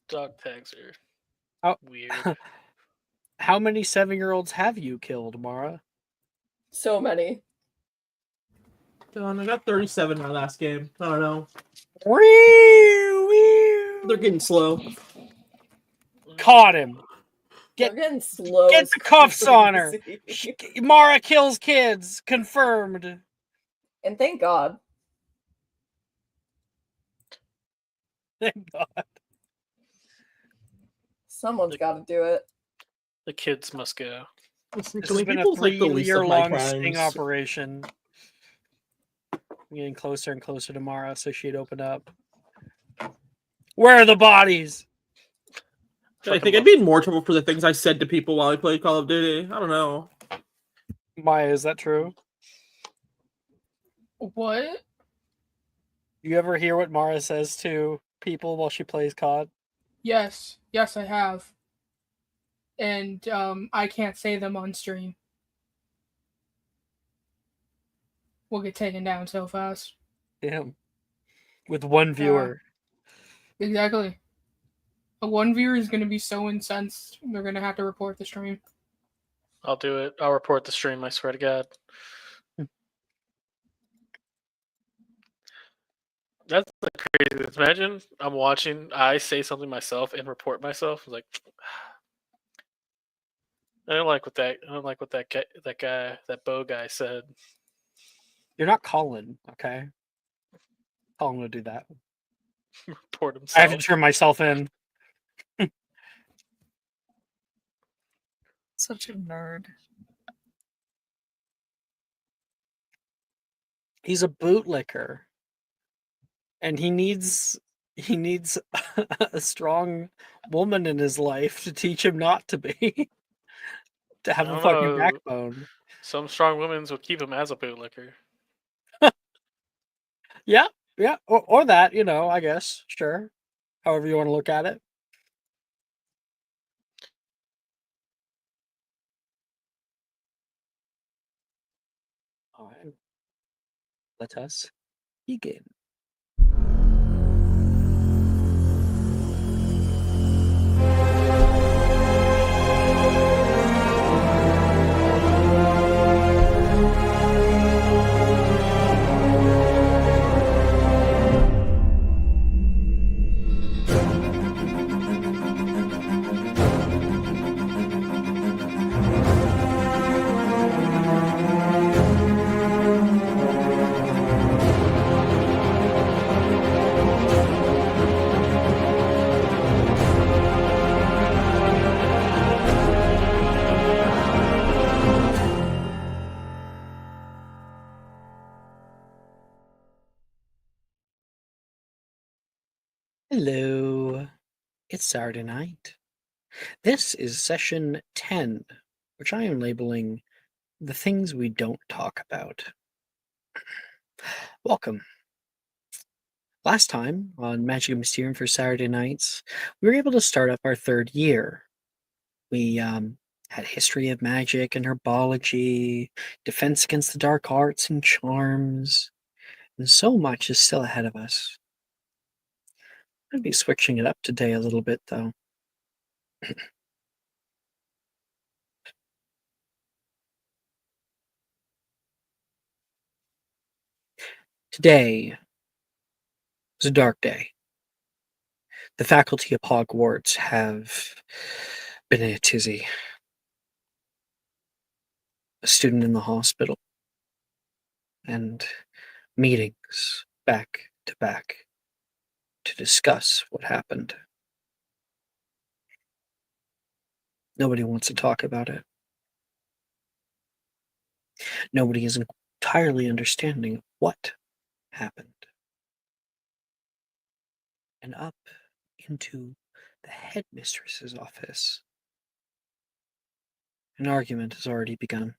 Dog tags are How, weird. how many 7-year-olds have you killed, Mara? So many. Done. I got 37 my last game. I don't know. They're getting slow. Caught him. They're getting slow. Get as the cuffs on her. crazy. Mara kills kids. Confirmed. And thank God. Thank God. Someone's got to do it. The kids must go. Listen, This so has many been a people like the least of my 3-year-long crimes. sting operation. I'm getting closer and closer to Mara, so she'd open up. Where are the bodies? I think I'd be in more trouble for the things I said to people while I played Call of Duty. I don't know. Maya, is that true? What? You ever hear what Mara says to people while she plays COD? Yes, I have. And I can't say them on stream. We'll get taken down so fast. Damn. With one viewer. Exactly. A one viewer is going to be so incensed, they're going to have to report the stream. I'll do it. I'll report the stream, I swear to God. That's the craziest. Imagine I'm watching, I say something myself and report myself. I was like, I don't like what that Bo guy said. You're not Colin, okay? Colin would do that. Report himself. I have to turn myself in. Such a nerd. He's a bootlicker. And he needs a strong woman in his life to teach him not to be. To have a fucking backbone. Some strong women will keep him as a bootlicker. Yeah. Or that, I guess. Sure. However you want to look at it. All right. Let us begin. Hello. It's Saturday night. This is session 10, which I am labeling the things we don't talk about. Welcome. Last time on Magic and Mysterium for Saturday nights, we were able to start up our 3rd year. We had history of magic and herbology, defense against the dark arts and charms, and so much is still ahead of us. I'm going to be switching it up today a little bit, though. Today was a dark day. The faculty of Hogwarts have been in a tizzy. A student in the hospital. And meetings back to back to discuss what happened. Nobody wants to talk about it. Nobody is entirely understanding what happened. And up into the headmistress's office, an argument has already begun.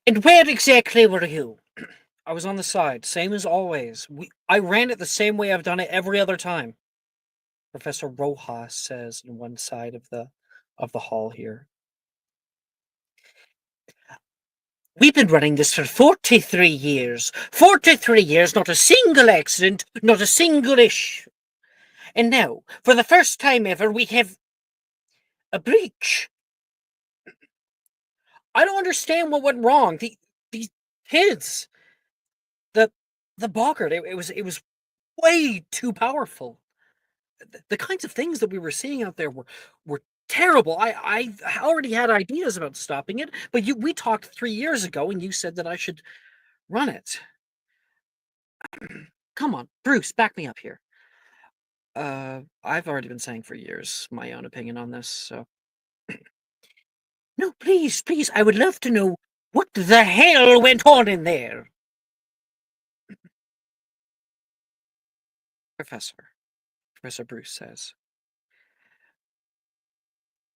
And where exactly were you? I was on the side, same as always. I ran it the same way I've done it every other time. Professor Rojas says on one side of the hall here. We've been running this for 43 years. 43 years, not a single accident, not a single issue. And now, for the first time ever, we have a breach. I don't understand what went wrong. These kids, the boggart, it was way too powerful. The kinds of things that we were seeing out there were terrible. I already had ideas about stopping it, but we talked 3 years ago, and you said that I should run it. Come on, Bruce, back me up here. I've already been saying for years my own opinion on this, so. No, please, I would love to know what the hell went on in there. Professor Bruce says,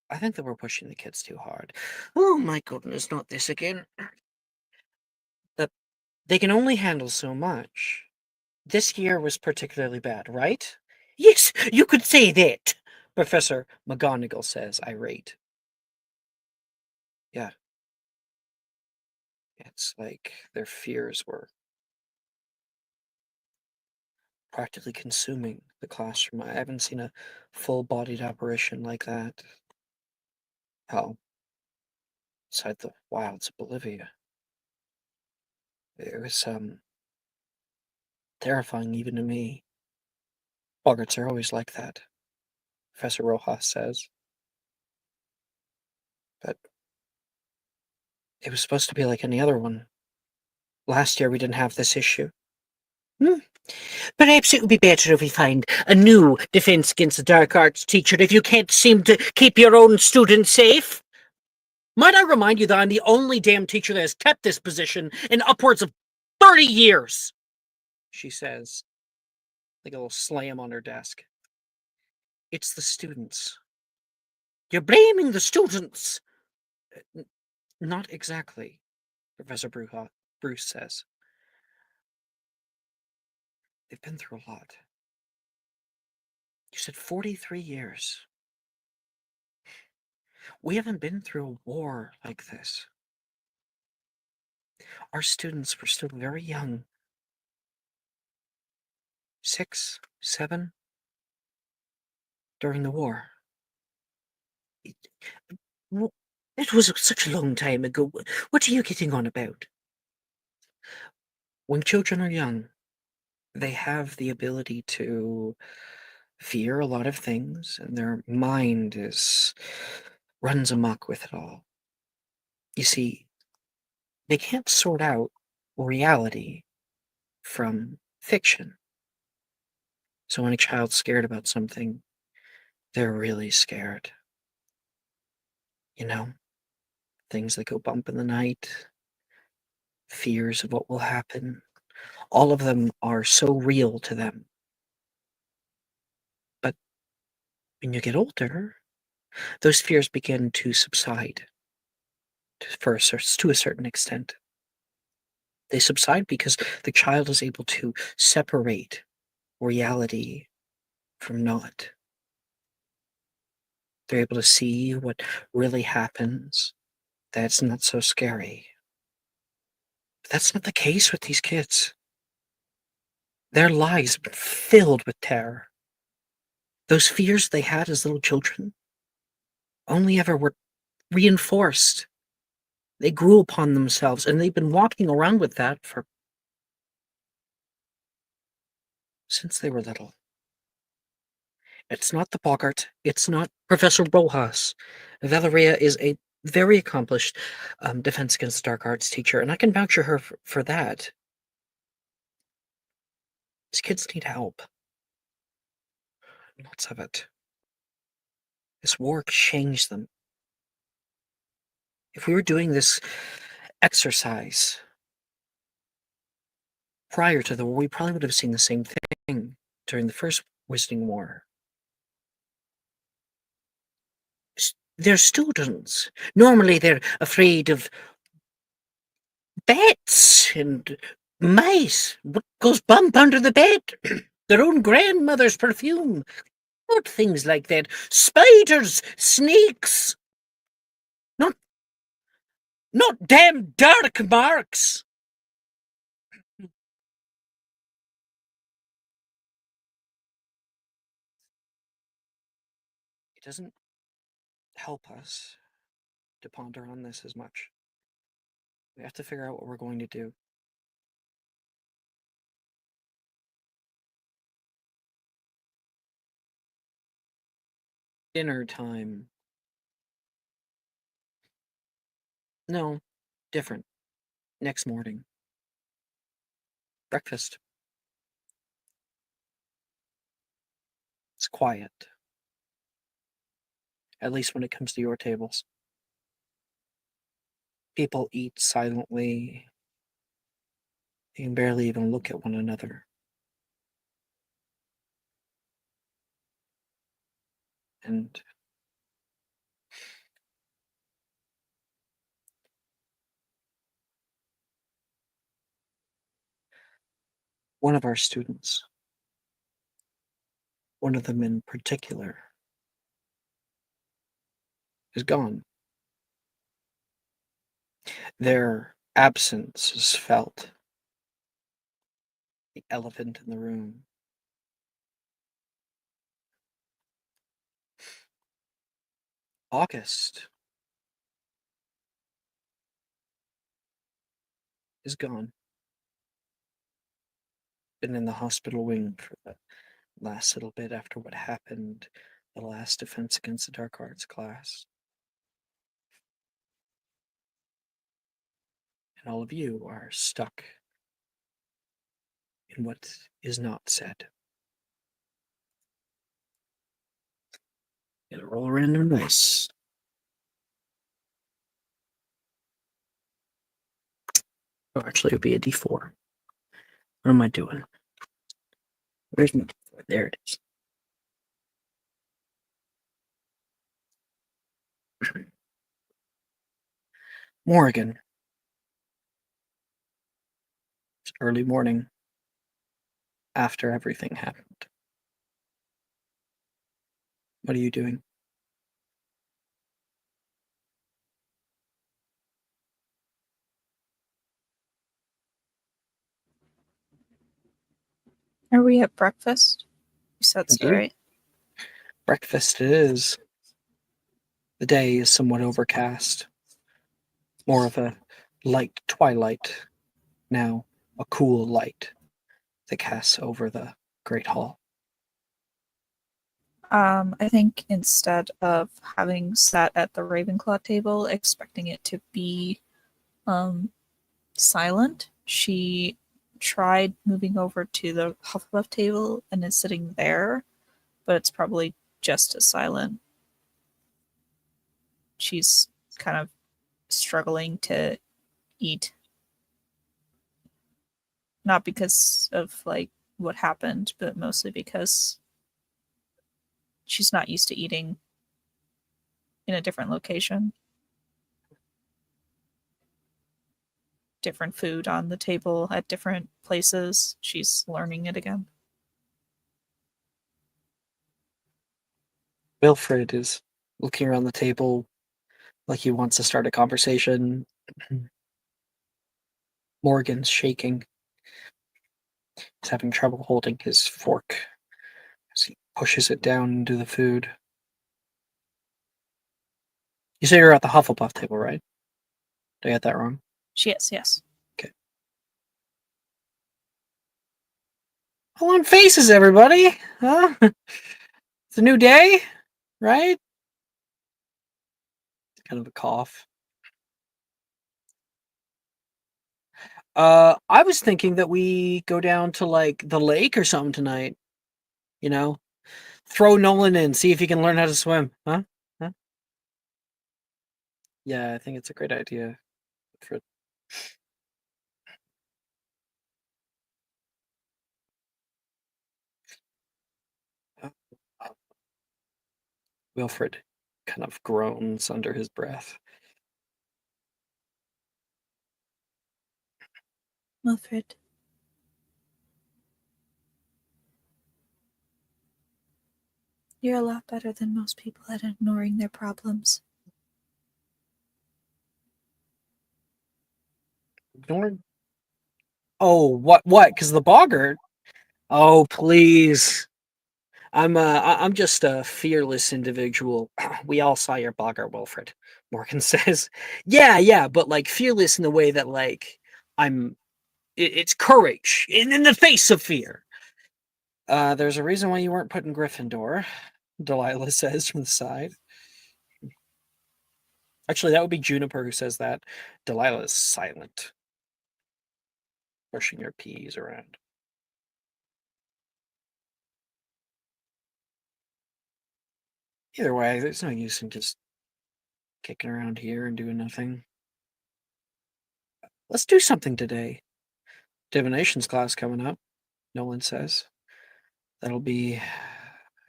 I think that we're pushing the kids too hard. Oh my goodness, not this again. They can only handle so much. This year was particularly bad, right? Yes, you could say that, Professor McGonagall says, irate. Yeah. It's like their fears were practically consuming the classroom. I haven't seen a full-bodied apparition like that. Hell, outside the wilds of Bolivia. It was, terrifying even to me. Boggarts are always like that, Professor Rojas says. But it was supposed to be like any other one. Last year we didn't have this issue. Perhaps it would be better if we find a new defense against the dark arts teacher if you can't seem to keep your own students safe. Might I remind you that I'm the only damn teacher that has kept this position in upwards of 30 years, she says, like a little slam on her desk. It's the students. You're blaming the students. Not exactly, Professor Bruce says. They've been through a lot. You said 43 years. We haven't been through a war like this. Our students were still very young. 6, 7, during the war. It was such a long time ago. What are you getting on about? When children are young, they have the ability to fear a lot of things, and their mind runs amok with it all. You see, they can't sort out reality from fiction. So when a child's scared about something, they're really scared. You know, things that go bump in the night, fears of what will happen, all of them are so real to them. But when you get older, those fears begin to subside to a certain extent. They subside because the child is able to separate reality from not. They're able to see what really happens. That's not so scary. But that's not the case with these kids. Their lives have been filled with terror. Those fears they had as little children only ever were reinforced. They grew upon themselves, and they've been walking around with that since they were little. It's not the boggart. It's not Professor Rojas. Valeria is a very accomplished defense against dark arts teacher, and I can vouch for her for that. These kids need help. Lots of it. This war changed them. If we were doing this exercise prior to the war, we probably would have seen the same thing during the first Wizarding War. They're students. Normally they're afraid of bats and mice. What goes bump under the bed? Their own grandmother's perfume. Not things like that. Spiders, snakes. Not damn dark marks! It doesn't help us to ponder on this as much. We have to figure out what we're going to do. Dinner time. No, different. Next morning. Breakfast. It's quiet. At least when it comes to your tables. People eat silently. They can barely even look at one another. And one of our students, one of them in particular, is gone. Their absence is felt. The elephant in the room. August is gone. Been in the hospital wing for the last little bit after what happened the last Defense Against the Dark Arts class. And all of you are stuck in what is not said. Gonna roll a random dice. Oh, actually, it would be a d4. What am I doing? Where's my d4? There it is. Morgan. It's early morning after everything happened. What are you doing? Are we at breakfast? You said so, Indeed. right? Breakfast it is. The day is somewhat overcast. More of a light twilight now, a cool light that casts over the Great Hall. I think instead of having sat at the Ravenclaw table, expecting it to be silent, she tried moving over to the Hufflepuff table and is sitting there, but it's probably just as silent. She's kind of struggling to eat. Not because of like what happened, but mostly because she's not used to eating in a different location. Different food on the table at different places. She's learning it again. Wilfred is looking around the table like he wants to start a conversation. Morgan's shaking. He's having trouble holding his fork as he pushes it down into the food. You say you're at the Hufflepuff table, right? Did I get that wrong? She is, yes. Hold on faces, everybody! Huh? It's a new day, right? Kind of a cough. I was thinking that we go down to like the lake or something tonight. You know, throw Nolan in, see if he can learn how to swim. Huh? Huh? Yeah, I think it's a great idea. For Wilfred kind of groans under his breath. Wilfred. You're a lot better than most people at ignoring their problems. ignored. Oh, what? Because the boggart. Oh, please. I'm just a fearless individual. We all saw your boggart, Wilfred. Morgan says, "Yeah, but like fearless in the way that like it's courage in the face of fear." There's a reason why you weren't put in Gryffindor, Delilah says from the side. Actually, that would be Juniper who says that. Delilah is silent, pushing her peas around. Either way, there's no use in just kicking around here and doing nothing. Let's do something today. Divination's class coming up, Nolan says. That'll be a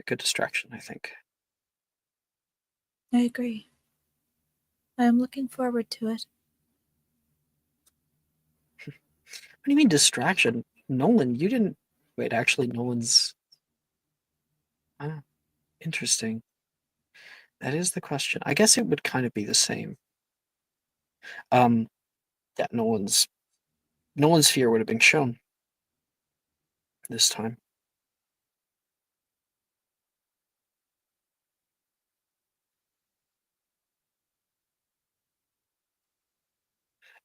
good distraction, I think. I agree. I am looking forward to it. What do you mean distraction? Nolan, you didn't... Wait, actually, Nolan's... interesting. That is the question. I guess it would kind of be the same. Yeah, Nolan's fear would have been shown this time.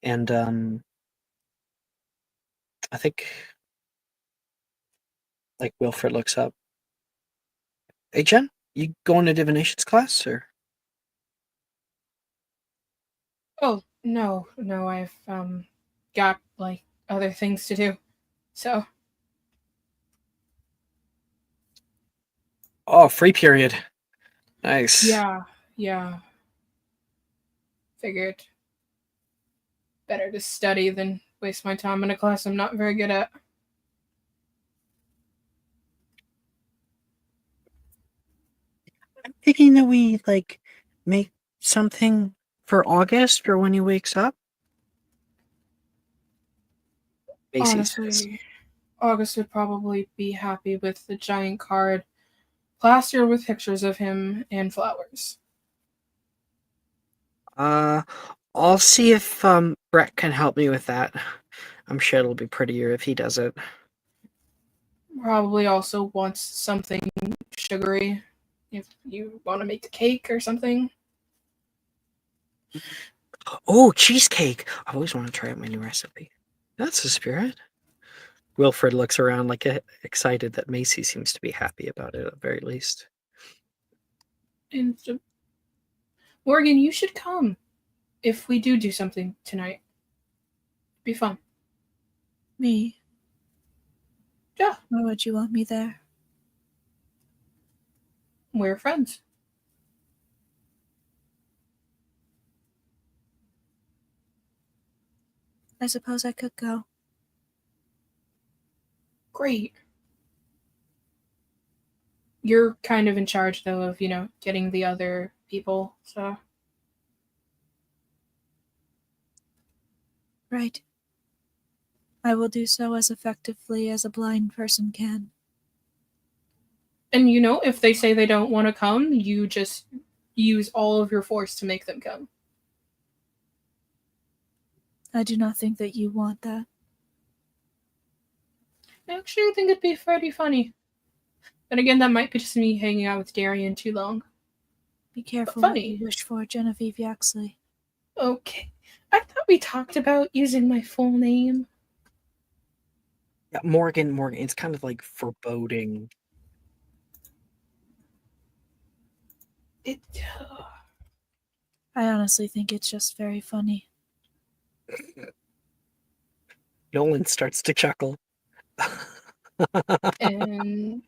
And I think like Wilfred looks up. Hey Jen, you going to divinations class or? Oh, no, I've got like other things to do. So, Oh, free period. Nice. yeah. Figured better to study than waste my time in a class I'm not very good at. I'm thinking that we like make something for August for when he wakes up. Macy says. Honestly, August would probably be happy with the giant card plastered with pictures of him and flowers. I'll see if Brett can help me with that. I'm sure it'll be prettier if he does it. Probably also wants something sugary if you want to make the cake or something. Oh, cheesecake! I've always wanted to try out my new recipe. That's the spirit. Wilfred looks around like excited that Macy seems to be happy about it at the very least. And Morgan, you should come if we do something tonight. It'd be fun. Me? Yeah. Why would you want me there? We're friends. I suppose I could go. Great. You're kind of in charge, though, of, getting the other people, so. Right. I will do so as effectively as a blind person can. And, if they say they don't want to come, you just use all of your force to make them come. I do not think that you want that. Actually, I think it'd be pretty funny. But again, that might be just me hanging out with Darian too long. Be careful But what funny. you wish for, Genevieve Yaxley. Okay. I thought we talked about using my full name. Yeah, Morgan, it's kind of like foreboding. I honestly think it's just very funny. Nolan starts to chuckle. And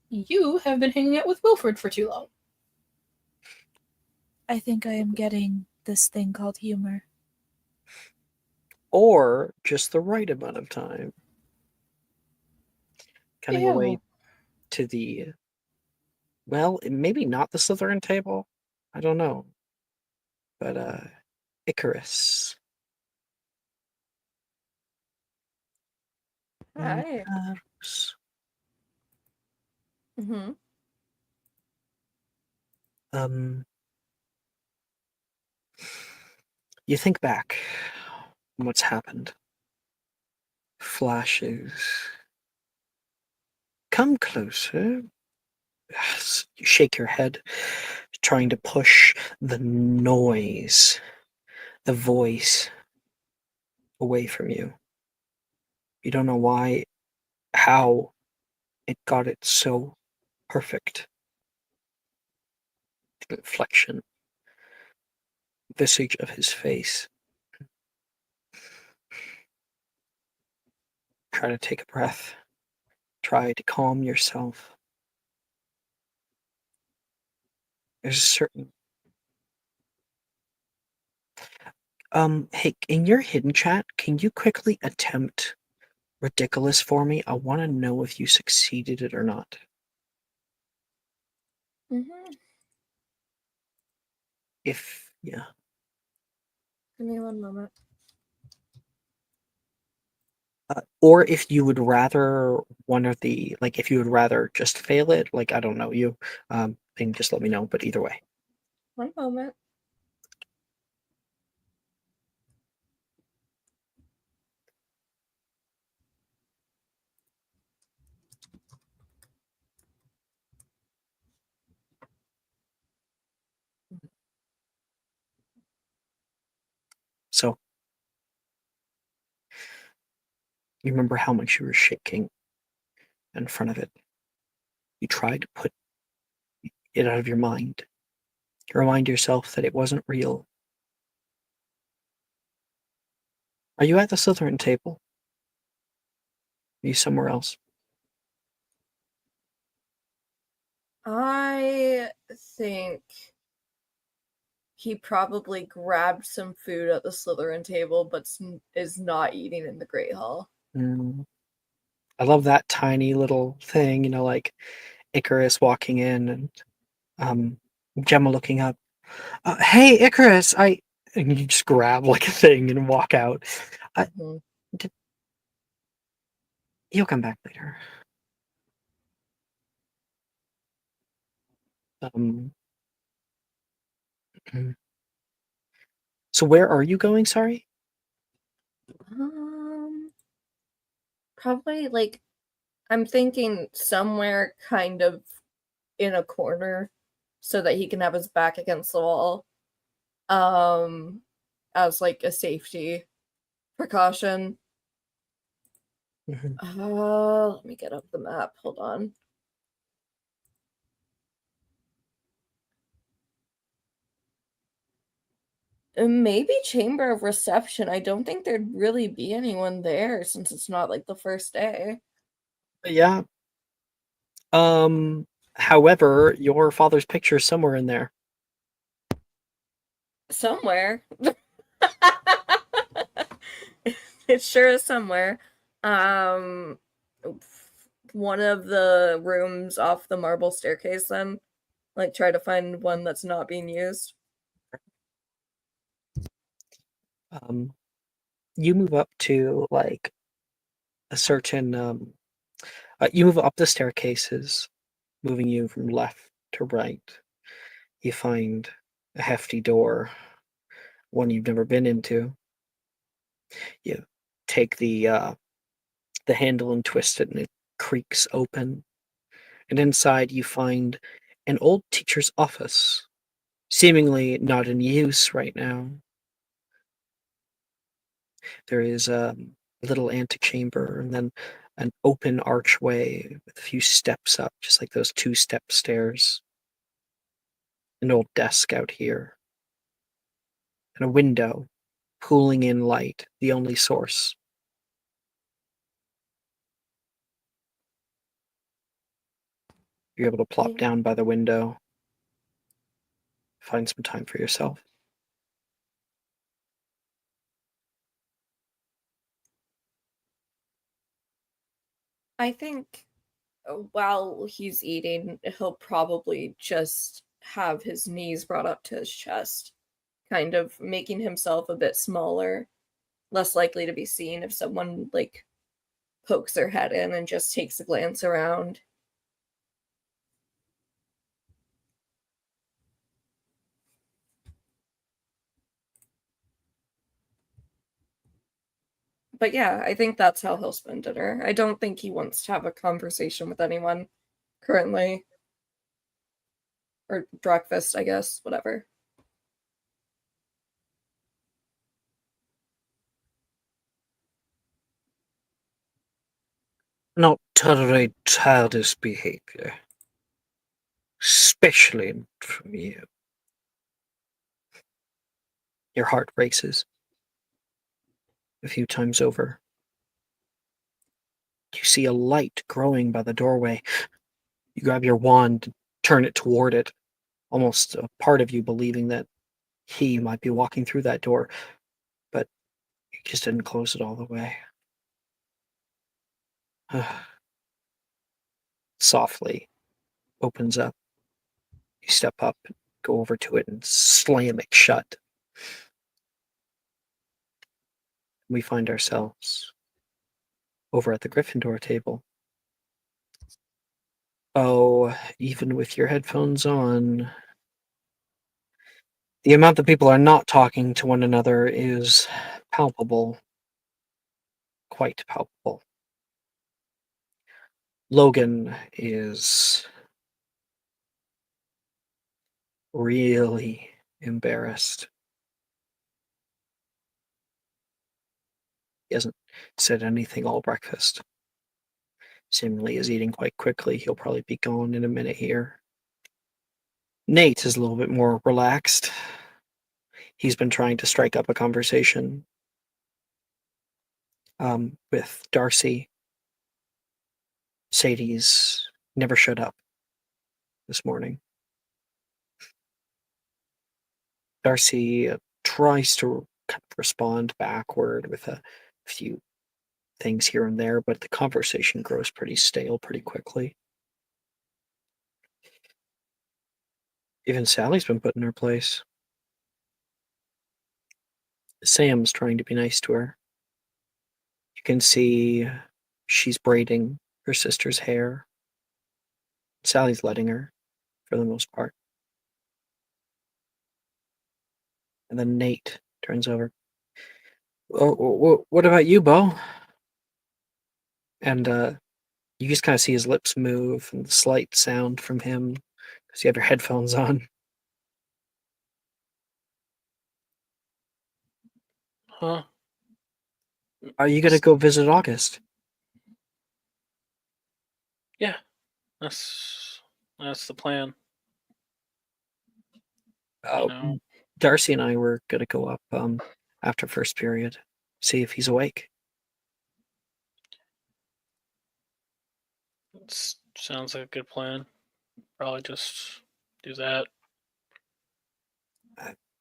you have been hanging out with Wilfred for too long. I think I am getting this thing called humor. Or just the right amount of time. Cutting away to the... Well, maybe not the Slytherin table. I don't know. But, Icarus. Hi. Icarus. Mm-hmm. You think back on what's happened flashes. Come closer. Yes. You shake your head, trying to push the noise, the voice, away from you. You don't know why, how it got it so perfect. The inflection, visage of his face. Try to take a breath. Try to calm yourself. There's a certain hey, in your hidden chat, can you quickly attempt ridiculous for me? I want to know if you succeeded it or not. Mm-hmm. Yeah. Give me one moment. Or if you would rather one of the, like, if you would rather just fail it, like, I don't know, then just let me know, but either way. One moment. So, you remember how much you were shaking in front of it. You tried to put it out of your mind. Remind yourself that it wasn't real. Are you at the Slytherin table? Are you somewhere else? I think he probably grabbed some food at the Slytherin table, but is not eating in the Great Hall. Mm. I love that tiny little thing, like Icarus walking in and Gemma looking up. Hey, Icarus, and you just grab like a thing and walk out. Mhm. He'll come back later. So where are you going? Sorry. Probably like I'm thinking somewhere kind of in a corner so that he can have his back against the wall. As like a safety precaution. Mhm. Let me get up the map. Hold on. Maybe Chamber of Reception. I don't think there'd really be anyone there since it's not like the first day. Yeah. However, your father's picture is somewhere in there. Somewhere. It sure is somewhere. One of the rooms off the marble staircase then. Like try to find one that's not being used. You move up to like a certain you move up the staircases, moving you from left to right. You find a hefty door, one you've never been into. You take the handle and twist it, and it creaks open. And inside you find an old teacher's office, seemingly not in use right now. There is a little antechamber and then an open archway with a few steps up, just like those 2-step stairs. An old desk out here. And a window, pooling in light, the only source. You're able to plop Yeah. down by the window, find some time for yourself. I think while he's eating, he'll probably just have his knees brought up to his chest, kind of making himself a bit smaller, less likely to be seen if someone like pokes their head in and just takes a glance around. But yeah, I think that's how he'll spend dinner. I don't think he wants to have a conversation with anyone currently. Or breakfast, I guess, whatever. Not tolerate childish behavior. Especially from you. Your heart races a few times over. You see a light growing by the doorway. You grab your wand, turn it toward it, almost a part of you believing that he might be walking through that door, but you just didn't close it all the way. Softly opens up. You step up, go over to it, and slam it shut. We find ourselves over at the Gryffindor table. Oh, even with your headphones on, the amount that people are not talking to one another is palpable. Quite palpable. Logan is really embarrassed. He hasn't said anything all breakfast. Seemingly is eating quite quickly. He'll probably be gone in a minute here. Nate is a little bit more relaxed. He's been trying to strike up a conversation with Darcy. Sadie's never showed up this morning. Darcy tries to kind of respond backward with a few things here and there, but the conversation grows pretty stale pretty quickly. Even Sally's been put in her place. Sam's trying to be nice to her. You can see she's braiding her sister's hair. Sally's letting her, for the most part. And then Nate turns over. Oh, what about you, Bo? And you just kind of see his lips move and the slight sound from him because you have your headphones on. Huh? Are you going to go visit August? Yeah, that's the plan. You know, Darcy and I were going to go up after first period, see if he's awake. it sounds like a good plan. Probably just do that.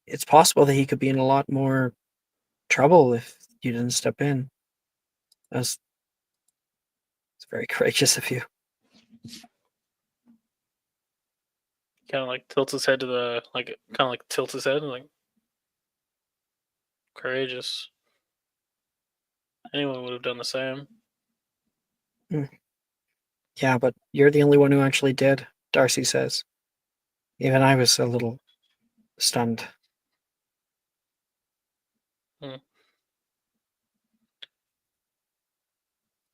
It's possible that he could be in a lot more trouble if you didn't step in. It's very courageous of you. Kind of like tilts his head to the tilts his head and like courageous. Anyone would have done the same. Yeah, but you're the only one who actually did, Darcy says. Even I was a little stunned.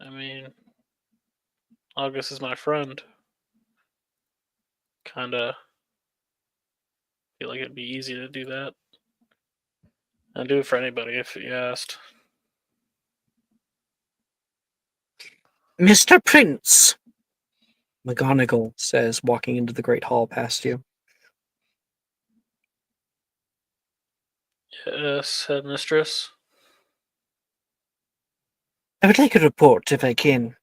I mean, August is my friend. Kinda feel like it'd be easy to do that. I'd do it for anybody if you asked. Mr. Prince, McGonagall says, walking into the Great Hall past you. Yes, headmistress. I would like a report, if I can.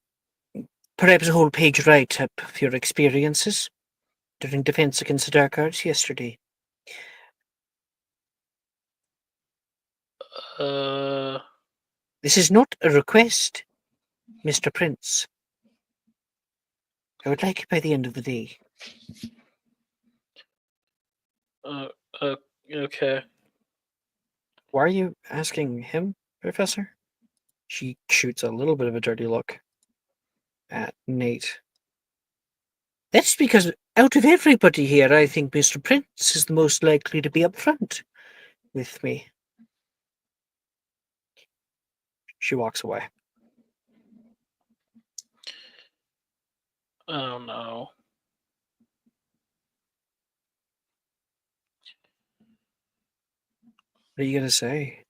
Perhaps a whole page write-up of your experiences during Defense Against the Dark Arts yesterday. This is not a request, Mr. Prince. I would like it by the end of the day. Okay. Why are you asking him, Professor? She shoots a little bit of a dirty look at Nate. That's because out of everybody here, I think Mr. Prince is the most likely to be upfront with me. She walks away. Oh no. What are you gonna say?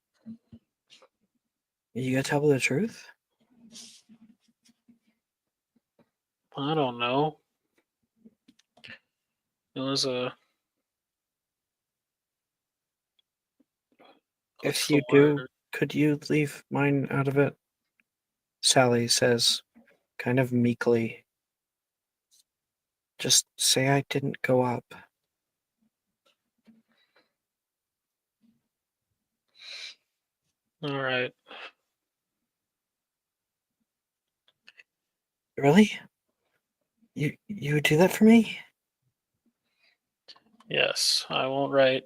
You gonna tell her the truth? I don't know. It was a. What's If the you do, word? could you leave mine out of it? Sally says, kind of meekly. Just say I didn't go up. All right. Really? You would do that for me? Yes, I won't write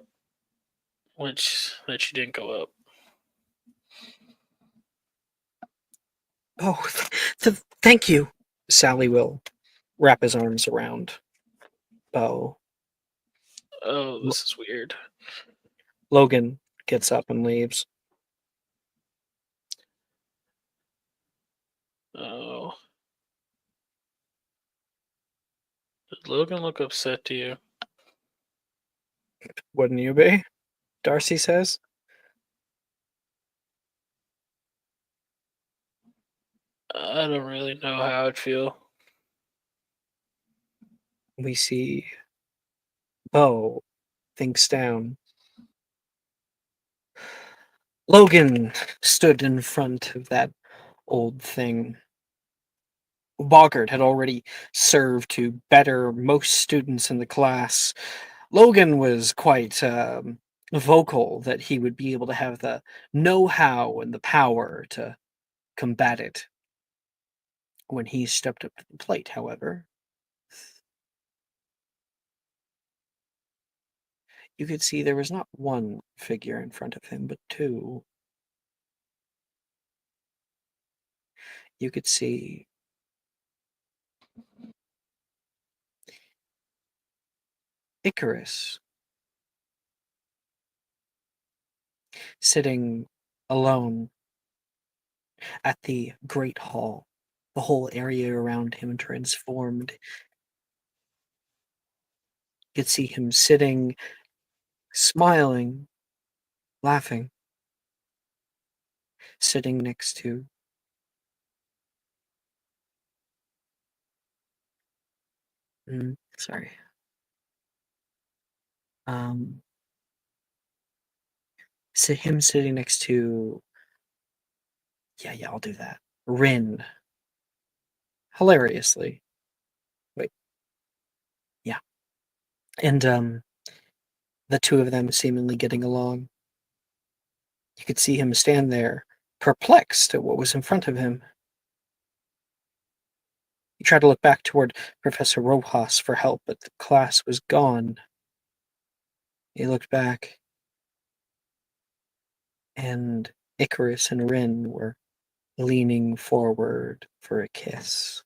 that you didn't go up. Oh, thank you. Sally will wrap his arms around Bo. Oh, this is weird. Logan gets up and leaves. Oh. Did Logan look upset to you? Wouldn't you be? Darcy says. I don't really know how I'd feel. We see Bo thinks down. Logan stood in front of that old thing. Boggart had already served to better most students in the class. Logan was quite vocal that he would be able to have the know-how and the power to combat it. When he stepped up to the plate, however, you could see there was not one figure in front of him, but two. You could see Icarus sitting alone at the Great Hall, the whole area around him transformed. You could see him sitting, smiling, laughing, sitting next to sorry. Him sitting next to yeah, I'll do that. Rin. Hilariously. Wait. Yeah. And the two of them seemingly getting along. You could see him stand there, perplexed at what was in front of him. He tried to look back toward Professor Rojas for help, but the class was gone. He looked back, and Icarus and Rin were leaning forward for a kiss.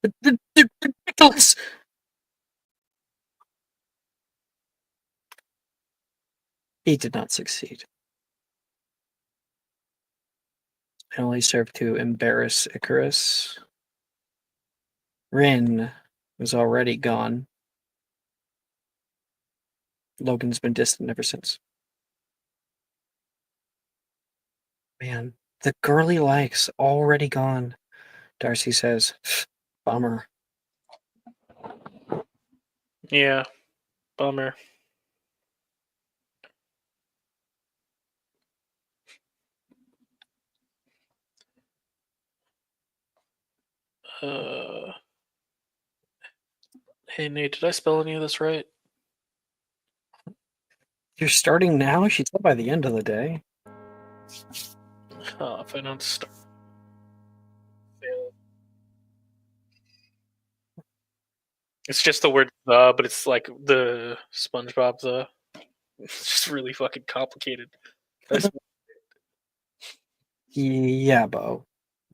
Ridiculous! He did not succeed. It only served to embarrass Icarus. Rin was already gone. Logan's been distant ever since. Man, the girl he likes already gone, Darcy says. Bummer. Yeah, bummer. Uh, hey Nate, did I spell any of this right? You're starting now? She's up by the end of the day. Oh, if I don't start. It's just the word the, but it's like the SpongeBob the. It's just really fucking complicated. Yeah, Bo.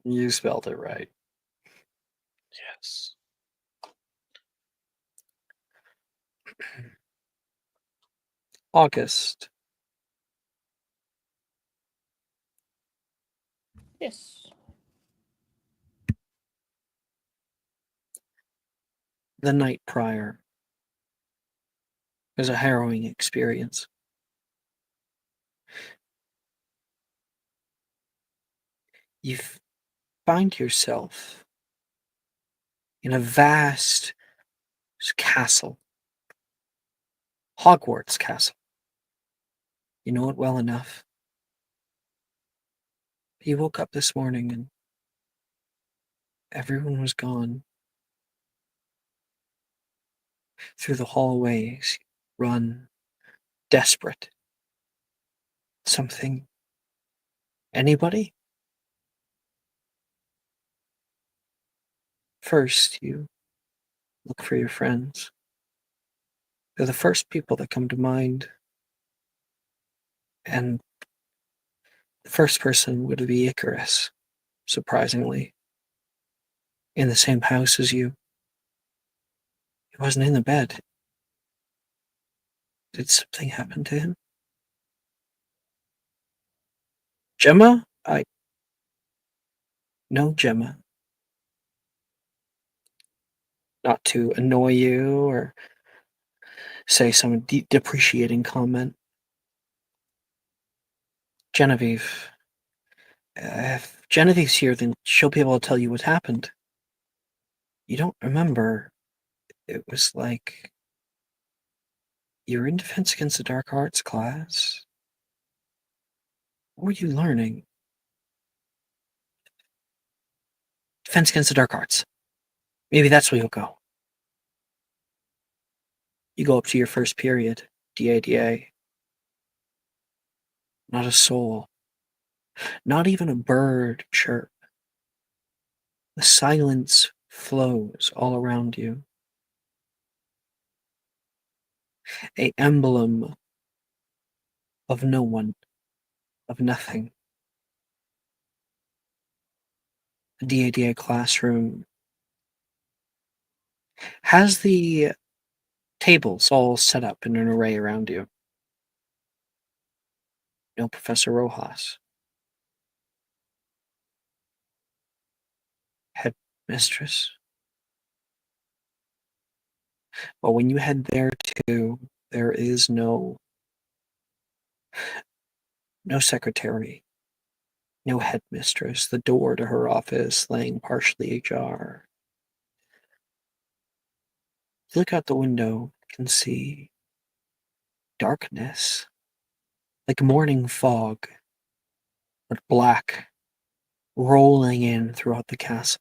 You spelled it right. Yes. August. Yes. The night prior was a harrowing experience. You find yourself in a vast castle. Hogwarts Castle. You know it well enough. You woke up this morning and everyone was gone. Through the hallways, you run, desperate. Something. Anybody? First, you look for your friends. They're the first people that come to mind. And the first person would be Icarus, surprisingly. In the same house as you. He wasn't in the bed. Did something happen to him? Gemma? No, Gemma. Not to annoy you or say some depreciating comment. Genevieve. If Genevieve's here, then she'll be able to tell you what happened. You don't remember. It was like you were in Defense Against the Dark Arts class. What were you learning? Defense Against the Dark Arts. Maybe that's where you'll go. You go up to your first period, DADA. Not a soul. Not even a bird chirp. The silence flows all around you. A emblem of no one, of nothing. The DADA classroom has the tables all set up in an array around you. No Professor Rojas. Headmistress. But when you head there too, there is no secretary, no headmistress, the door to her office laying partially ajar. You look out the window, you can see darkness, like morning fog, but black, rolling in throughout the castle.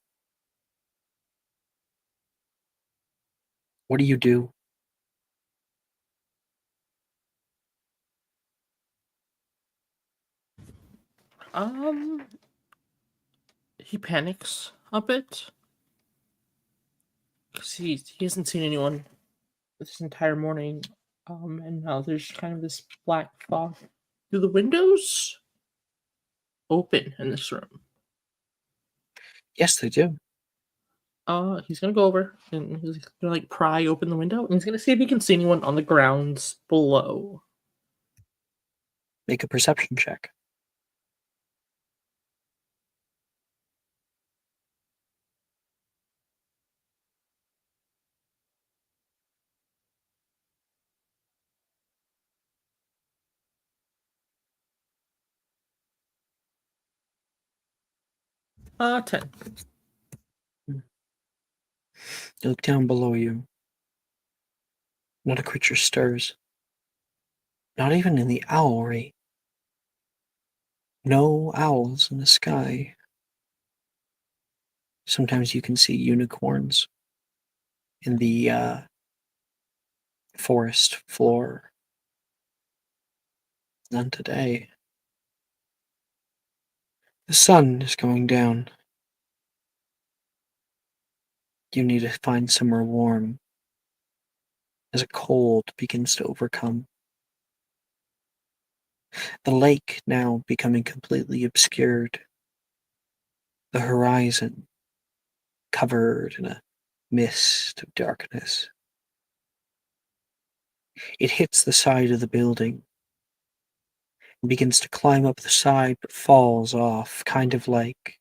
What do you do? He panics a bit because he hasn't seen anyone this entire morning. And now there's kind of this black fog. Do the windows open in this room? Yes, they do. He's gonna go over and he's gonna like pry open the window and he's gonna see if he can see anyone on the grounds below. Make a perception check. Uh, 10. You look down below you. Not a creature stirs. Not even in the owlry. No owls in the sky. Sometimes you can see unicorns in the forest floor. None today. The sun is going down. You need to find somewhere warm as a cold begins to overcome. The lake now becoming completely obscured. The horizon covered in a mist of darkness. It hits the side of the building. begins to climb up the side but falls off, kind of like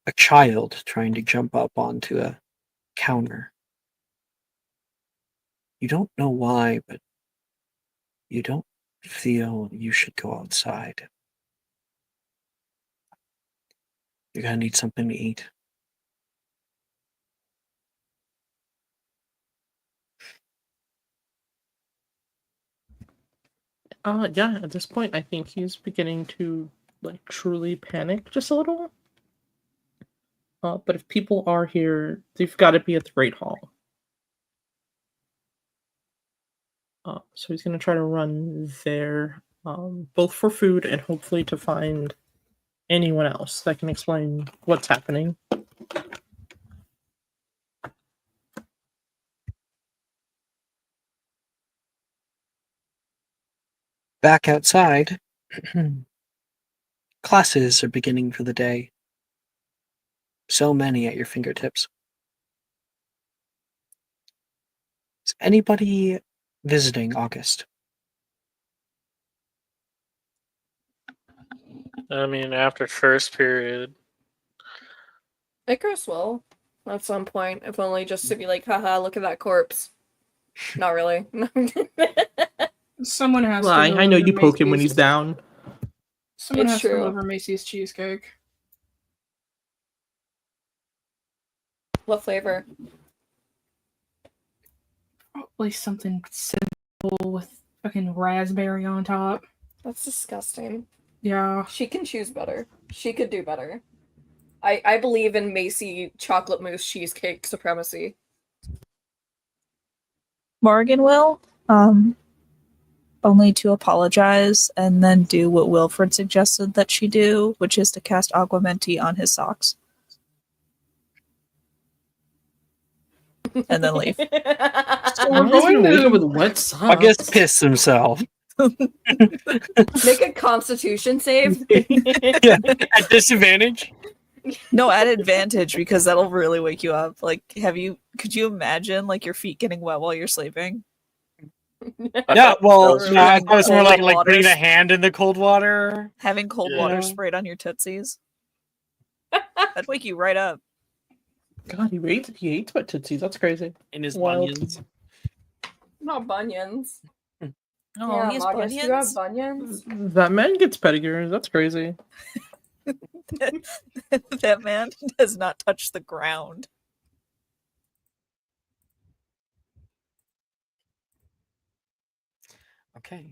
a child trying to jump up onto a counter. You don't know why, but you don't feel you should go outside. You're gonna need something to eat. Yeah, at this point, I think he's beginning to, like, truly panic just a little. But if people are here, they've got to be at the Great Hall. So he's going to try to run there, both for food and hopefully to find anyone else that can explain what's happening. Back outside, classes are beginning for the day. So many at your fingertips. Is anybody visiting August? I mean, after first period, Icarus will at some point, if only just to be like, haha, look at that corpse. Not really. Someone has Well, to. I know deliver you poke him when Macy's- he's down. Someone It's has true. to deliver Macy's cheesecake. What flavor? Probably something simple with fucking raspberry on top. That's disgusting. Yeah. She can choose better. She could do better. I believe in Macy chocolate mousse cheesecake supremacy. Morgan will, only to apologize and then do what Wilfred suggested that she do, which is to cast Aguamenti on his socks. And then leave. So I'm we're just gonna going wake to up with wet socks. August pissed himself. Make a constitution save. Yeah, at disadvantage. No, at advantage, because that'll really wake you up. Like, could you imagine, like, your feet getting wet while you're sleeping? Yeah, well, That was no, I really thought it was more cold like putting a waters. hand in the cold water. Having cold Yeah. water sprayed on your tootsies? That'd wake you right up. God, he ate wet tootsies. That's crazy. In his Wild. bunions. Not bunions. Oh, yeah, he has August, you have bunions? bunions? That man gets pedicures. That's crazy. That man does not touch the ground. Okay.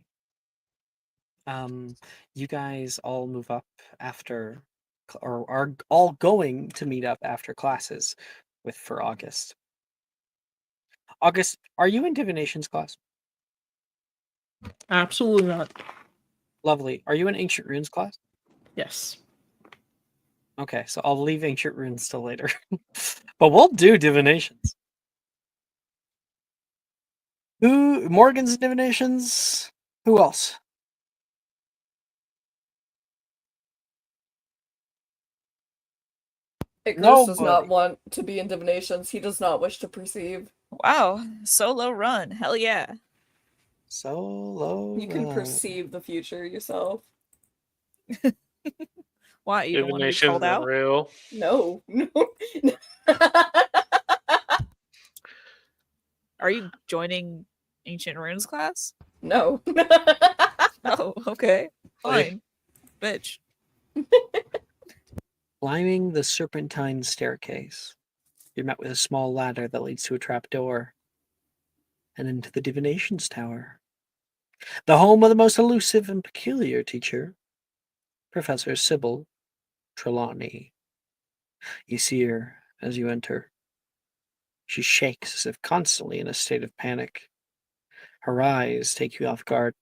You guys all move up after, or are all going to meet up after classes for August. August, are you in divination's class? Absolutely not. Lovely. Are you in ancient runes class? Yes. Okay, so I'll leave ancient runes till later. But we'll do divinations. Morgan's divinations? Who else? Icarus does Nobody. not want to be in divinations. He does not wish to perceive. Wow, solo run. Hell yeah. Solo. You can run. perceive the future yourself. Why? You don't want to be divination's called out? unreal. No, no. Are you joining Ancient Runes class? No. Oh, okay. Fine. Bitch. Climbing the serpentine staircase, you're met with a small ladder that leads to a trap door and into the divinations tower. The home of the most elusive and peculiar teacher, Professor Sybil Trelawney. You see her as you enter. She shakes as if constantly in a state of panic. Her eyes take you off guard.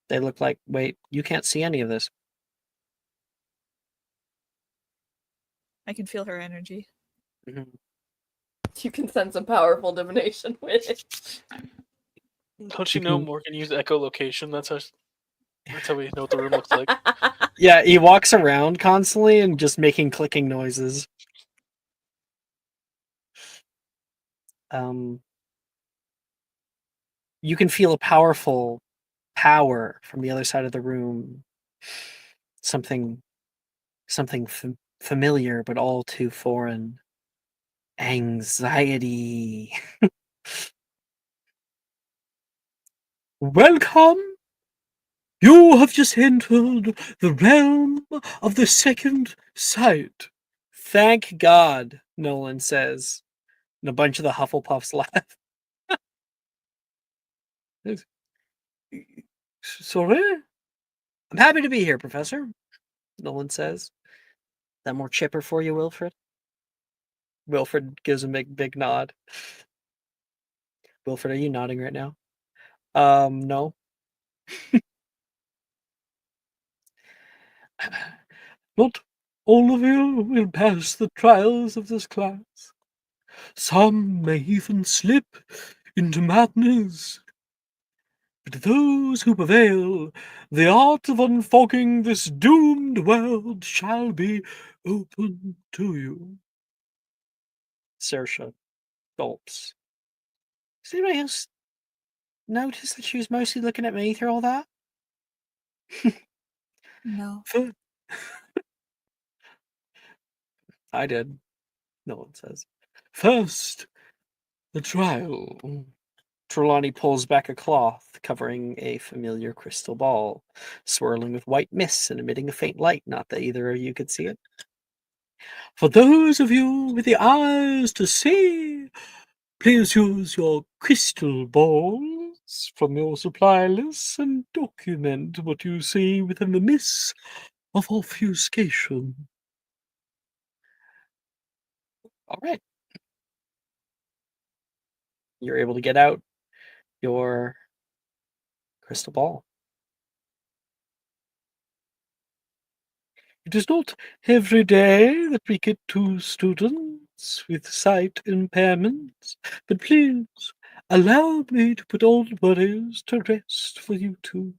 They look like, wait, you can't see any of this. I can feel her energy. Mhm. You can sense a powerful divination with it. Don't you You know can- Morgan used echolocation? That's how we know what the room looks like. Yeah, he walks around constantly and just making clicking noises. You can feel a powerful power from the other side of the room. Something familiar, but all too foreign. Anxiety. Welcome! You have just entered the realm of the second sight. Thank God, Nolan says. And a bunch of the Hufflepuffs laugh. Sorry? I'm happy to be here, Professor, Nolan says. Is that more chipper for you, Wilfred? Wilfred gives a big nod. Wilfred, are you nodding right now? No. Not all of you will pass the trials of this class. Some may even slip into madness. But those who prevail, the art of unfogging this doomed world shall be open to you. Saoirse gulps. Does anybody else notice that she was mostly looking at me through all that? No. I did. No one says. First, the trial. Trelawney pulls back a cloth, covering a familiar crystal ball, swirling with white mist and emitting a faint light, not that either of you could see it. For those of you with the eyes to see, please use your crystal balls from your supply list and document what you see within the mist of obfuscation. All right. You're able to get out your crystal ball. It is not every day that we get two students with sight impairments, but please allow me to put all worries to rest for you two.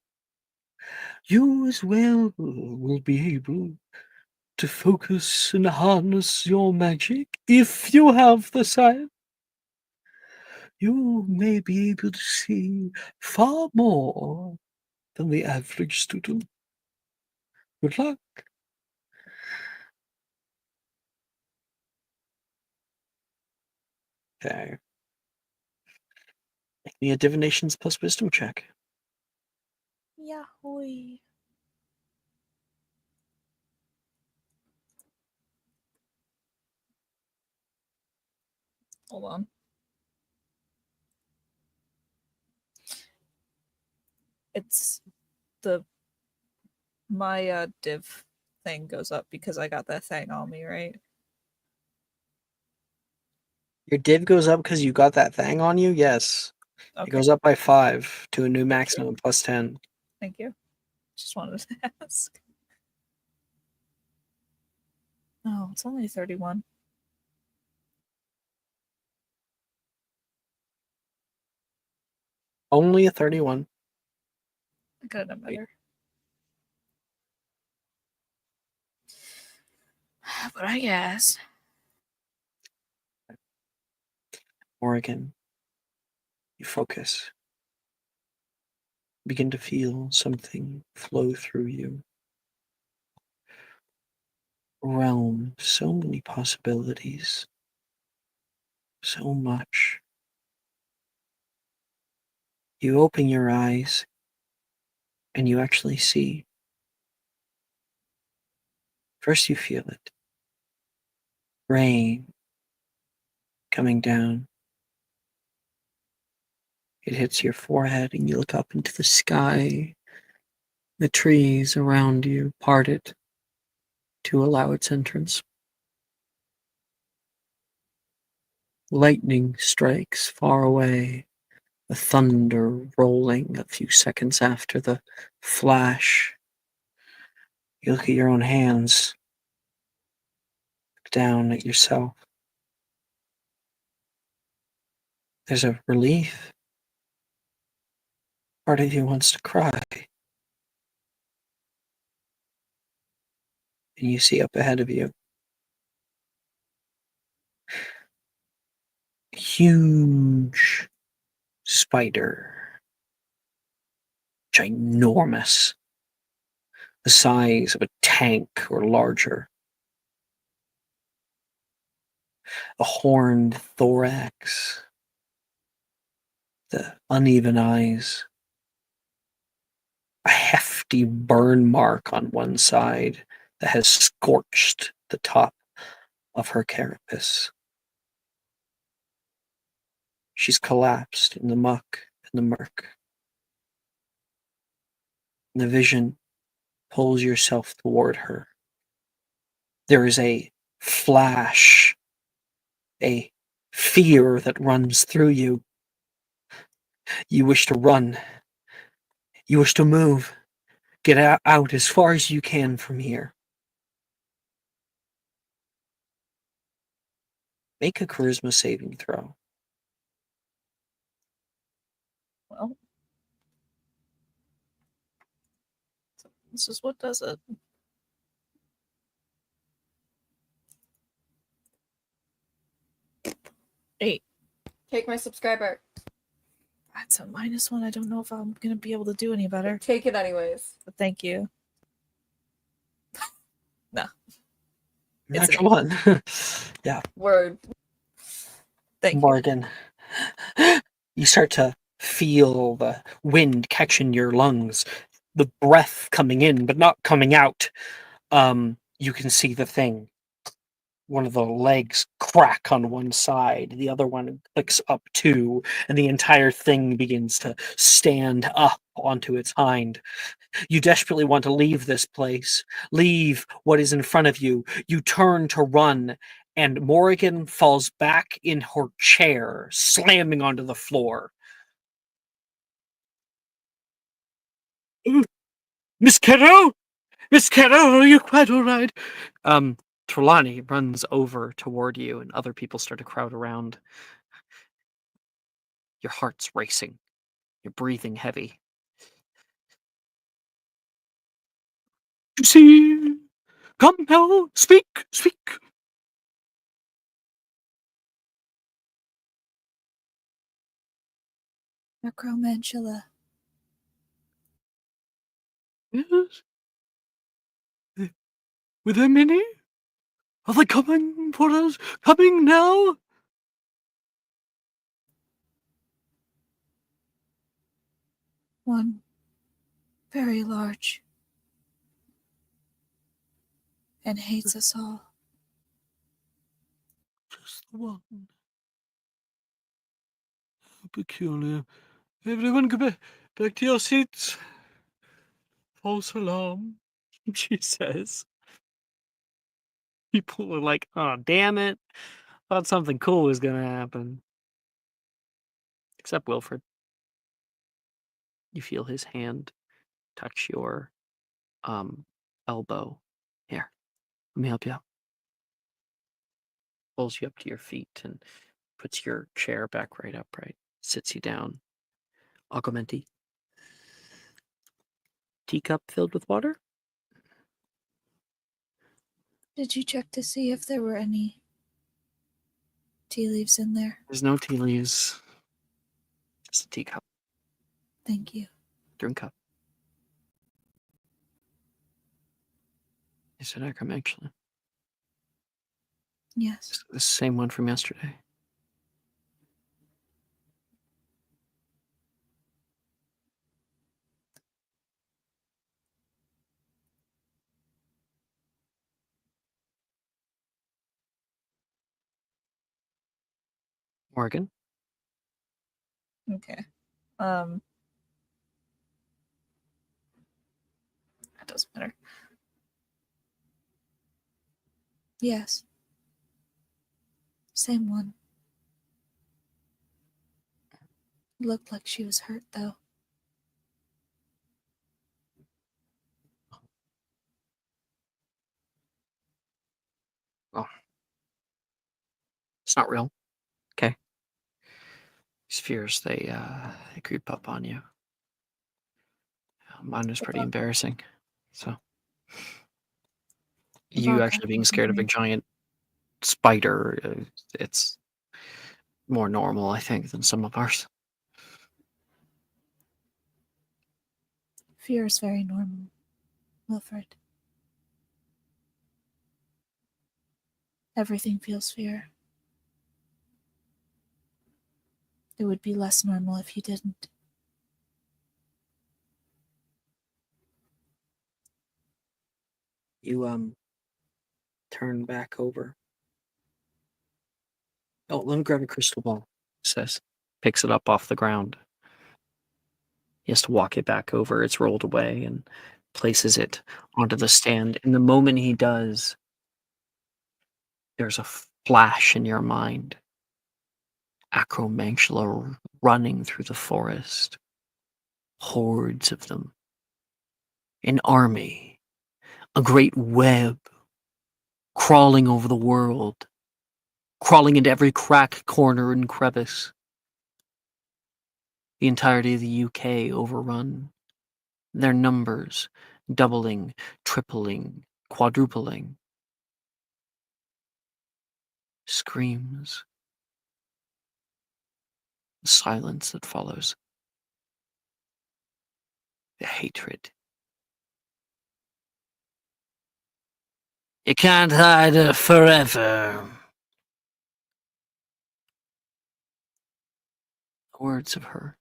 You as well will be able to focus and harness your magic if you have the sight. You may be able to see far more than the average student. Good luck. Okay. Make me a divinations plus wisdom check. Yahoo! Hold on. It's my div thing goes up because I got that thing on me, right? Your div goes up because you got that thing on you? Yes. Okay. It goes up by 5 to a new you. maximum plus 10. Thank you. Just wanted to ask. Oh, it's only 31. Only a 31. I could have done better. But I guess. Morrigan, you focus. Begin to feel something flow through you. Realm, so many possibilities. So much. You open your eyes and you actually see. First you feel it. Rain coming down. It hits your forehead and you look up into the sky. The trees around you parted to allow its entrance. Lightning strikes far away, the thunder rolling a few seconds after the flash. You look at your own hands, look down at yourself. There's a relief. Part of you wants to cry. And you see up ahead of you a huge spider. ginormous, the size of a tank or larger. A horned thorax, the uneven eyes, a hefty burn mark on one side that has scorched the top of her carapace. She's collapsed in the muck and the murk. The vision pulls yourself toward her. There is a flash, a fear that runs through you. You wish to run. You wish to move. Get out as far as you can from here. Make a charisma saving throw. Well, this is what does it. Eight. Take my subscriber. That's a -1. I don't know if I'm gonna be able to do any better. Take it anyways. But thank you. No. It's Natural one. Yeah, Word. Thank you. Morgan. You start to feel the wind catching your lungs, the breath coming in but not coming out. You can see the thing. One of the legs crack on one side, the other one clicks up too, and the entire thing begins to stand up onto its hind. You desperately want to leave this place, leave what is in front of you. You turn to run, and Morrigan falls back in her chair, slamming onto the floor. Miss Kiddo? Miss Kiddo, are you quite all right? Trelawney runs over toward you, and other people start to crowd around. Your heart's racing. You're breathing heavy. You see? Come now, speak, speak. Necromantula. Yes? With there many? Are they coming for us? Coming now? One. Very large. And hates us all. Just the one. How peculiar. Everyone go back to your seats. False alarm, she says. People are like, oh, damn it. Thought something cool was going to happen. Except Wilfred. You feel his hand touch your elbow. Here, let me help you out. Pulls you up to your feet and puts your chair back right upright. Sits you down. Augmenti. Teacup filled with water? Did you check to see if there were any tea leaves in there? There's no tea leaves. Just a teacup. Thank you. Drink cup. Is it Akram actually? Yes. It's the same one from yesterday. Morgan? Okay. That doesn't matter. Yes. Same one. Looked like she was hurt, though. Oh. It's not real. Okay. These fears, they creep up on you. Mine was pretty embarrassing. So. You actually being scared of a giant spider, it's more normal, I think, than some of ours. Fear is very normal, Wilfred. Everything feels fear. It would be less normal if you didn't. You turn back over. Oh, let me grab a crystal ball, he says. Picks it up off the ground. He has to walk it back over. It's rolled away and places it onto the stand. And the moment he does, there's a flash in your mind. Acromantula running through the forest. Hordes of them. An army. A great web. Crawling over the world. Crawling into every crack, corner, and crevice. The entirety of the UK overrun. Their numbers doubling, tripling, quadrupling. Screams. The silence that follows. The hatred. You can't hide her forever. The words of her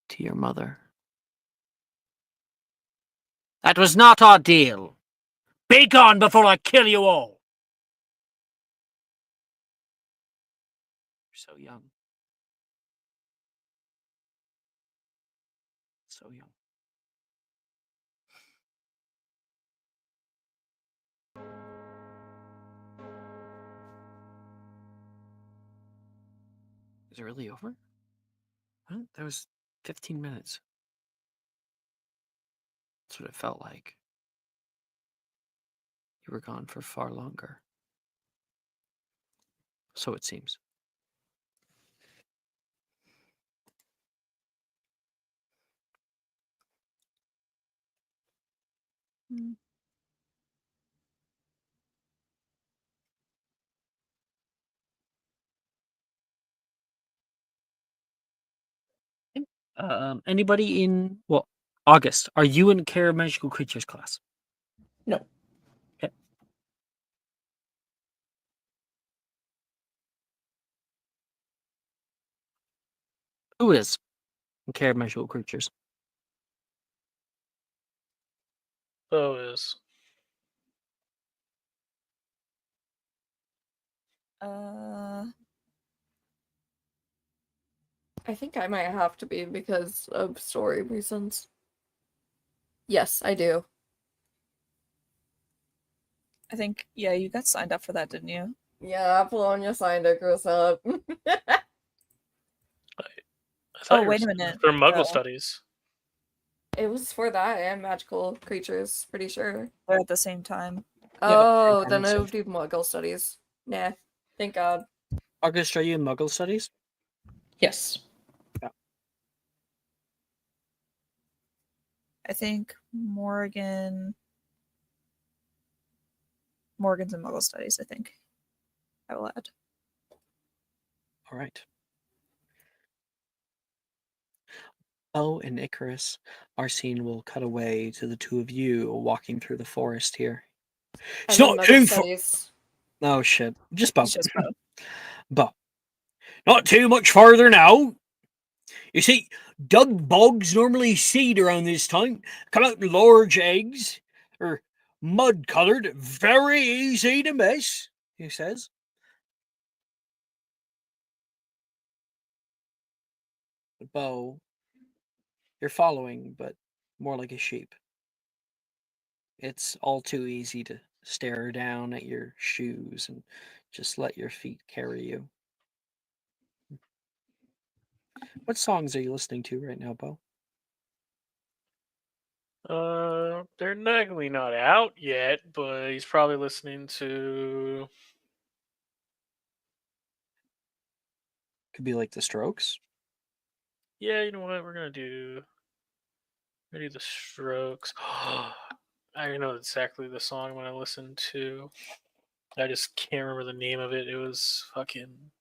to your mother. That was not our deal. Be gone before I kill you all. You're so young. So young. Is it really over? Huh? That was 15 minutes. That's what it felt like. You were gone for far longer. So it seems. Hmm. Anybody in, well, August, are you in Care of Magical Creatures class? No. Okay. Who is in Care of Magical Creatures? Oh, is. I think I might have to be because of story reasons. Yes, I do. I think, yeah, you got signed up for that, didn't you? Yeah, Apollonia signed a gross up. I thought Oh, you were wait a saying minute, for Muggle though. studies. It was for that and magical creatures, pretty sure. They're at the same time. Oh, same then time, I would do Muggle studies. Nah, thank God. August, are you in Muggle Studies? Yes. I think Morgan's in Muggle Studies, I think. I will add. All right. Oh, and Icarus, our scene will cut away to the two of you walking through the forest here. It's I'm in not Muggle too far. studies. Oh shit! Just Bo. It's just Bo. Bo. Not too much farther now. You see, dug bogs normally seed around this time. Come out in large eggs, or mud-coloured, very easy to miss. He says. Bo, you're following, but more like a sheep. It's all too easy to stare down at your shoes and just let your feet carry you. What songs are you listening to right now, Bo? They're technically not out yet, but he's probably listening to. Could be like The Strokes. Yeah, you know what? We're gonna do the Strokes. I know exactly the song I'm gonna listen to. I just can't remember the name of it. It was fucking.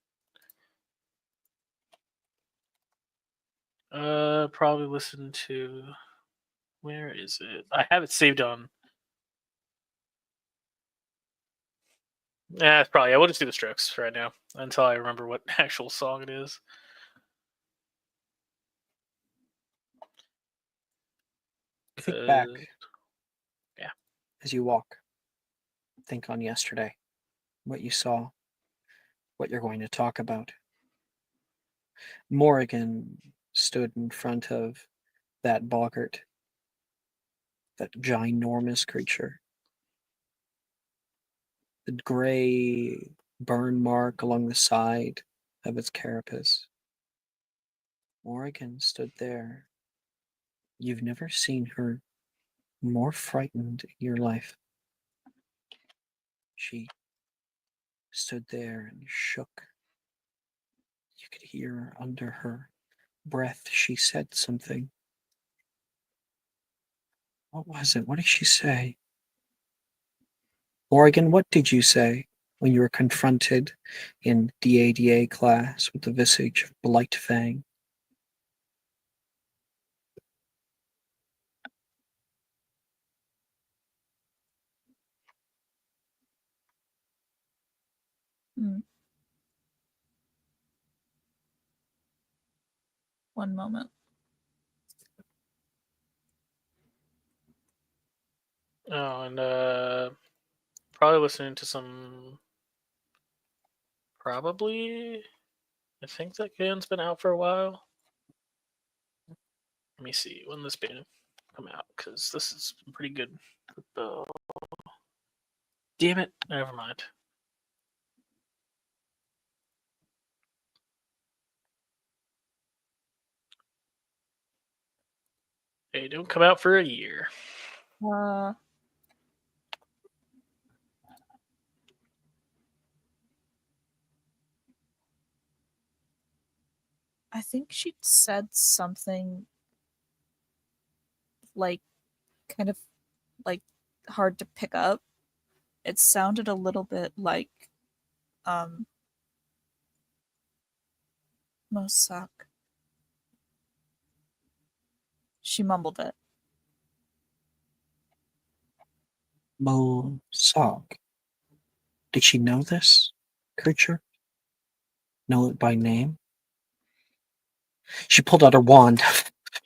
Probably listen to. Where is it? I have it saved on. Yeah, it's probably. We'll just do the Strokes right now until I remember what actual song it is. Think back yeah. as you walk. Think on yesterday, what you saw, what you're going to talk about. Morrigan stood in front of that boggart, that ginormous creature. The gray burn mark along the side of its carapace. Morrigan stood there. You've never seen her more frightened in your life. She stood there and shook. You could hear under her breath she said something. What was it? What did she say? Morrigan, what did you say when you were confronted in DADA class with the visage of Blight Fang? Hmm. One moment. Oh, and probably listening to some. Probably. I think that band's been out for a while. Let me see when this band come out, because this is pretty good. Damn it! Never mind. They don't come out for a year. I think she said something like kind of like hard to pick up. It sounded a little bit like Mosak. She mumbled it. Mosak. Did she know this creature? Know it by name? She pulled out her wand,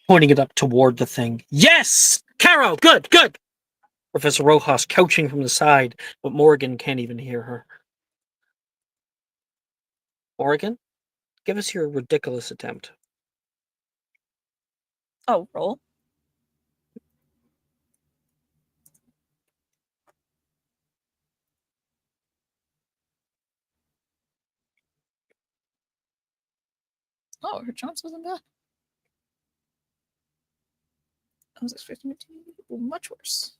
pointing it up toward the thing. Yes! Caro! Good, good! Professor Rojas couching from the side, but Morrigan can't even hear her. Morrigan, give us your ridiculous attempt. Oh, roll. Oh, her chance wasn't bad. I was expecting it to be much worse.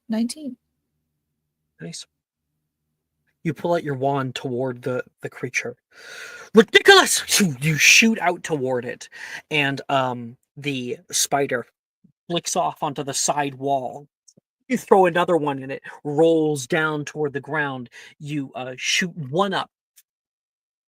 19. Nice. You pull out your wand toward the creature. Ridiculous! You shoot out toward it, and the spider flicks off onto the side wall. You throw another one and it rolls down toward the ground. You shoot one up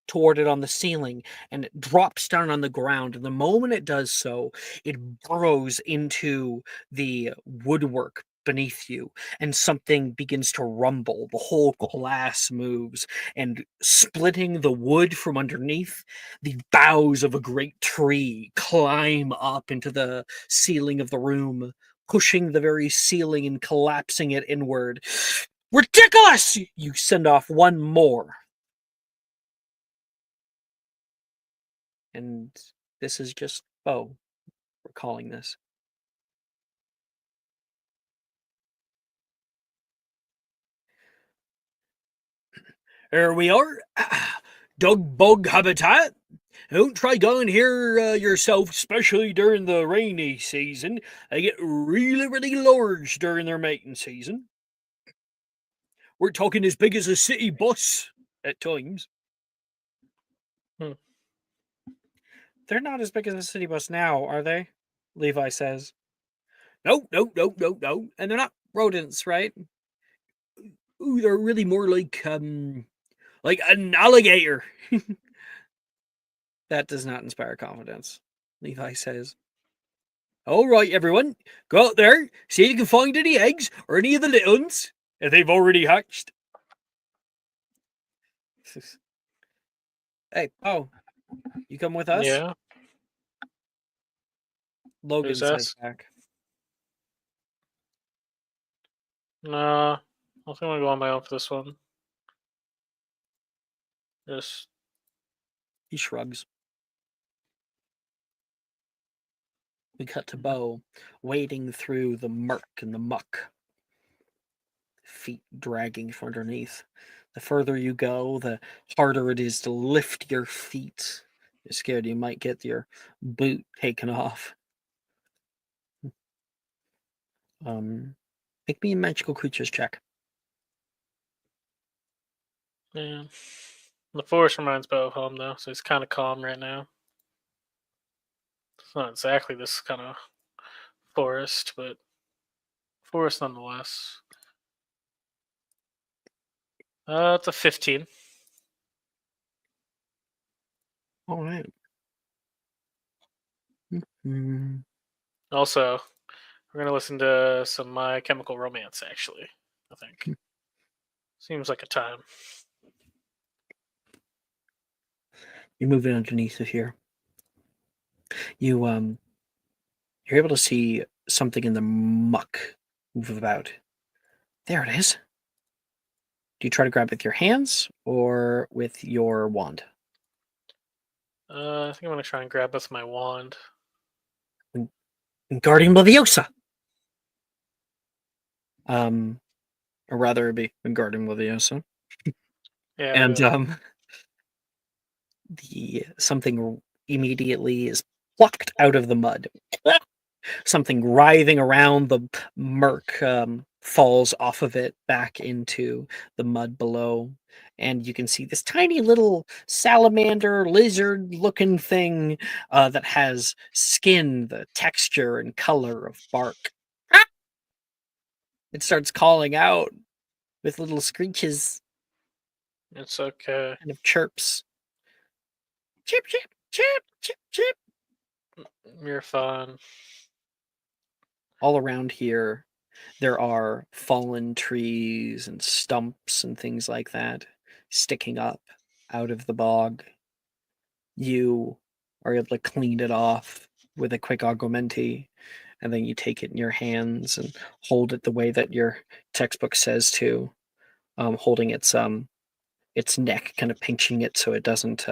toward it on the ceiling and it drops down on the ground. And the moment it does so, it burrows into the woodwork beneath you and something begins to rumble. The whole glass moves and splitting the wood from underneath, the boughs of a great tree climb up into the ceiling of the room, pushing the very ceiling and collapsing it inward. Ridiculous! You send off one more. And this is just Bo. We're calling this. Here we are. Dog bug habitat. Don't try going here yourself, especially during the rainy season. They get really, really large during their mating season. We're talking as big as a city bus at times. They're not as big as a city bus now, are they? Levi says. No. And they're not rodents, right? Ooh, they're really more like an alligator. That does not inspire confidence, Levi says. All right, everyone. Go out there, see if you can find any eggs or any of the little ones, if they've already hatched. Hey, oh, you come with us? Yeah. Logan Who's says us? back. Nah, I think I'm gonna go on my own for this one. Just He shrugs. We cut to Bo, wading through the murk and the muck, feet dragging from underneath. The further you go, the harder it is to lift your feet. You're scared you might get your boot taken off. Make me a magical creatures check. yeah. The forest reminds Bo of home though, so it's kind of calm right now. It's not exactly this kind of forest, but forest nonetheless. It's a 15. All right. Mm-hmm. Also, we're gonna listen to some My Chemical Romance. Actually, I think seems like a time. You're moving underneath of here. You're able to see something in the muck move about. There it is. Do you try to grab it with your hands or with your wand? I think I'm gonna try and grab with my wand. Guardian Leviosa. Or rather, it'd be Guardian Leviosa. Yeah. And the something immediately is plucked out of the mud. Something writhing around the murk falls off of it back into the mud below. And you can see this tiny little salamander lizard looking thing that has skin, the texture and color of bark. It starts calling out with little screeches It's okay. and of chirps. Chip, chip, chip, chip, chip. You're fine. All around here, there are fallen trees and stumps and things like that sticking up out of the bog. You are able to clean it off with a quick augmenti, and then you take it in your hands and hold it the way that your textbook says to, holding its neck, kind of pinching it so it doesn't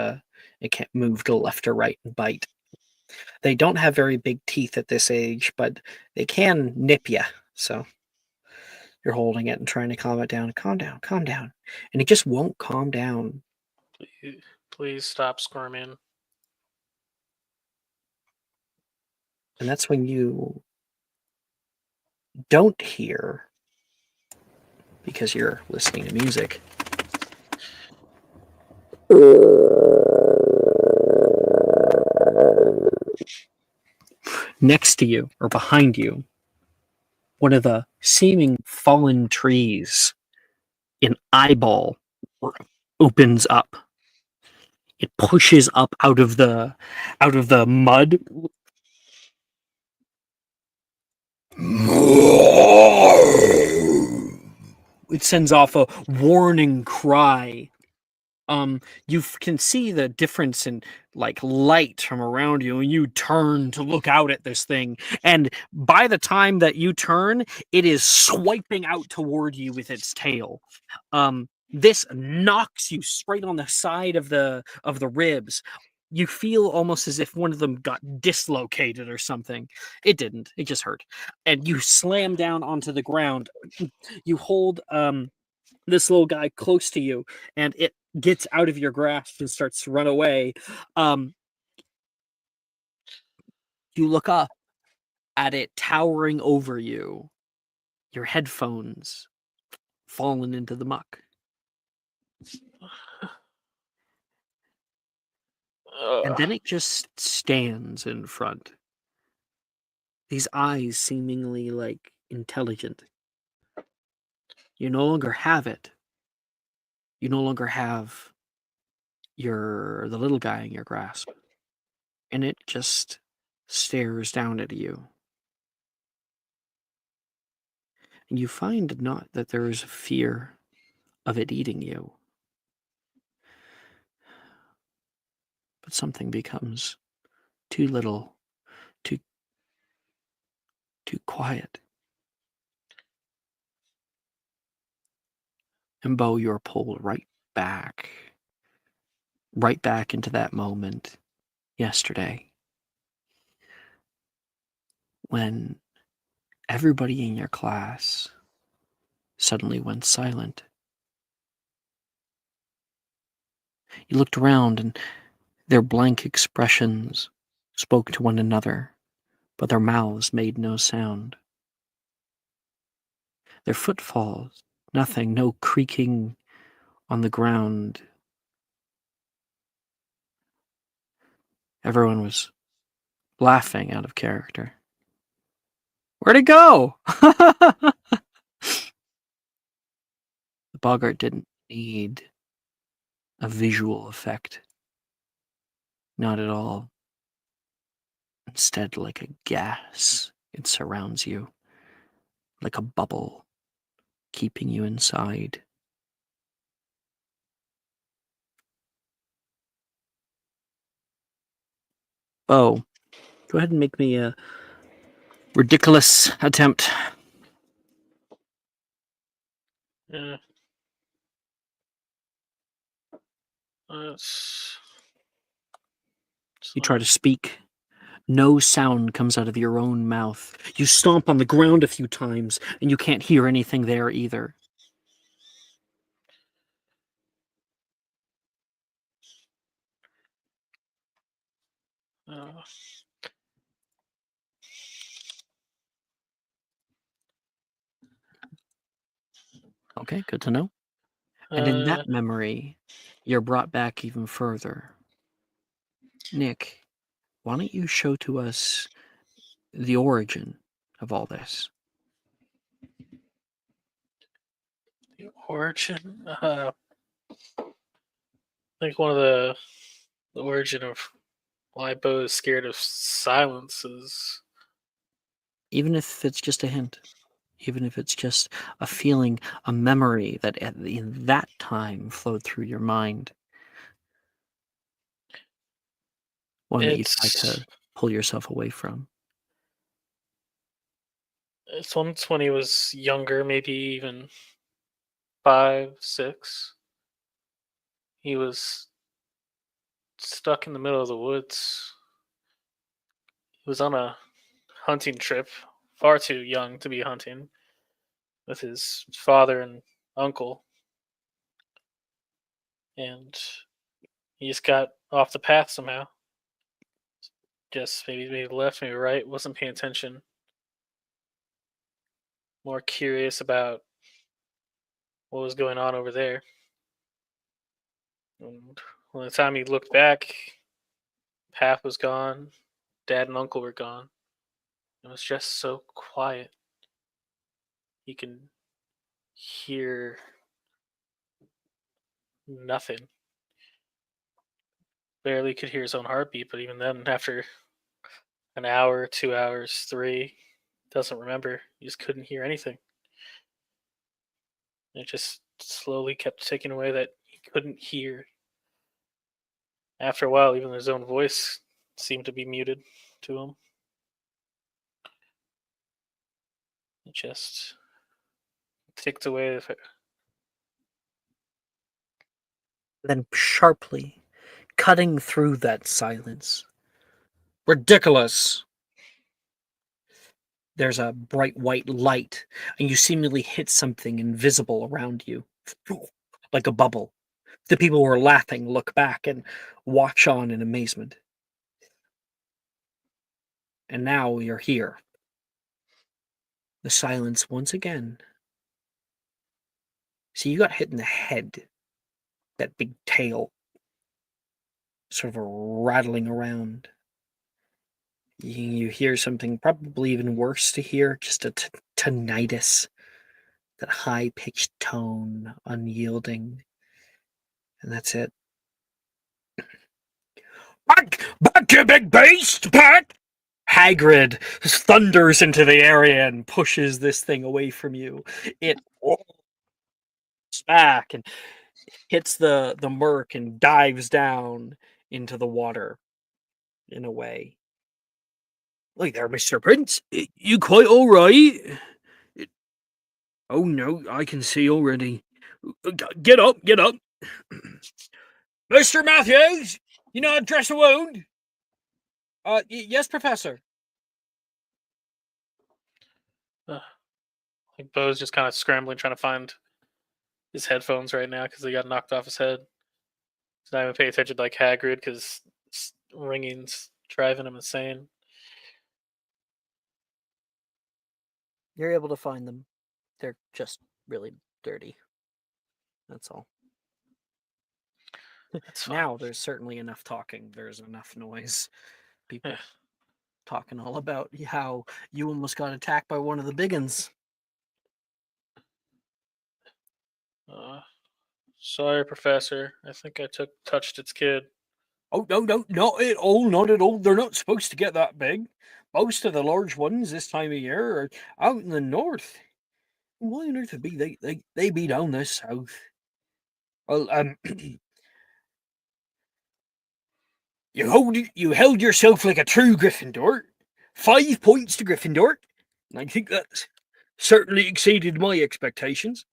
it can't move to the left or right and bite. They don't have very big teeth at this age, but they can nip you. So you're holding it and trying to calm it down. Calm down, calm down. And it just won't calm down. Please stop squirming. And that's when you don't hear, because you're listening to music. Next to you or behind you, one of the seeming fallen trees, an eyeball opens up. It pushes up out of the mud. It sends off a warning cry. You can see the difference in like light from around you, and you turn to look out at this thing. And by the time that you turn, it is swiping out toward you with its tail. This knocks you straight on the side of the ribs. You feel almost as if one of them got dislocated or something. It didn't. It just hurt. And you slam down onto the ground. You hold this little guy close to you, and it gets out of your grasp and starts to run away. You look up at it towering over you, your headphones fallen into the muck. And then it just stands in front. These eyes seemingly like intelligent. You no longer have it. You no longer have the little guy in your grasp. And it just stares down at you. and you find not that there is a fear of it eating you, but something becomes too little, too quiet. And Bo, you're pulled right back into that moment yesterday when everybody in your class suddenly went silent. You looked around and their blank expressions spoke to one another, but their mouths made no sound. Their footfalls, nothing, no creaking on the ground. Everyone was laughing out of character. Where'd it go? The boggart didn't need a visual effect. Not at all. Instead, like a gas, it surrounds you, like a bubble, keeping you inside. Oh, go ahead and make me a ridiculous attempt. Yeah. It's You try to speak. No sound comes out of your own mouth. You stomp on the ground a few times, and you can't hear anything there either. uh, Okay, good to know. And in uh, that memory, you're brought back even further. Nick, why don't you show to us the origin of all this? the origin. I think one of the origin of why Bo is scared of silence is Even if it's just a hint, even if it's just a feeling, a memory that in that time flowed through your mind. One that you try it's to pull yourself away from. it's once when he was younger, maybe even 5, 6. He was stuck in the middle of the woods. He was on a hunting trip, far too young to be hunting, with his father and uncle, and he just got off the path somehow. Just maybe left, maybe right. Wasn't paying attention. More curious about what was going on over there. And when the time he looked back, path was gone. Dad and uncle were gone. It was just so quiet. He can hear nothing. Barely could hear his own heartbeat, but even then, after an hour, 2 hours, three, doesn't remember. He just couldn't hear anything. It just slowly kept taking away that he couldn't hear. After a while, even his own voice seemed to be muted to him. It just ticked away. Then sharply, cutting through that silence. Ridiculous! There's a bright white light, and you seemingly hit something invisible around you, like a bubble. The people who are laughing look back and watch on in amazement. And now you're here. The silence once again. See, you got hit in the head. That big tail sort of rattling around. You hear something probably even worse to hear, just a tinnitus. That high-pitched tone, unyielding. And that's it. Back, you big beast! Back! Hagrid thunders into the area and pushes this thing away from you. It rolls back and hits the merc and dives down into the water in a way. Look there, Mr. Prince. You quite all right? Oh no, I can see already. Get up, get up. Mr. Matthews, you know how to dress a wound? Yes, Professor. Like Bo's just kind of scrambling, trying to find his headphones right now because they got knocked off his head. He's not even paying attention to like Hagrid because ringing's driving him insane. You're able to find them. They're just really dirty. That's all. That's fine. Now there's certainly enough talking. There's enough noise. People Yeah. talking all about how you almost got attacked by one of the big uns. Sorry, Professor. I think I touched its kid. Oh, no, not at all, not at all. They're not supposed to get that big. Most of the large ones this time of year are out in the north. Why on earth would be they be down this south? Well, you held yourself like a true Gryffindor. 5 points to Gryffindor. And I think that's certainly exceeded my expectations.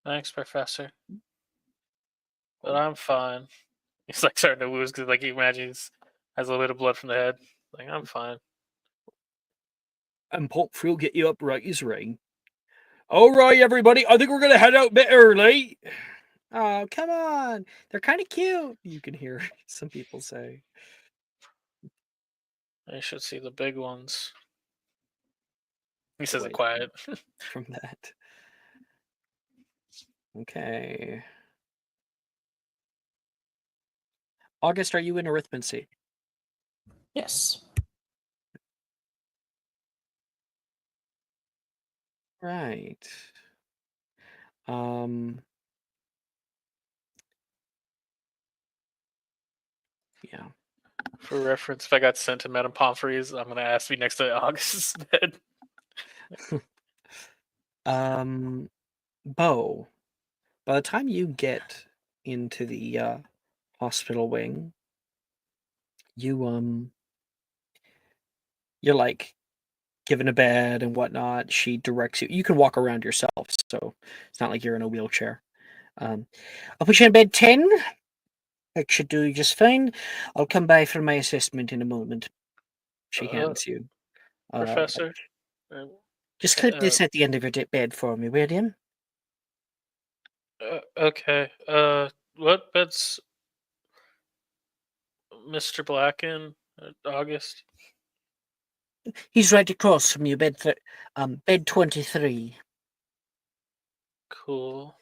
Thanks, Professor. But I'm fine. He's like starting to wooze because like he imagines has a little bit of blood from the head. Like I'm fine. And Potfrey will get you up right as rain. All right, everybody. I think we're gonna head out a bit early. Oh, come on. They're kind of cute. You can hear some people say. I should see the big ones. He says it Wait. quiet. From that. Okay. August, are you in arithmancy? Yes. Right. Yeah. For reference, if I got sent to Madame Pomfrey's, I'm gonna ask to be next to August's bed. Bo, by the time you get into the hospital wing, you're like given a bed and whatnot. She directs you. You can walk around yourself, so it's not like you're in a wheelchair. I'll put you in bed 10. That should do just fine. I'll come by for my assessment in a moment. She hands you. Professor. Just clip this at the end of your bed for me, will you? Okay. What bed's Mr. Black in? August. He's right across from you, bed 23. Cool.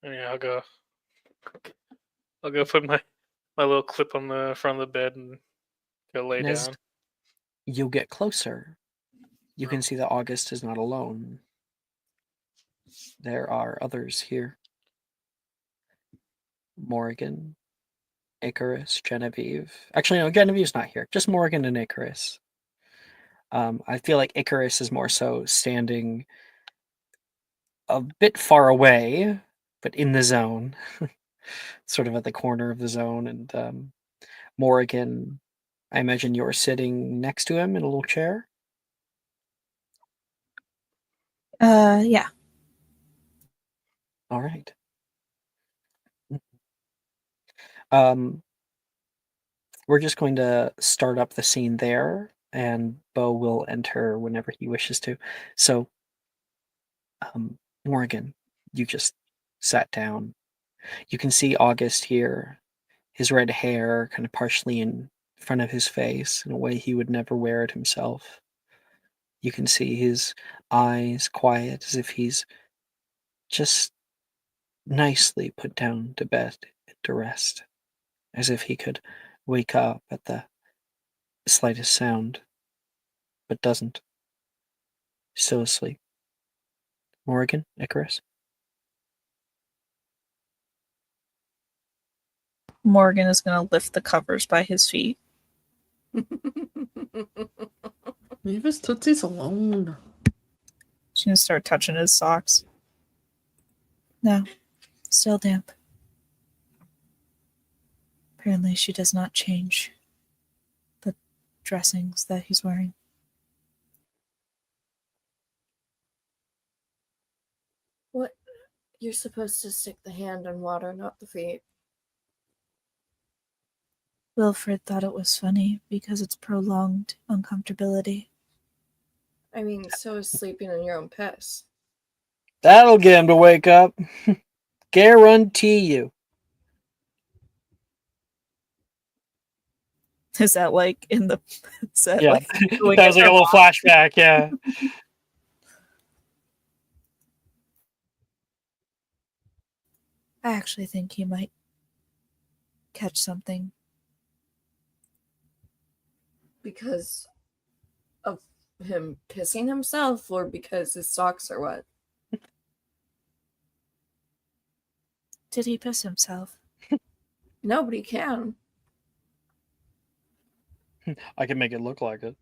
Yeah, I'll go put my little clip on the front of the bed and go lay And as down. you get closer, you can see that August is not alone. There are others here. Morgan, Icarus, Genevieve. Actually, no, Genevieve's not here. Just Morgan and Icarus. I feel like Icarus is more so standing a bit far away, but in the zone. Sort of at the corner of the zone. And Morgan, I imagine you're sitting next to him in a little chair. Yeah. All right. We're just going to start up the scene there, and Bo will enter whenever he wishes to. So, Morgan, you just sat down. You can see August here, his red hair kind of partially in front of his face in a way he would never wear it himself. You can see his eyes quiet as if he's just nicely put down to bed to rest, as if he could wake up at the slightest sound, but doesn't. Still asleep. Morgan, Icarus. Morgan is going to lift the covers by his feet. Leave his tootsies alone. She's going to start touching his socks. No, still damp. Apparently, she does not change the dressings that he's wearing. What? You're supposed to stick the hand in water, not the feet. Wilfred thought it was funny because it's prolonged uncomfortability. I mean, so is sleeping in your own piss. That'll get him to wake up. Guarantee you. Is that like in the set? Yeah, Like that was like a little flashback. Yeah. I actually think he might catch something. Because of him pissing himself, or because his socks are wet? Did he piss himself? Nobody can. I can make it look like it.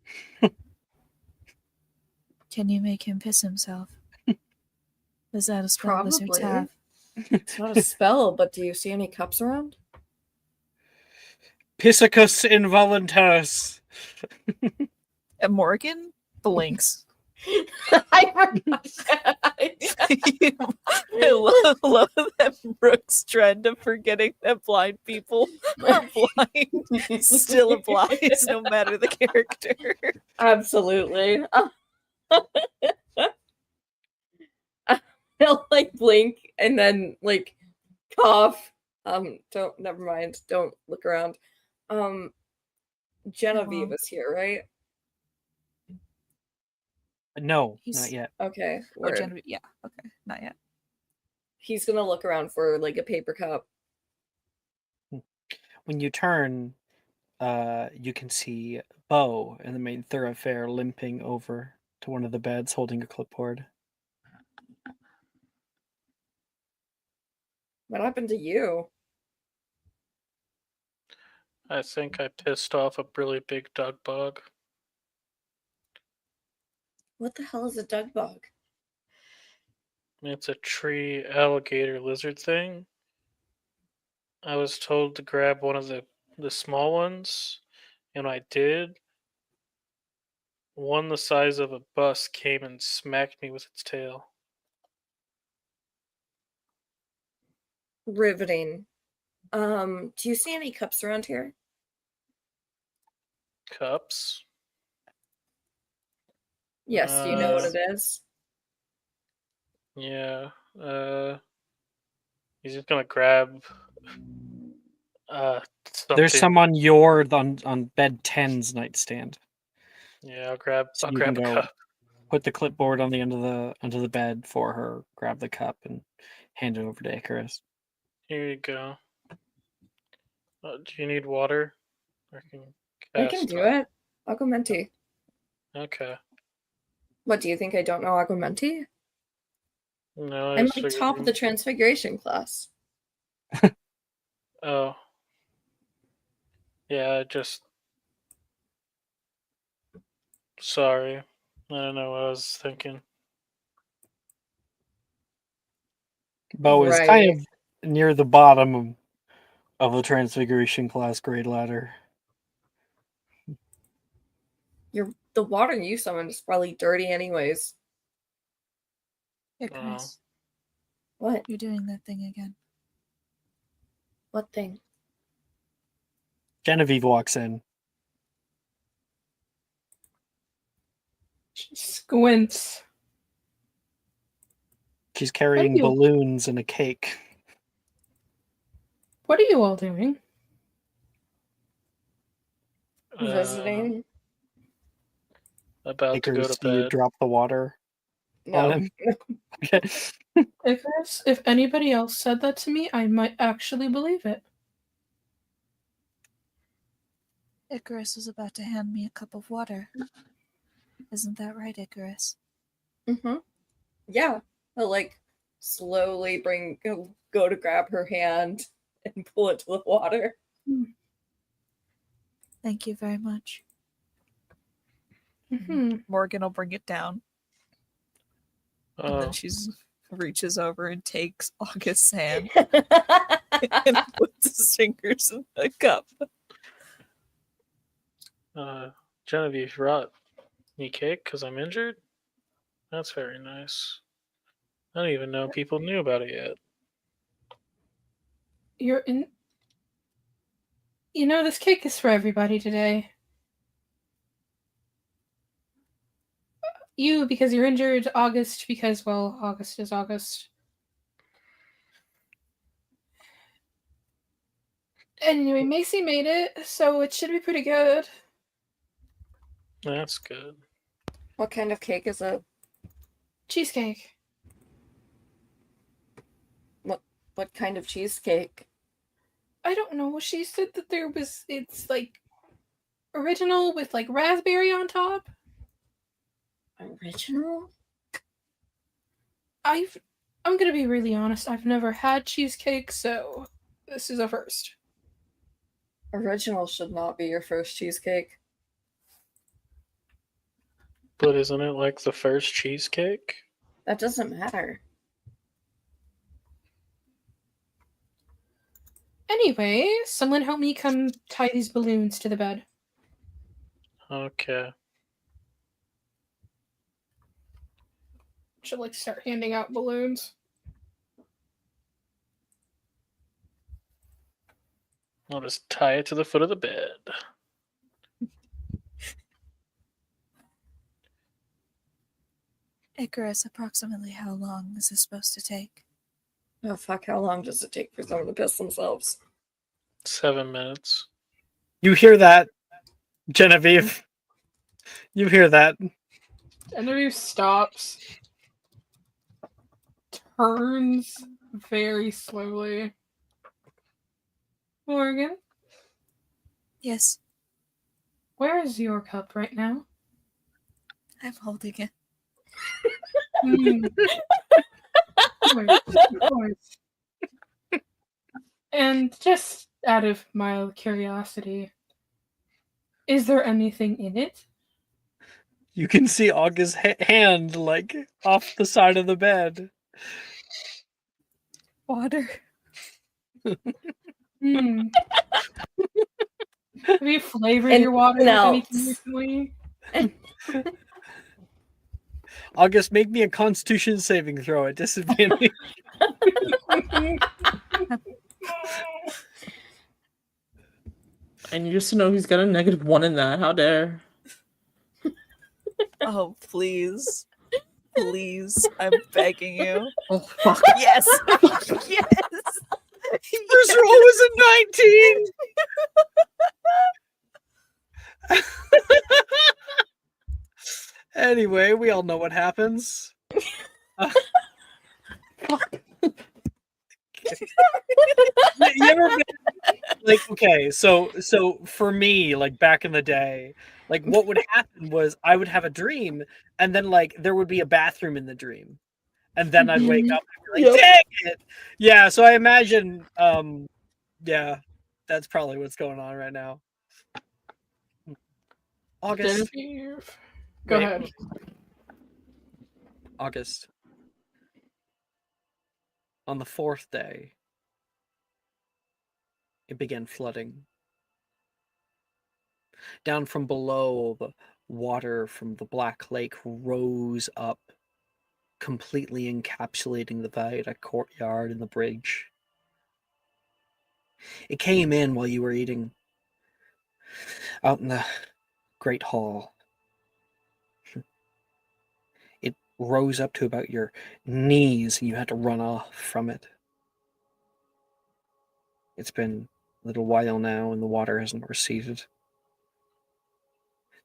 Can you make him piss himself? Is that a spell wizards Probably. have? It's not a spell, but do you see any cups around? Pissicus involuntaris. And Morgan blinks. I forgot that. I love that Brooks' trend of forgetting that blind people are blind still applies no matter the character. Absolutely. I'll like blink and then like cough. Don't, never mind. Don't look around. Genevieve is here, right? No, He's- not yet. Okay. Oh, word. Genevieve. Yeah, okay. Not yet. He's gonna look around for like a paper cup. When you turn, you can see Bo in the main thoroughfare limping over to one of the beds holding a clipboard. What happened to you? I think I pissed off a really big dug bug. What the hell is a dug bug? It's a tree alligator lizard thing. I was told to grab one of the small ones, and I did. One the size of a bus came and smacked me with its tail. Riveting. Do you see any cups around here? Cups? Yes, do you know what it is? Yeah. He's just gonna grab something. There's some on your on bed 10's nightstand. Yeah, I'll grab So I'll you grab can a go cup. put the clipboard on the end of the bed for her, grab the cup and hand it over to Icarus. Here you go. Do you need water? I can I can do it. Agumenti. Okay. What, do you think I don't know Agumenti? No, I I'm just like figured top you- of the transfiguration class. Oh. Yeah, sorry. I don't know what I was thinking. Bo is Right. kind of near the bottom of the transfiguration class grade ladder. The water you summoned is probably dirty anyways. Yeah, Chris, What? you're doing that thing again. What thing? Genevieve walks in. She squints. She's carrying you- balloons and a cake. What are you all doing? Visiting? About to go Icarus, to do you bed. drop the water No. on him? Okay. Icarus, if anybody else said that to me, I might actually believe it. Icarus was about to hand me a cup of water. Isn't that right, Icarus? Mm-hmm. Yeah. I'll like slowly go to grab her hand and pull it to the water. Thank you very much. Mhm. Morgan will bring it down. And then Oh, she reaches over and takes August's hand and puts his fingers in the cup. Genevieve brought me cake because I'm injured. That's very nice. I don't even know people knew about it yet. You're in. You know, this cake is for everybody today. You, because you're injured. August, because, well, August is August. Anyway, Macy made it, so it should be pretty good. That's good. What kind of cake is it? Cheesecake. What kind of cheesecake? I don't know. She said that it's like original with like raspberry on top. Original? I'm gonna be really honest. I've never had cheesecake, so this is a first. Original should not be your first cheesecake. But isn't it like the first cheesecake? That doesn't matter. Anyway, someone help me come tie these balloons to the bed. Okay. Should like start handing out balloons. I'll just tie it to the foot of the bed. Icarus, approximately how long is this supposed to take? Oh fuck, how long does it take for someone to piss themselves? 7 minutes. You hear that, Genevieve? You hear that? Genevieve stops, turns very slowly. Morgan, Yes, where is your cup right now? I'm holding it. Hmm. Of course. And just out of mild curiosity, is there anything in it? You can see August's hand like off the side of the bed. Water. Hmm. Have you flavored And your water with nothing anything else. recently? August, make me a Constitution saving throw at disadvantage. And you just to know he's got a -1 in that. How dare. Oh, please. Please. I'm begging you. Oh, fuck. Yes. Yes. First roll was a 19. Anyway, we all know what happens. You ever been, like, okay, so for me, like back in the day, like what would happen was I would have a dream, and then like there would be a bathroom in the dream, and then I'd wake up and be like, Yep. dang it! Yeah, so I imagine, yeah, that's probably what's going on right now. August, Genevieve. Go wait, ahead. August. On the 4th day, it began flooding. Down from below, the water from the Black Lake rose up, completely encapsulating the viaduct courtyard and the bridge. It came in while you were eating out in the Great Hall. It rose up to about your knees, and you had to run off from it. It's been a little while now, and the water hasn't receded.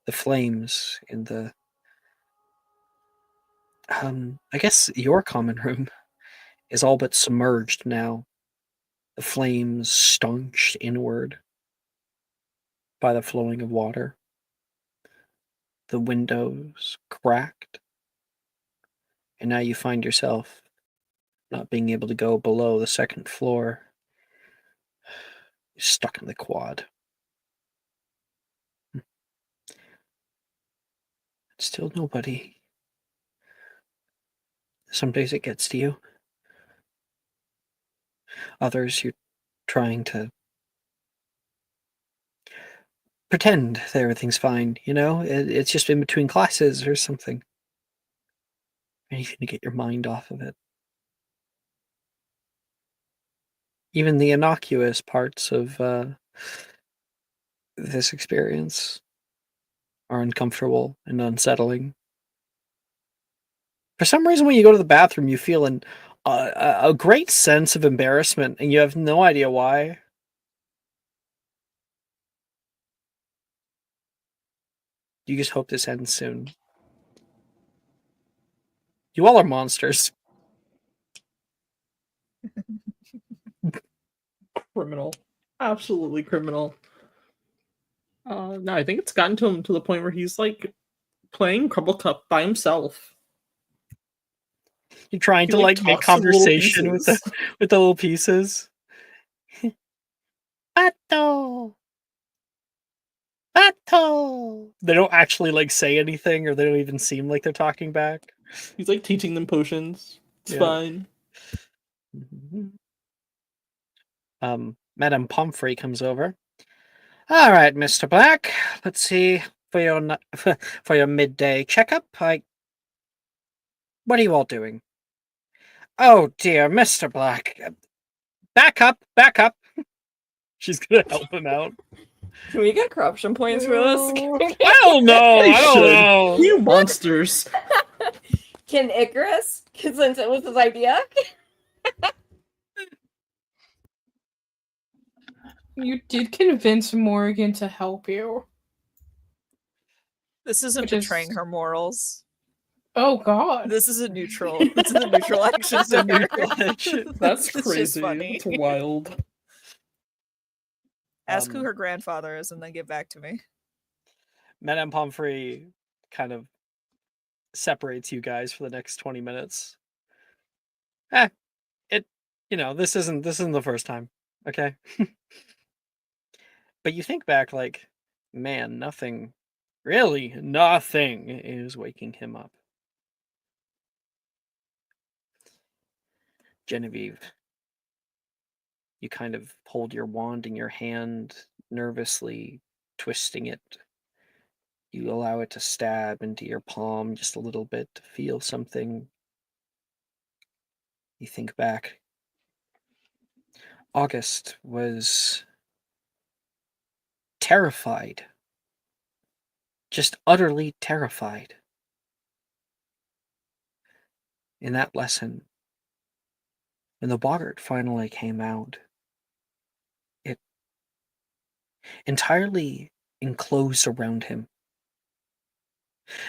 The flames in the I guess your common room is all but submerged now. The flames staunched inward by the flowing of water. The windows cracked. And now you find yourself not being able to go below the 2nd floor. stuck in the quad. Still nobody. Some days it gets to you. Others you're trying to pretend that everything's fine, you know? It's just in between classes or something. Anything to get your mind off of it. Even the innocuous parts of this experience are uncomfortable and unsettling. For some reason, when you go to the bathroom, you feel a great sense of embarrassment, and you have no idea why. You just hope this ends soon. You all are monsters. Criminal. Absolutely criminal. No, I think it's gotten to him to the point where he's like playing Crumble Cup by himself. You're trying He to like make talks in little conversation with the pieces. little pieces. Pato! Pato! They don't actually like say anything, or they don't even seem like they're talking back. He's like teaching them potions. It's Yeah. fine. Madame Pomfrey comes over. All right, Mr. Black. Let's see for your for your midday checkup. What are you all doing? Oh dear, Mr. Black. Back up, back up. She's gonna help him out. Can we get corruption points for this? I don't know. They I don't should. know. You monsters. Can Icarus? Since it was his idea. You did convince Morgan to help you. This isn't Which is- betraying her morals. Oh God. This is a neutral. This is a neutral action. It's a there. neutral action. That's It's just crazy. funny. It's wild. Ask who her grandfather is and then get back to me. Madame Pomfrey kind of separates you guys for the next 20 minutes. This isn't the first time, okay? But you think back like, man, nothing is waking him up. Genevieve, you kind of hold your wand in your hand, nervously twisting it. You allow it to stab into your palm just a little bit to feel something. You think back. August was terrified. Just utterly terrified. In that lesson, when the boggart finally came out, it entirely enclosed around him.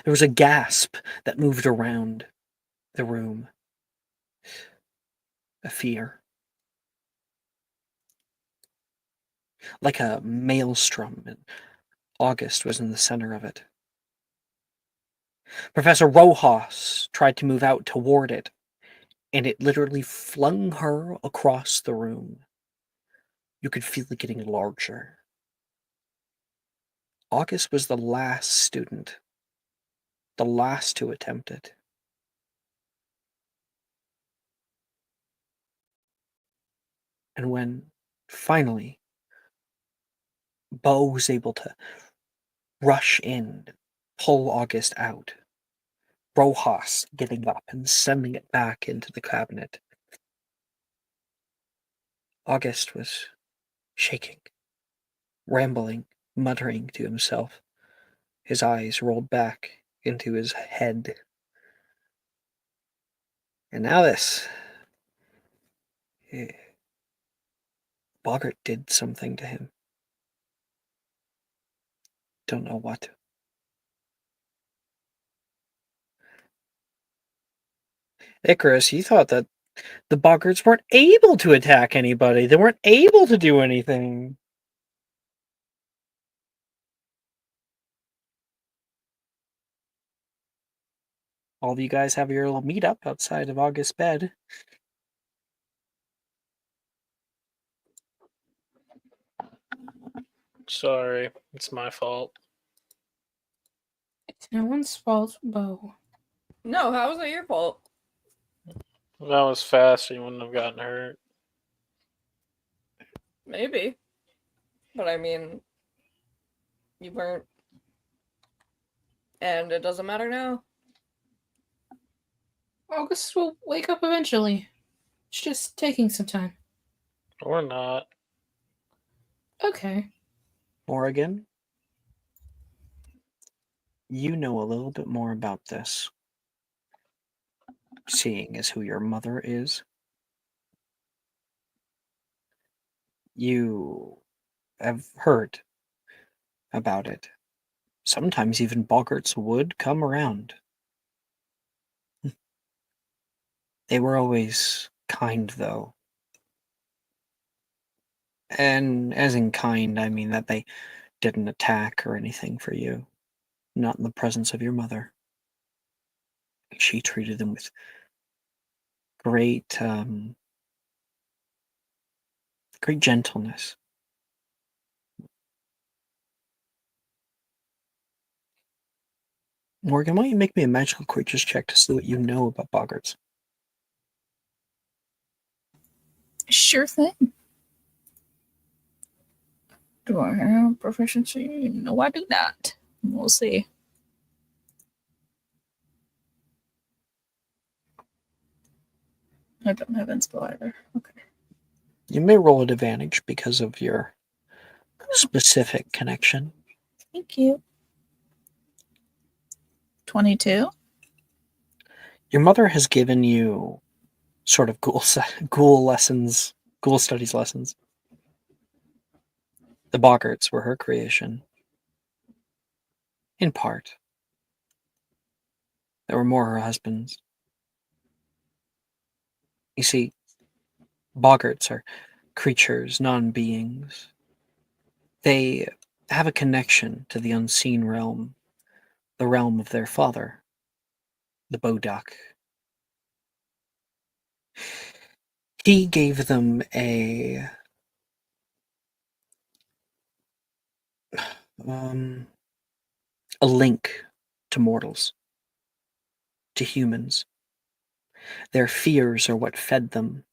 There was a gasp that moved around the room. A fear. Like a maelstrom, and August was in the center of it. Professor Rojas tried to move out toward it, and it literally flung her across the room. You could feel it getting larger. August was the last student, the last to attempt it. And when, finally, Bo was able to rush in, pull August out, Rojas getting up and sending it back into the cabinet, August was shaking, rambling, muttering to himself. His eyes rolled back into his head. And now this. Boggart did something to him. Don't know what. Icarus, you thought that the Boggarts weren't able to attack anybody. They weren't able to do anything. All of you guys have your little meetup outside of August's bed. Sorry, it's my fault. It's no one's fault, Bo. No, how is it your fault? If that was faster, you wouldn't have gotten hurt. Maybe. But I mean, you weren't. And it doesn't matter now. August will wake up eventually. It's just taking some time. Or not. Okay. Morrigan, you know a little bit more about this, seeing as who your mother is. You have heard about it. Sometimes even boggarts would come around. They were always kind, though. And as in kind, I mean that they didn't attack or anything for you. Not in the presence of your mother. She treated them with great, great gentleness. Morgan, why don't you make me a magical creatures check to see what you know about boggarts? Sure thing. Do I have proficiency? No, I do not. We'll see. I don't have inspo either. Okay. You may roll at advantage because of your specific connection. Thank you. 22. Your mother has given you sort of ghoul lessons, ghoul studies lessons. The boggarts were her creation. In part. There were more her husbands. You see, boggarts are creatures, non-beings. They have a connection to the unseen realm, the realm of their father, the Bodak. He gave them a link to mortals, to humans. Their fears are what fed them.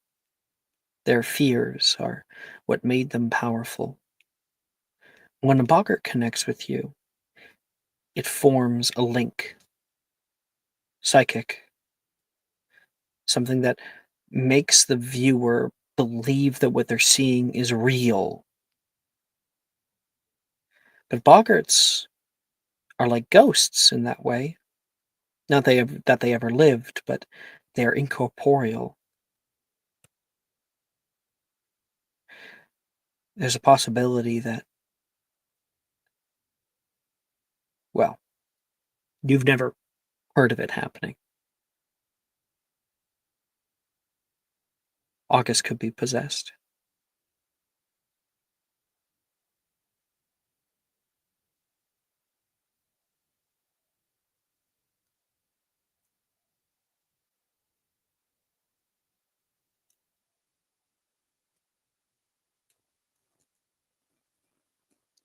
Their fears are what made them powerful. When a boggart connects with you, it forms a link. Psychic. Something that makes the viewer believe that what they're seeing is real. But boggarts are like ghosts in that way. Not that they ever lived, but they are incorporeal. There's a possibility that, well, you've never heard of it happening. August could be possessed.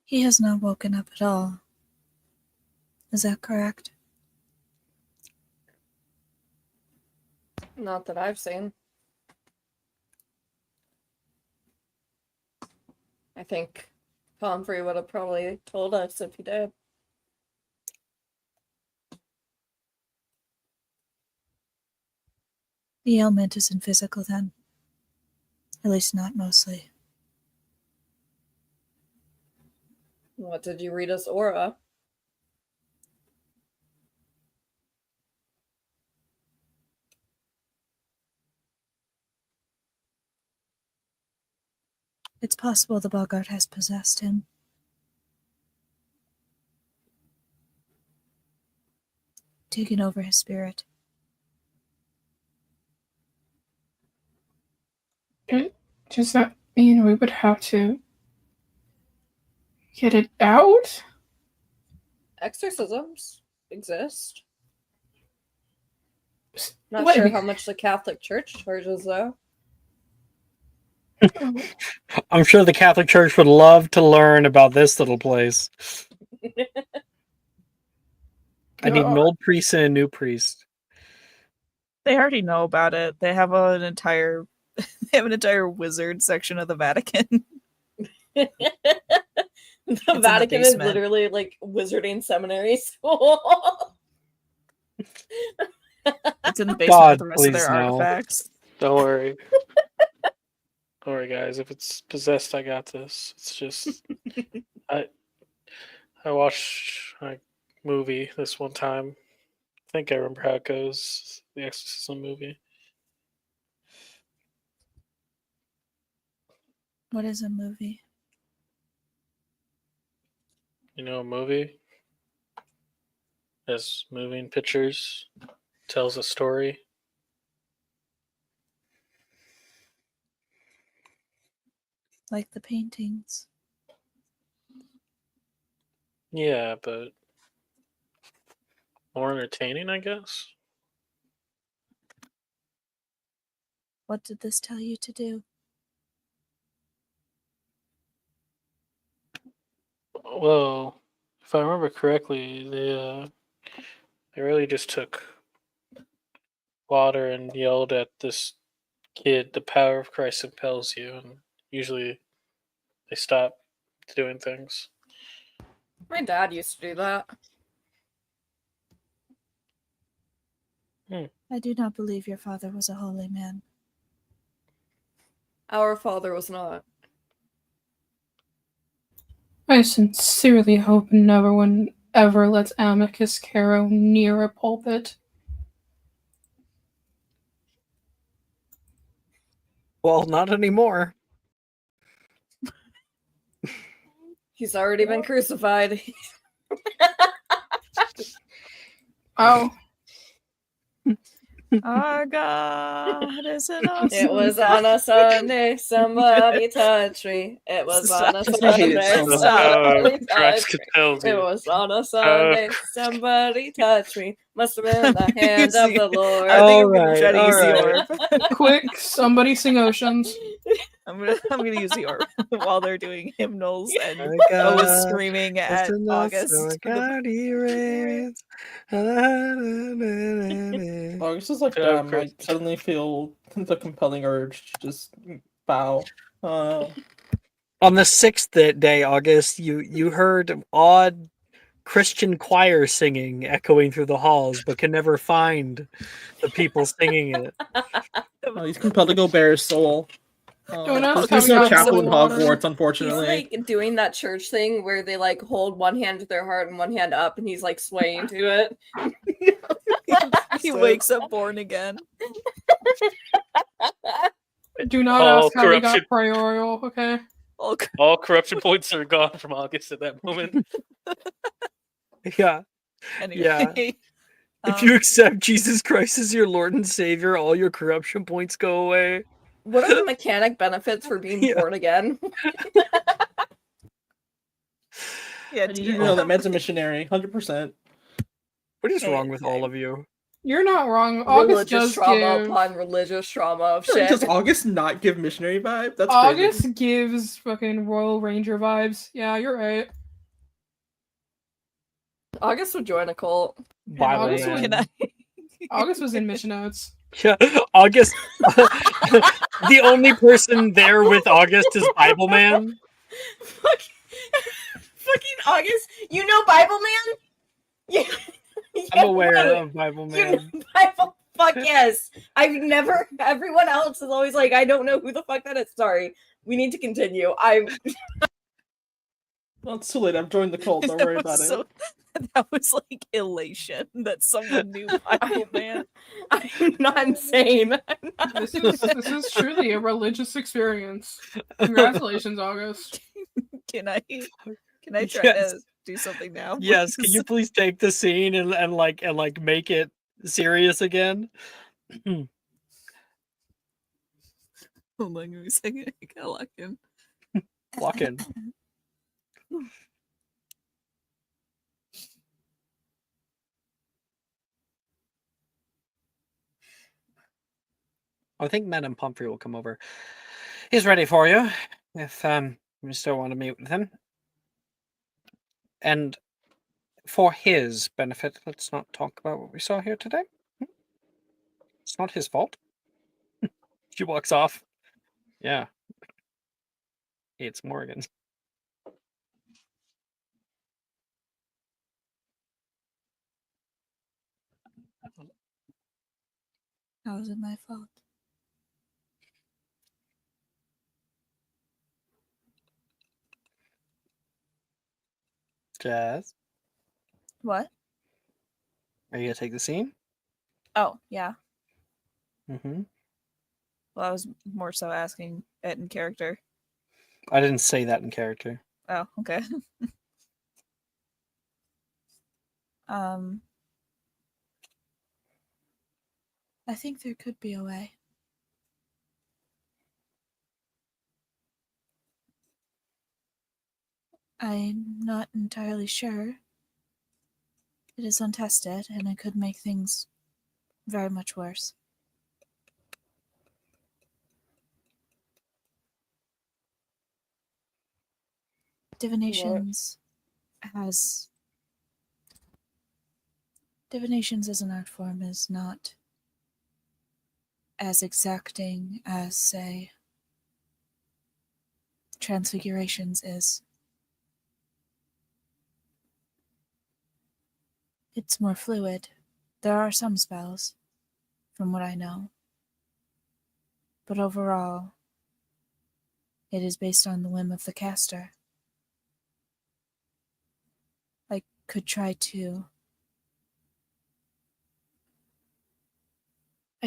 He has not woken up at all. Is that correct? Not that I've seen. I think Pomfrey would have probably told us if he did. The ailment isn't physical then. At least not mostly. What did you read us, Aura? It's possible the boggart has possessed him. Taken over his spirit. Does that mean we would have to get it out? Exorcisms exist. Not What? sure how much the Catholic Church charges, though. I'm sure the Catholic Church would love to learn about this little place. I need an old priest and a new priest. They already know about it. They have an entire wizard section of the Vatican. The in the Vatican is basement. literally like wizarding seminary school. It's in the basement God, with the rest of their please no. artifacts. Don't worry. Don't worry, guys. If it's possessed, I got this. It's just I watched a movie this one time. I think I remember how it goes. The Exorcism movie. What is a movie? You know, a movie has moving pictures, tells a story. Like the paintings. Yeah, but more entertaining, I guess. What did this tell you to do? Well, if I remember correctly, they really just took water and yelled at this kid, "The power of Christ impels you," and usually they stop doing things. My dad used to do that. I do not believe your father was a holy man. Our father was not. I sincerely hope no one ever lets Amicus Caro near a pulpit. Well, not anymore. He's already been crucified. Oh, Our God is an awesome It was God. on a Sunday, somebody touched me. It was on a Stop. I hate it Sunday, so much. somebody Christ touched me. compels It you. was on a Sunday, Christ. somebody touched me. Must have been the I'm gonna hand use of the- the Lord. I think I'm gonna Alright, try to use the alright. orb. quick, somebody sing Oceans. I'm gonna use the orb while they're doing hymnals and My Bo is God, screaming it's at enough, August. so God he reigns. August is like, Oh, damn, I Chris. suddenly feel the compelling urge to just bow. On the sixth day, August, you heard odd Christian choir singing echoing through the halls, but can never find the people singing it. He's compelled to go bare his soul. Don't ask There's how no we got chapel in holy water. Hogwarts, He's unfortunately. like doing that church thing where they like hold one hand to their heart and one hand up, and he's like swaying to it. He wakes up born again. Do not All ask how we got corruption. priorial, okay? All corruption points are gone from August at that moment. Yeah. Anyway, Yeah. If you accept Jesus Christ as your Lord and Savior, all your corruption points go away. What are the mechanic benefits for being Yeah. born again? yeah, I need you to know that man's a missionary, 100%. What is Hey, wrong with all hey. of you? You're not wrong. August Religious does trauma give. upon religious trauma of shit. Does August not give missionary vibe? That's August crazy. gives fucking Royal Ranger vibes. Yeah, you're right. August would join a cult. Bible August man. Can I? August was in mission notes. Yeah, August. The only person there with August is Bible man. Fucking August, you know Bible Man? I'm aware what? of Bible You man. know Bible? Fuck yes. I've never. Everyone else is always like, I don't know who the fuck that is. Sorry. We need to continue. Well, it's too late. I've joined the cult. Don't worry about it. That was like elation that someone knew Bible Man. I'm not insane. This is truly a religious experience. Congratulations, August. Can I try Yes. to do something now? Yes, can please? you please take the scene and make it serious again? Hold on, give me a second. I gotta lock in. Lock in. I think Madame Pumphrey will come over. He's ready for you, if you still want to meet with him. And for his benefit, let's not talk about what we saw here today. It's not his fault. She walks off. Yeah. It's Morgan's. How is it my fault? Jazz, What? are you gonna take the scene? Oh, yeah. Mm-hmm. Well, I was more so asking it in character. I didn't say that in character. Oh, okay. um, I think there could be a way. I'm not entirely sure. It is untested, and it could make things very much worse. Divinations as an art form is not as exacting as, say, transfigurations is. It's more fluid. There are some spells, from what I know. But overall, it is based on the whim of the caster. I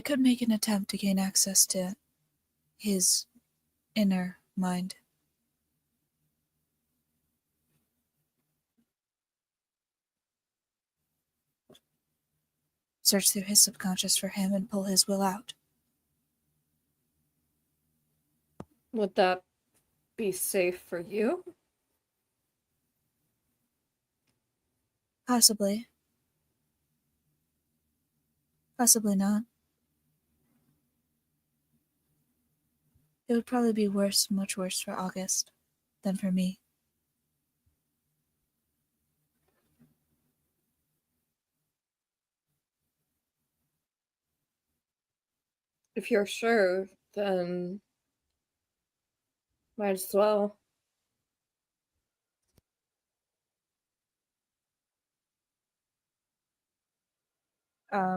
could make an attempt to gain access to his inner mind. Search through his subconscious for him and pull his will out. Would that be safe for you? Possibly. Possibly not. It would probably be worse, much worse for August than for me. If you're sure, then might as well.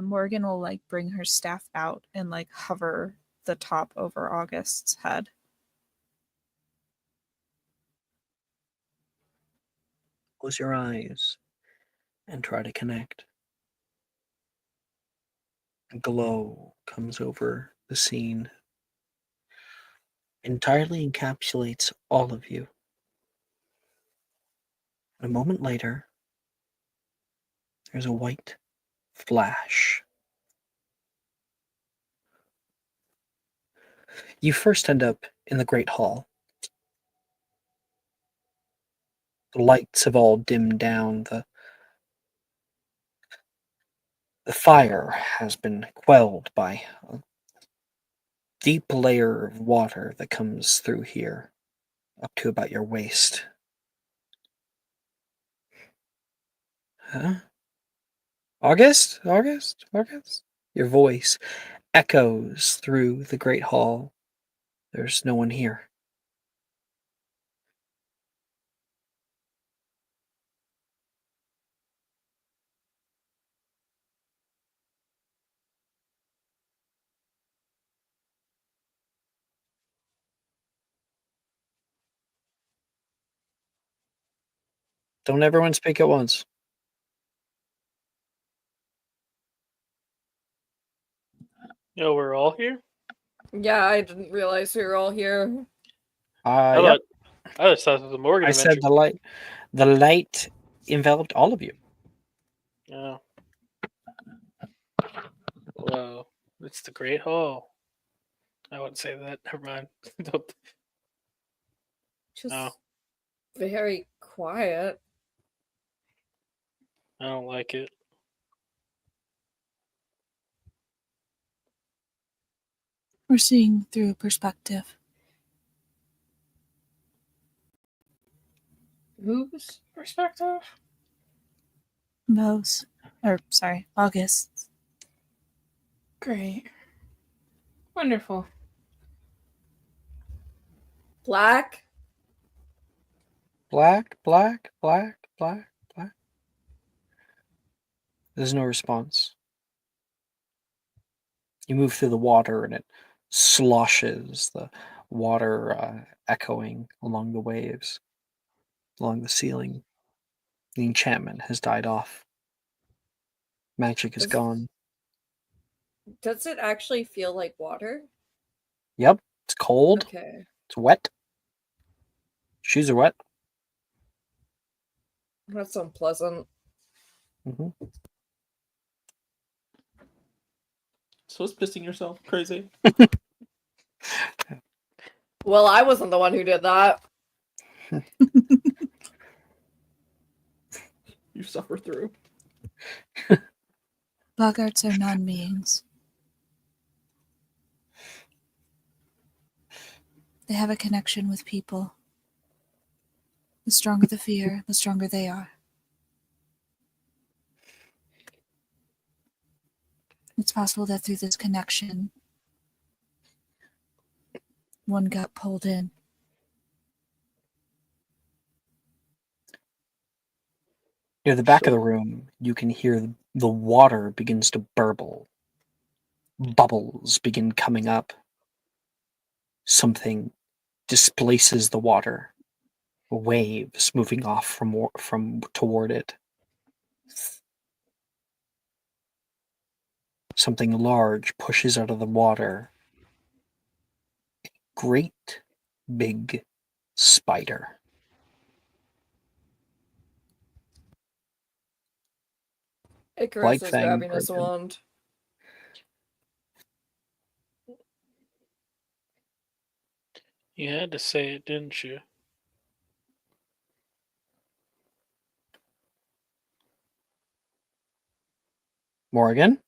Morgan will bring her staff out and hover the top over August's head. Close your eyes and try to connect. A glow comes over the scene, entirely encapsulates all of you. A moment later, there's a white flash. You first end up in the Great Hall. The lights have all dimmed down. The fire has been quelled by a deep layer of water that comes through here, up to about your waist. Huh? August? August? August? Your voice echoes through the Great Hall. There's no one here. Don't everyone speak at once. Yo, we're all here? Yeah, I didn't realize we were all here. Yep. I just thought it was a Morgan I adventure. said the light enveloped all of you. Oh. Whoa. It's the Great Hall. I wouldn't say that. Never mind. Don't- Just Oh. very quiet. I don't like it. We're seeing through perspective. Whose perspective? Mo's. Or, sorry, August. Great. Wonderful. Black? Black, black, black, black, black. There's no response. You move through the water and it sloshes, the water echoing along the waves, along the ceiling. The enchantment has died off. Magic is gone. Does it actually feel like water? Yep, it's cold. Okay. It's wet. Shoes are wet. That's unpleasant. hmm So it's pissing yourself crazy. Well, I wasn't the one who did that. You suffer through. Boggarts are non-beings. They have a connection with people. The stronger the fear, the stronger they are. It's possible that through this connection, one got pulled in. Near the back of So- the room, you can hear the water begins to burble. Bubbles begin coming up. Something displaces the water. Waves moving off from toward it. Something large pushes out of the water. Great big spider. Icarus is Blightfang grabbing his broken. wand. You had to say it, didn't you? Morgan?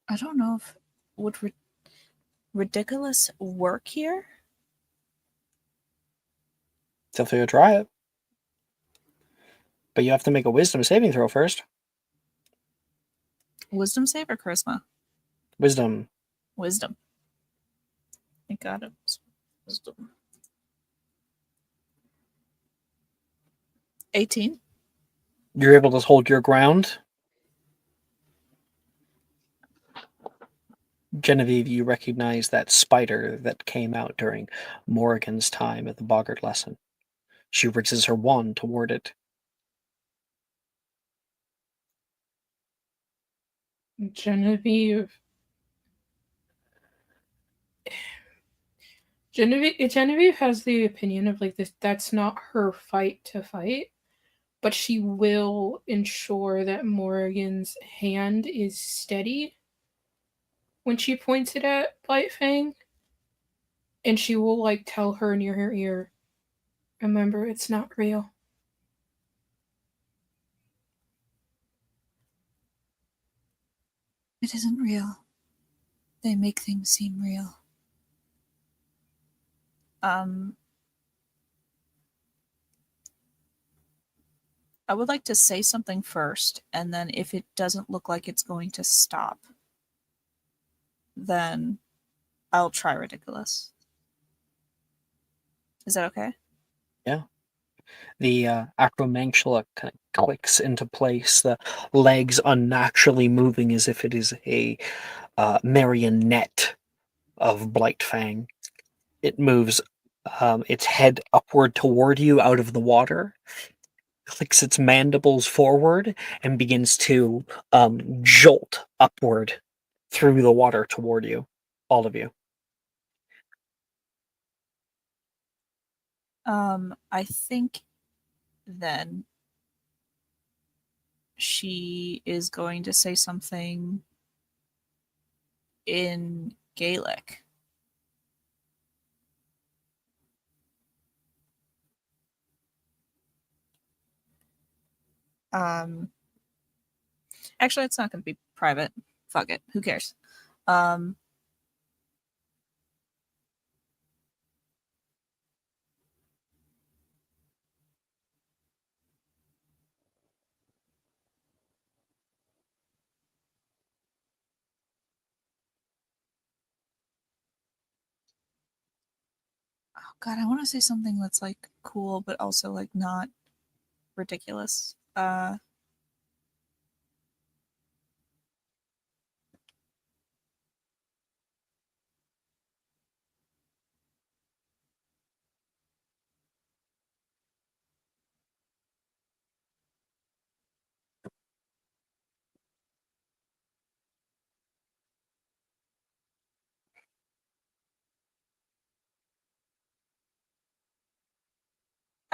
I don't know if would ridiculous work here. Feel free to try it. But you have to make a wisdom saving throw first. Wisdom save or charisma? Wisdom. Wisdom. I got it. Wisdom. 18. You're able to hold your ground. Genevieve, you recognize that spider that came out during Morrigan's time at the Boggart lesson. She raises her wand toward it. Genevieve has the opinion of like this, that's not her fight to fight, but she will ensure that Morrigan's hand is steady when she points it at Blightfang, and she will like tell her near her ear, remember, it's not real. It isn't real. They make things seem real. I would like to say something first, and then if it doesn't look like it's going to stop, then I'll try ridiculous. Is that okay? Yeah. The acromantula kind of clicks into place, the legs unnaturally moving as if it is a marionette of Blightfang. It moves its head upward toward you out of the water, clicks its mandibles forward, and begins to jolt upward through the water toward you, all of you. I think then she is going to say something in Gaelic. Actually, it's not going to be private. Fuck it. Who cares? Um, oh God, I want to say something that's like cool, but also like not ridiculous.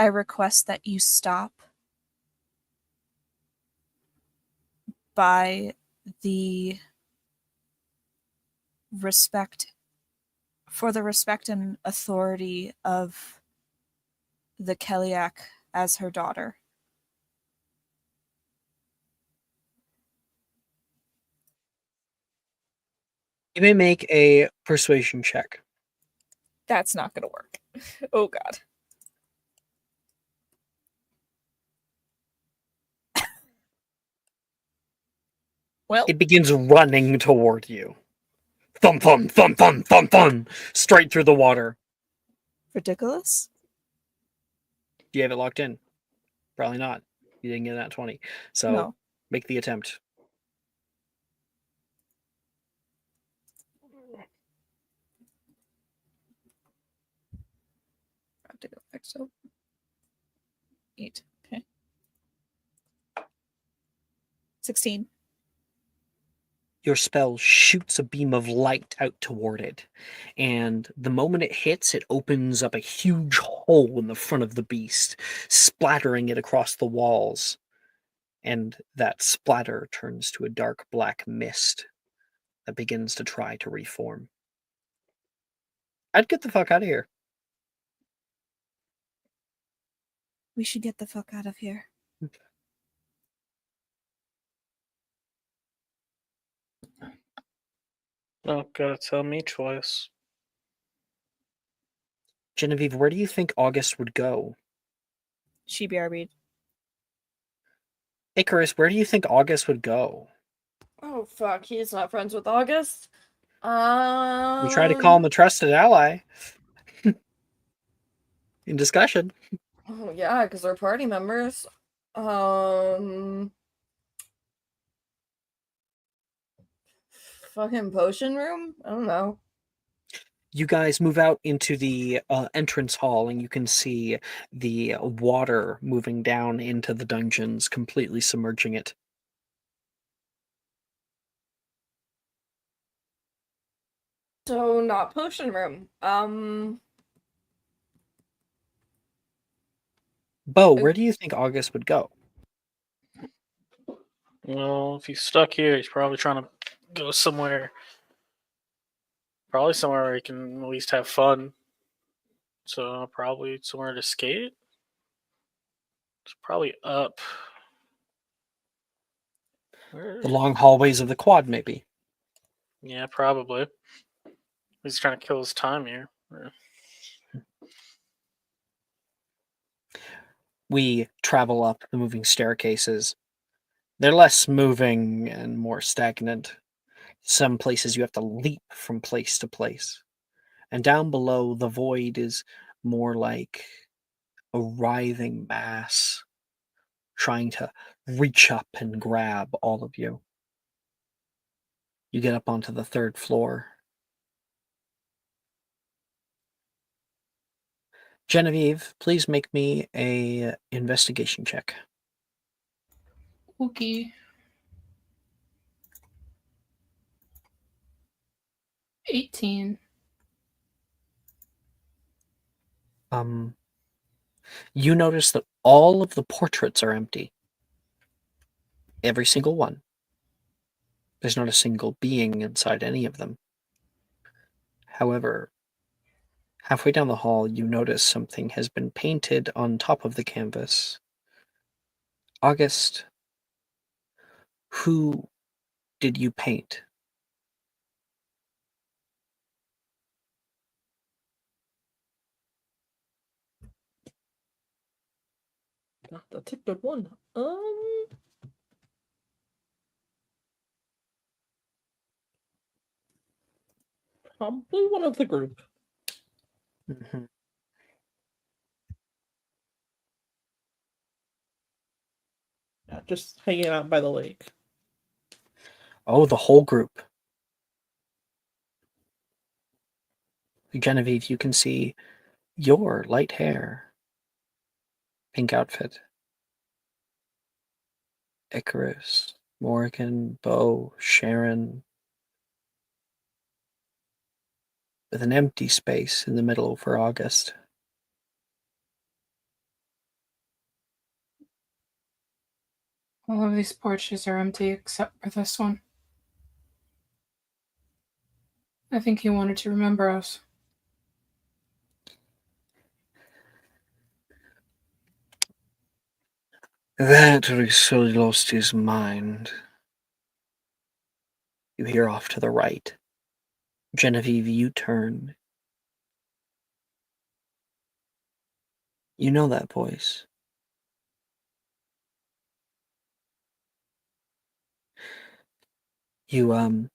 I request that you stop by the respect for the respect and authority of the Keliak as her daughter. You may make a persuasion check. That's not going to work. Oh God. Well, It begins running toward you. Thump, thump, thump, thump, thump, thump, straight through the water. ridiculous. Do you have it locked in? Probably not. You didn't get that 20. So No. make the attempt. I have to go back. So 8. Okay. 16. Your spell shoots a beam of light out toward it, and the moment it hits, it opens up a huge hole in the front of the beast, splattering it across the walls. And that splatter turns to a dark black mist that begins to try to reform. I'd get the fuck out of here. We should get the fuck out of here. Oh, gotta tell me twice. Genevieve, where do you think August would go? She BRB'd. Icarus, where do you think August would go? Oh fuck, he's not friends with August. We try to call him a trusted ally. In discussion. Oh yeah, because they're party members. Fucking potion room? I don't know. You guys move out into the entrance hall, and you can see the water moving down into the dungeons, completely submerging it. So not potion room. Bo, where do you think August would go? Well, if he's stuck here, he's probably trying to go somewhere. Probably somewhere where he can at least have fun. So probably somewhere to skate. It's probably up. Where? The long hallways of the quad, maybe. Yeah, probably. He's trying to kill his time here. We travel up the moving staircases. They're less moving and more stagnant. Some places you have to leap from place to place. And down below, the void is more like a writhing mass trying to reach up and grab all of you. You get up onto the 3rd floor. Genevieve, please make me a investigation check. Okay. 18. You notice that all of the portraits are empty. Every single one. There's not a single being inside any of them. However, halfway down the hall, you notice something has been painted on top of the canvas. August, Who did you paint? That's a good one. Probably one of the group. Mhm. Yeah, just hanging out by the lake. Oh, the whole group. Genevieve, you can see your light hair, pink outfit. Icarus, Morgan, Bo, Sharon, with an empty space in the middle for August. All of these porches are empty except for this one. I think he wanted to remember us. That really lost his mind. You hear off to the right. Genevieve, you turn. You know that voice. You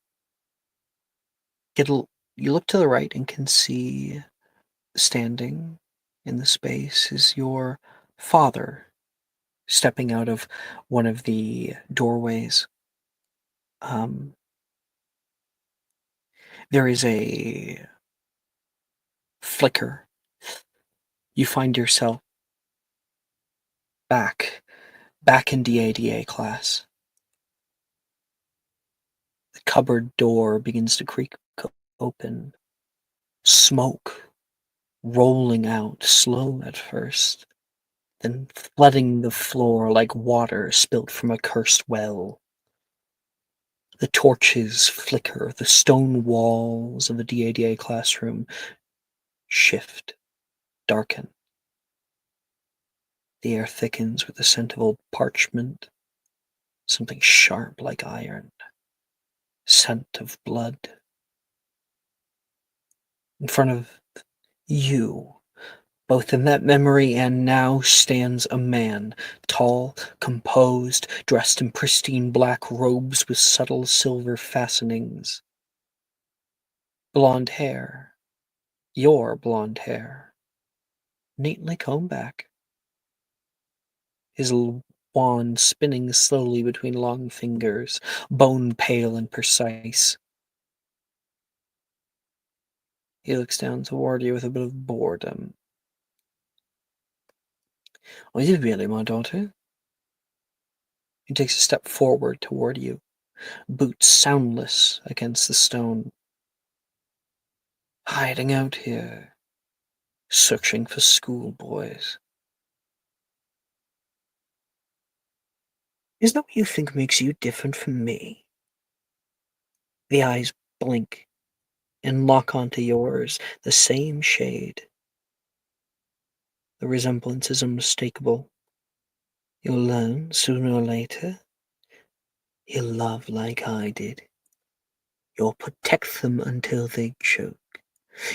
you look to the right and can see standing in the space is your father stepping out of one of the doorways. There is a flicker. You find yourself back in DADA class. The cupboard door begins to creak open. Smoke rolling out, slow at first, then flooding the floor like water spilt from a cursed well. The torches flicker, the stone walls of the DADA classroom shift, darken. The air thickens with the scent of old parchment, something sharp like iron, scent of blood. In front of you, both in that memory and now, stands a man, tall, composed, dressed in pristine black robes with subtle silver fastenings. Blonde hair, your blonde hair, neatly combed back. His wand spinning slowly between long fingers, bone pale and precise. He looks down toward you with a bit of boredom. Are you really my daughter? He takes a step forward toward you, boots soundless against the stone. Hiding out here, searching for schoolboys. Is that what you think makes you different from me? The eyes blink and lock onto yours, the same shade. The resemblance is unmistakable. You'll learn sooner or later. You'll love like I did. You'll protect them until they choke.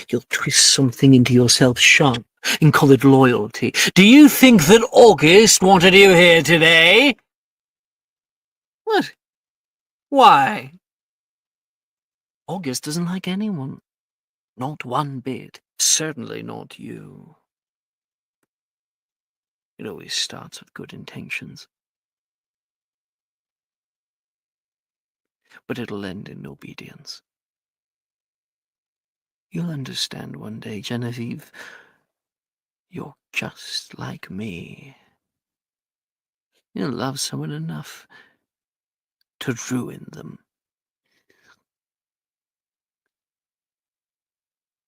You'll twist something into yourself sharp and call it loyalty. Do you think that August wanted you here today? What? Why? August doesn't like anyone. Not one bit. Certainly not you. It always starts with good intentions. But it'll end in obedience. You'll understand one day, Genevieve. You're just like me. You'll love someone enough to ruin them.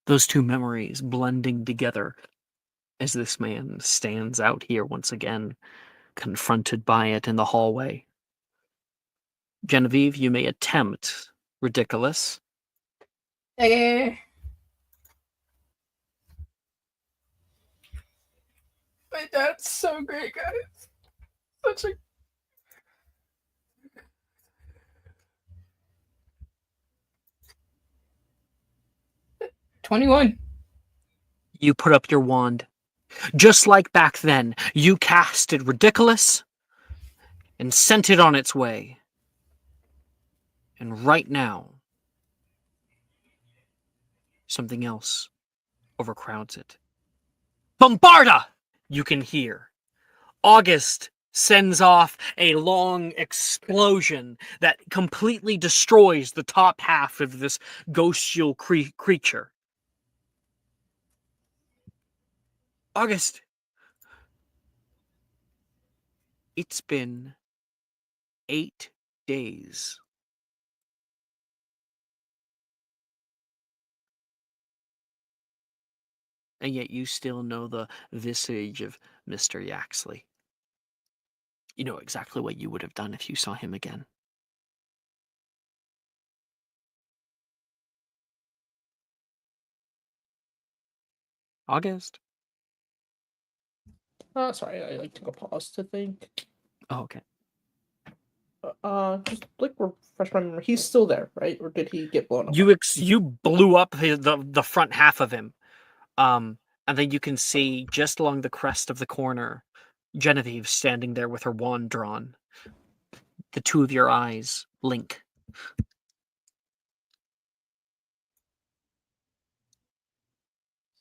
Those two memories blending together as this man stands out here once again, confronted by it in the hallway. Genevieve, you may attempt ridiculous. Eh. My dad's so great, guys. 21. You put up your wand. Just like back then, you casted Ridiculous and sent it on its way. And right now, something else overcrowds it. Bombarda! You can hear. August sends off a long explosion that completely destroys the top half of this ghostial creature. August, it's been 8 days. And yet you still know the visage of Mr. Yaxley. You know exactly what you would have done if you saw him again. August? Sorry, I like to go pause to think. Oh, okay. Just like refresh my memory. He's still there, right? Or did he get blown up? You blew up the front half of him. And then you can see just along the crest of the corner, Genevieve standing there with her wand drawn. The two of your eyes link.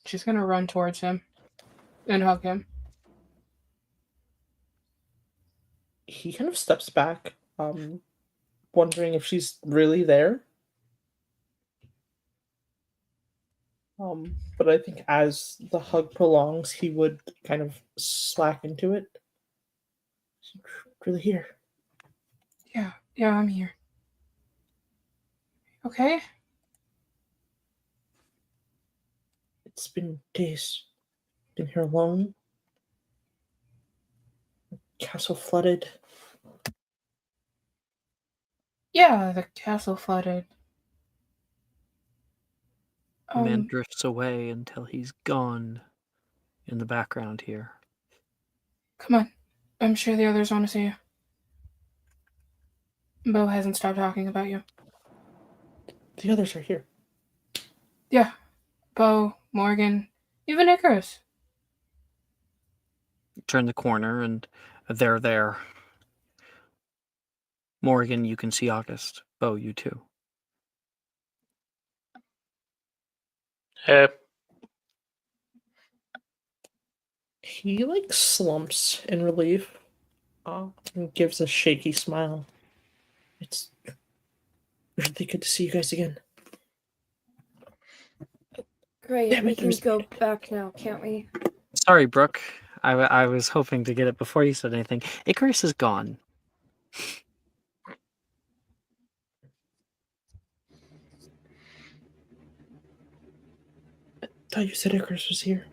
She's gonna run towards him and hug him. He kind of steps back, wondering if she's really there. But I think as the hug prolongs, he would kind of slack into it. She's really here. Yeah, I'm here. Okay? It's been days. Been here alone. Castle flooded. Yeah, the castle flooded. The man drifts away until he's gone in the background here. Come on. I'm sure the others want to see you. Bo hasn't stopped talking about you. The others are here. Yeah. Bo, Morgan, even Icarus. Turn the corner and they're there. Morgan, you can see August. Bo, you too. Hey, He like slumps in relief, and gives a shaky smile. It's really good to see you guys again. Great, Damn we it, can there's- go back now, can't we? Sorry, Brooke. I was hoping to get it before you said anything. Icarus is gone. I thought you said Icarus was here.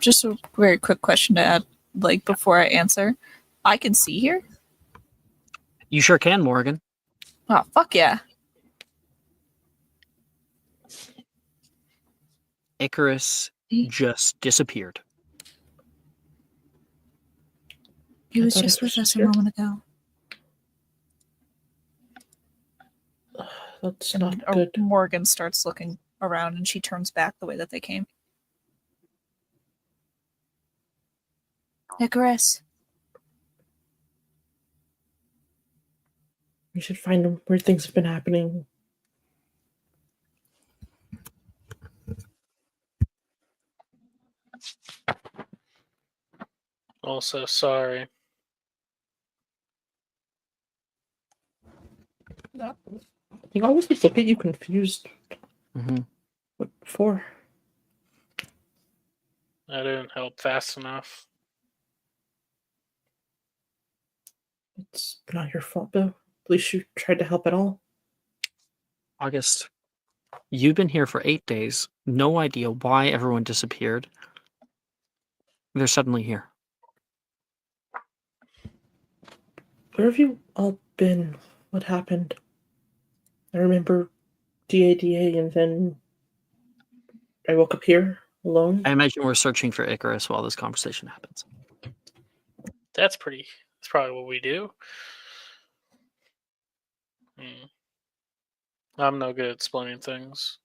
Just a very quick question to add, like before I answer. I can see here? You sure can, Morgan. Oh, fuck yeah. Icarus just disappeared. He I was thought just it with was us just a here. moment ago. That's And not good. Morgan starts looking around and she turns back the way that they came. Icarus. We should find him where things have been happening. also sorry. He always look at you confused. Mm-hmm. What for? I didn't help fast enough. It's not your fault, though. At least you tried to help at all. August, you've been here for 8 days. No idea why everyone disappeared. They're suddenly here. Where have you all been? What happened? I remember DADA, and then I woke up here alone. I imagine we're searching for Icarus while this conversation happens. That's probably what we do. Hmm. I'm no good at explaining things.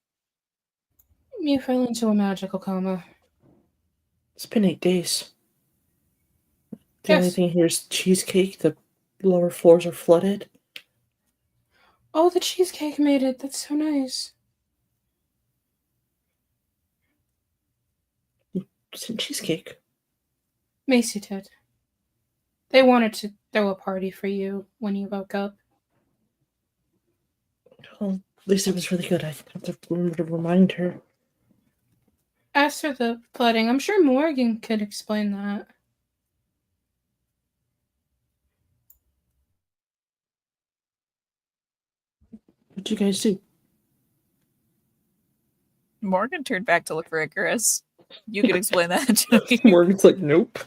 You fell into a magical coma. It's been 8 days. The only Yes. thing here is cheesecake. The lower floors are flooded. Oh, the cheesecake made it. That's so nice. It's in cheesecake. Macy did. They wanted to throw a party for you when you woke up. Well, at least it was really good. I have to remember to remind her. As for the flooding, I'm sure Morgan could explain that. What'd you guys do? Morgan turned back to look for Icarus. You could explain that to me. Morgan's like, nope.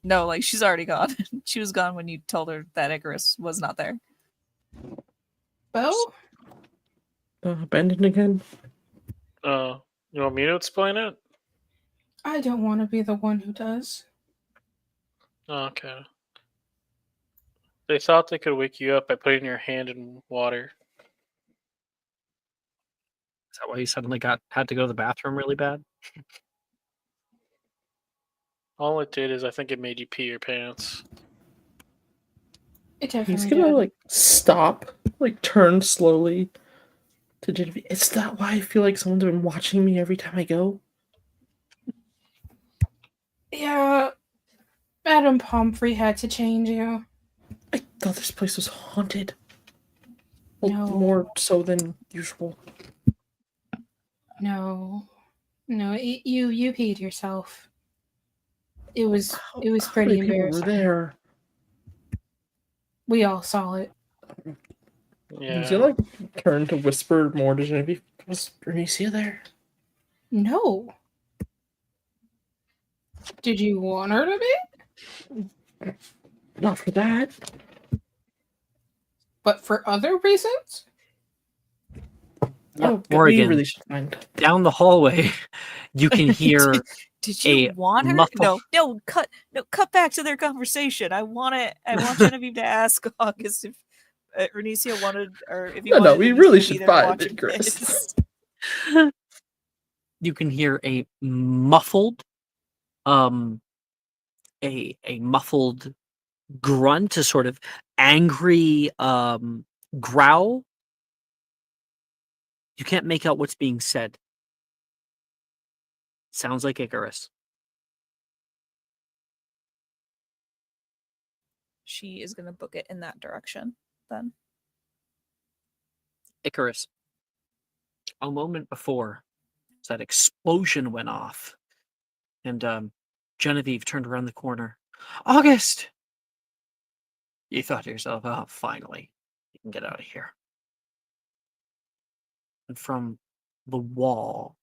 No, like she's already gone. She was gone when you told her that Icarus was not there. Bo? Abandoned again? You want me to explain it? I don't want to be the one who does. Okay. They thought they could wake you up by putting your hand in water. Is that why you suddenly had to go to the bathroom really bad? All it did is I think it made you pee your pants. It He's definitely gonna did. like stop, like turn slowly to Genevieve. Is that why I feel like someone's been watching me every time I go? Yeah, Madame Pomfrey had to change you. I thought this place was haunted. Well, No. more so than usual. No, you peed yourself. It was How pretty many people were embarrassing. there? We all saw it. Yeah. He's gonna like turn to whisper more to Genevieve. Was Bernicia there? No. Did you want her to be? Not for that. But for other reasons? Oh, we Morgan, really should find. down the hallway, you can hear Did you a want her? muffled- Cut back to their conversation. I want Genevieve to ask August if Renicia wanted, or if he No, wanted. we Renicia really to be should there find watching Icarus. this. you can hear a muffled a muffled grunt, a sort of angry growl. You can't make out what's being said. Sounds like Icarus. She is gonna book it in that direction. Then Icarus. A moment before, that explosion went off, and Genevieve turned around the corner. August! You thought to yourself, oh, finally, you can get out of here. And from the wall,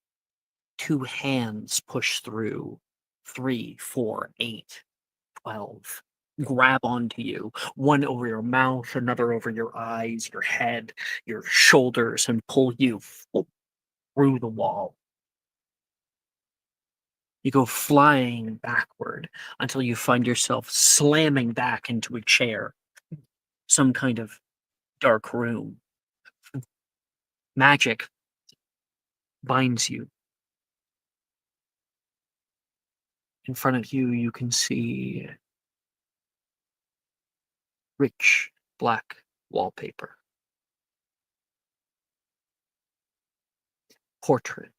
2 hands push through. 3, 4, 8, 12. Grab onto you. One over your mouth, another over your eyes, your head, your shoulders, and pull you through the wall. You go flying backward until you find yourself slamming back into a chair. Some kind of dark room. Magic binds you. In front of you, you can see rich black wallpaper. Portrait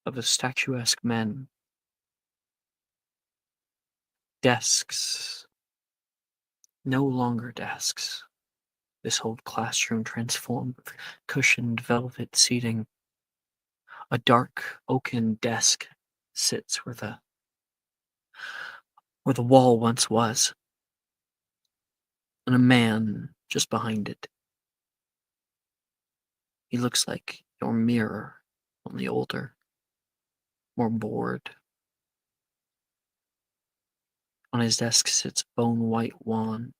of a statuesque man. Desks. No longer desks. This old classroom transformed with cushioned velvet seating. A dark oaken desk sits where the wall once was, and a man just behind it. He looks like your mirror, only older, more bored. On his desk sits a bone-white wand,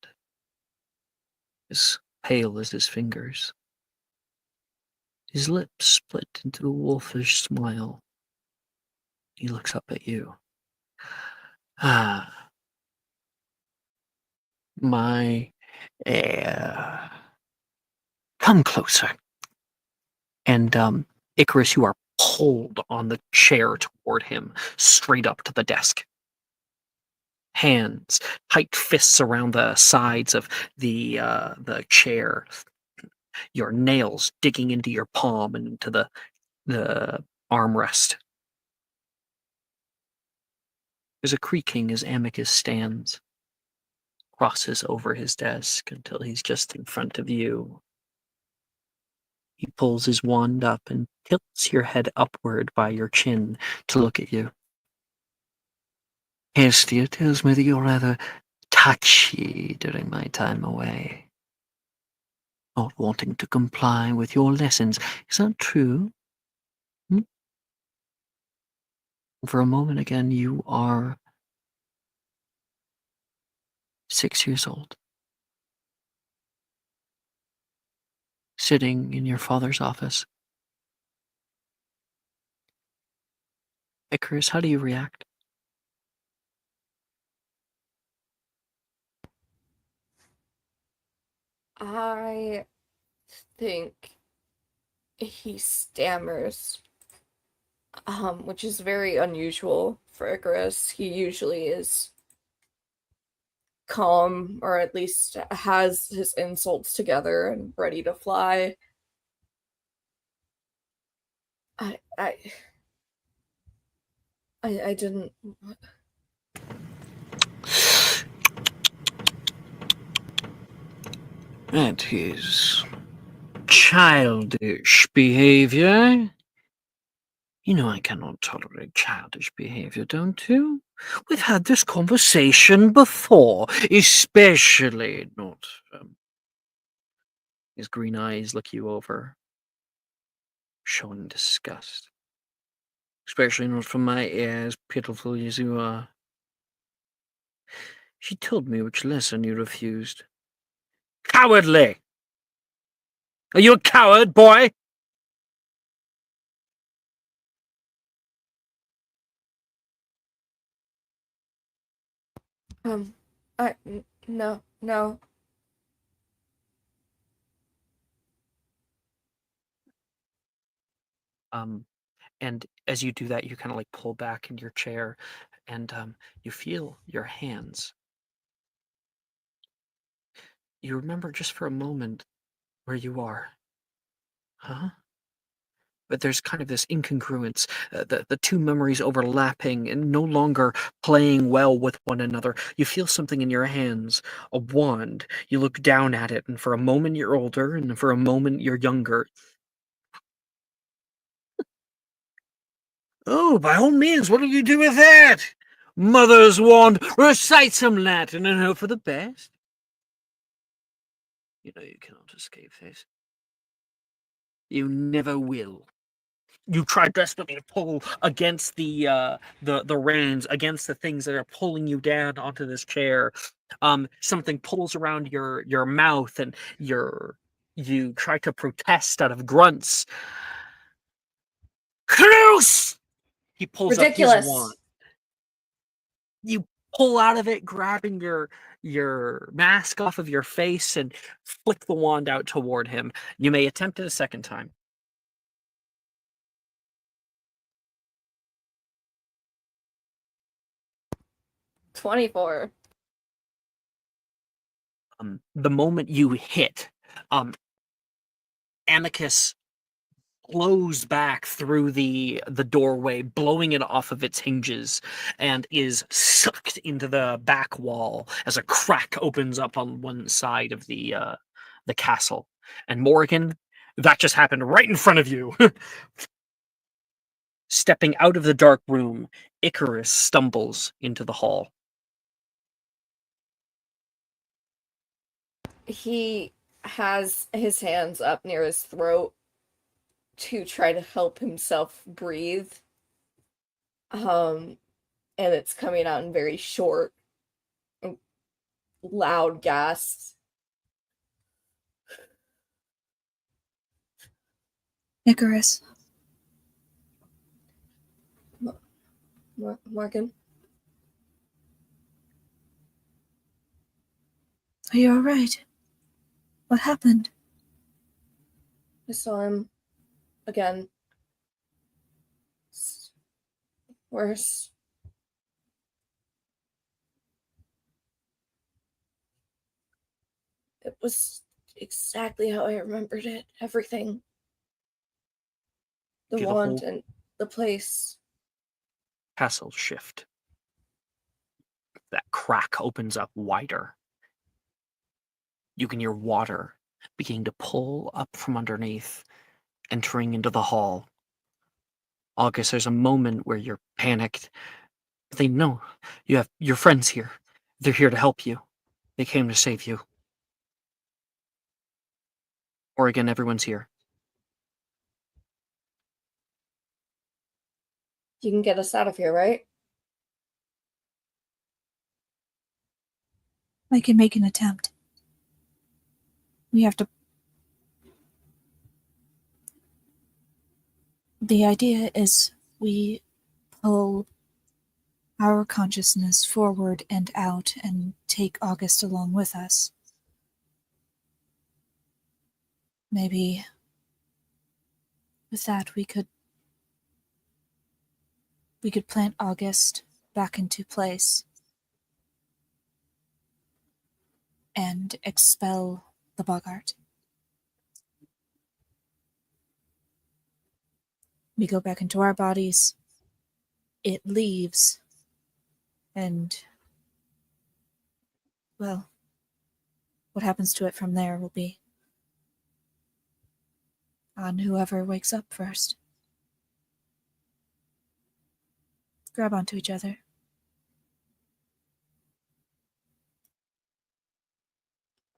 as pale as his fingers. His lips split into a wolfish smile. He looks up at you. Ah, My heir. Come closer. And Icarus, you are pulled on the chair toward him, straight up to the desk. Hands, tight fists around the sides of the chair. Your nails digging into your palm and into the armrest. There's a creaking as Amicus stands, crosses over his desk until he's just in front of you. He pulls his wand up and tilts your head upward by your chin to look at you. Hestia tells me that you're rather touchy during my time away. Not wanting to comply with your lessons. Is that true? For a moment again, you are 6 years old. Sitting in your father's office. Icarus, how do you react? I think he stammers, which is very unusual for Icarus. He usually is calm, or at least has his insults together and ready to fly. I didn't. That is childish behavior. You know I cannot tolerate childish behavior, don't you? We've had this conversation before, especially not. His green eyes look you over, showing disgust. Especially not from my heir, as pitiful as you are. She told me which lesson you refused. Cowardly! Are you a coward, boy? No. And as you do that, you kind of like pull back in your chair, and you feel your hands. You remember just for a moment where you are. Huh? But there's kind of this incongruence, the two memories overlapping and no longer playing well with one another. You feel something in your hands, a wand. You look down at it, and for a moment you're older, and for a moment you're younger. Oh, by all means, what do you do with that? Mother's wand, recite some Latin and hope for the best. You know you cannot escape this. You never will. You try desperately to pull against the reins, against the things that are pulling you down onto this chair. Something pulls around your mouth, and you try to protest out of grunts. Cruz! He pulls up his Ridiculous. wand. You pull out of it, grabbing your mask off of your face, and flick the wand out toward him. You may attempt it a second time. $24. The moment you hit, Amicus blows back through the doorway, blowing it off of its hinges, and is sucked into the back wall as a crack opens up on one side of the castle. And Morgan, that just happened right in front of you. Stepping out of the dark room, Icarus stumbles into the hall. He has his hands up near his throat to try to help himself breathe. And it's coming out in very short, loud gasps. Icarus, Morgan? Are you alright? What happened? I saw him again. It's worse. It was exactly how I remembered it. Everything. The Feel the wand whole and the place. castle shift. That crack opens up wider. You can hear water beginning to pull up from underneath, entering into the hall. August, there's a moment where you're panicked. They know you have your friends here. They're here to help you. They came to save you. Oregon, everyone's here. You can get us out of here, right? I can make an attempt. We have to. The idea is we pull our consciousness forward and out and take August along with us. Maybe with that we could plant August back into place and expel the Bogart. We go back into our bodies, it leaves, and, well, what happens to it from there will be on whoever wakes up first. Grab onto each other.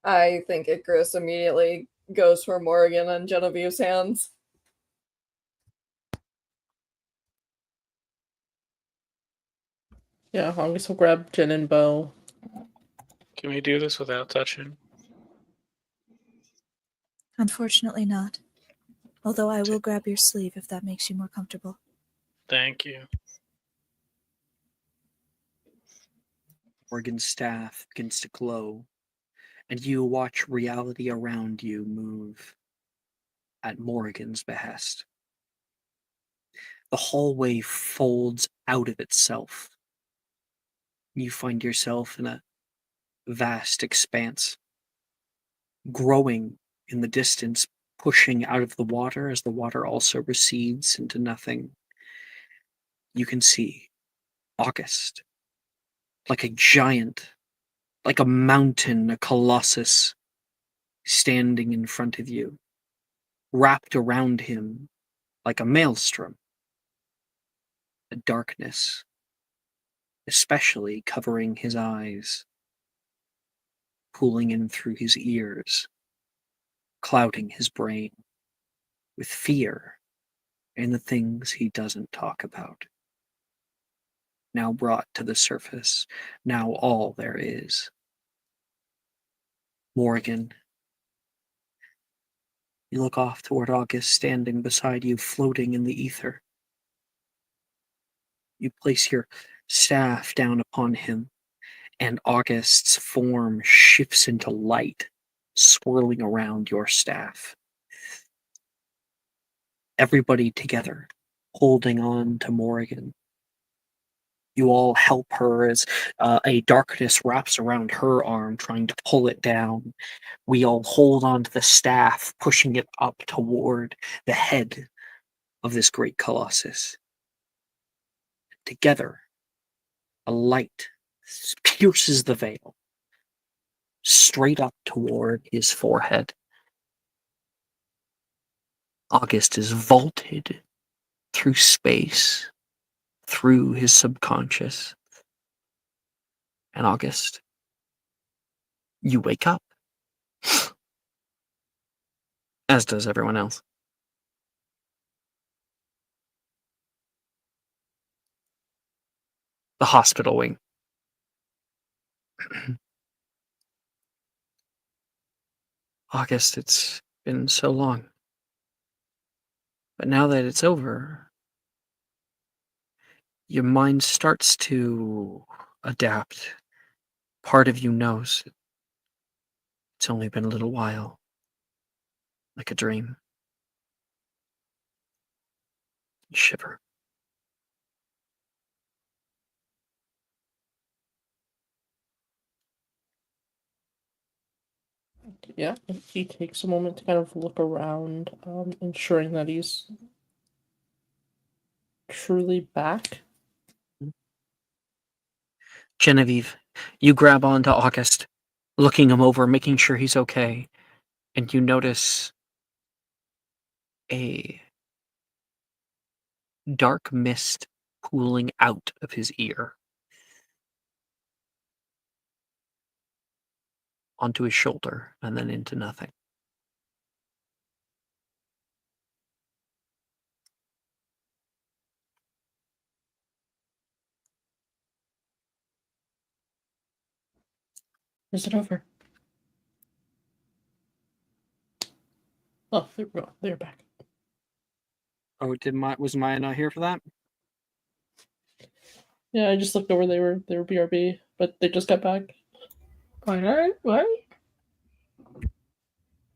I think Icarus immediately goes for Morrigan and Genevieve's hands. Yeah, August will grab Jen and Bo. Can we do this without touching? Unfortunately not. Although I will grab your sleeve if that makes you more comfortable. Thank you. Morgan's staff begins to glow, and you watch reality around you move at Morrigan's behest. The hallway folds out of itself. You find yourself in a vast expanse, growing in the distance, pushing out of the water as the water also recedes into nothing. You can see August, like a giant, like a mountain, a colossus, standing in front of you, wrapped around him like a maelstrom, a darkness, especially covering his eyes, pulling in through his ears, clouding his brain with fear and the things he doesn't talk about. Now brought to the surface, now all there is. Morrigan, you look off toward August standing beside you, floating in the ether. You place your staff down upon him, and August's form shifts into light, swirling around your staff. Everybody together, holding on to Morrigan. You all help her as a darkness wraps around her arm, trying to pull it down. We all hold on to the staff, pushing it up toward the head of this great colossus. Together, a light pierces the veil, straight up toward his forehead. August is vaulted through space, through his subconscious. And August, you wake up. As does everyone else. The hospital wing. August, it's been so long. But now that it's over, your mind starts to adapt. Part of you knows It's only been a little while. Like a dream. Shiver. Yeah, he takes a moment to kind of look around, ensuring that he's truly back. Genevieve, you grab onto August, looking him over, making sure he's okay, and you notice a dark mist pooling out of his ear onto his shoulder and then into nothing. Is it over? Oh, there we go. They're back. Oh, was Maya not here for that? Yeah, I just looked over. They were BRB, but they just got back. What?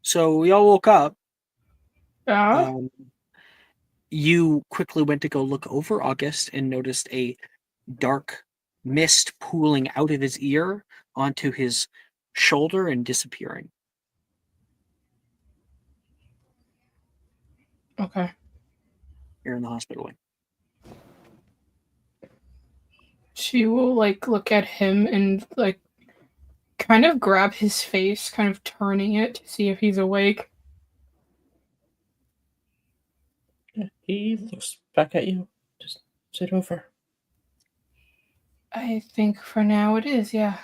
So we all woke up. Yeah. You quickly went to go look over August and noticed a dark mist pooling out of his ear onto his shoulder and disappearing. Okay. You're in the hospital wing. She will look at him and kind of grab his face, kind of turning it to see if he's awake. Yeah, he looks back at you. Just sit over. I think for now it is, yeah.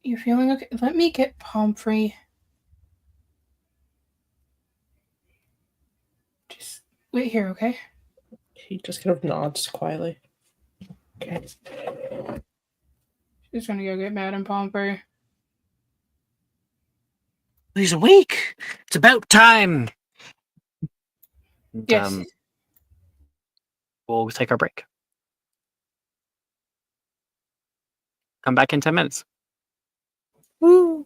You feeling okay? Let me get Pomfrey. Just wait here, okay? He just kind of nods quietly. Okay. She's gonna go get Madame Pomfrey. He's awake. It's about time. And, Yes. we'll take our break. Come back in 10 minutes. Woo!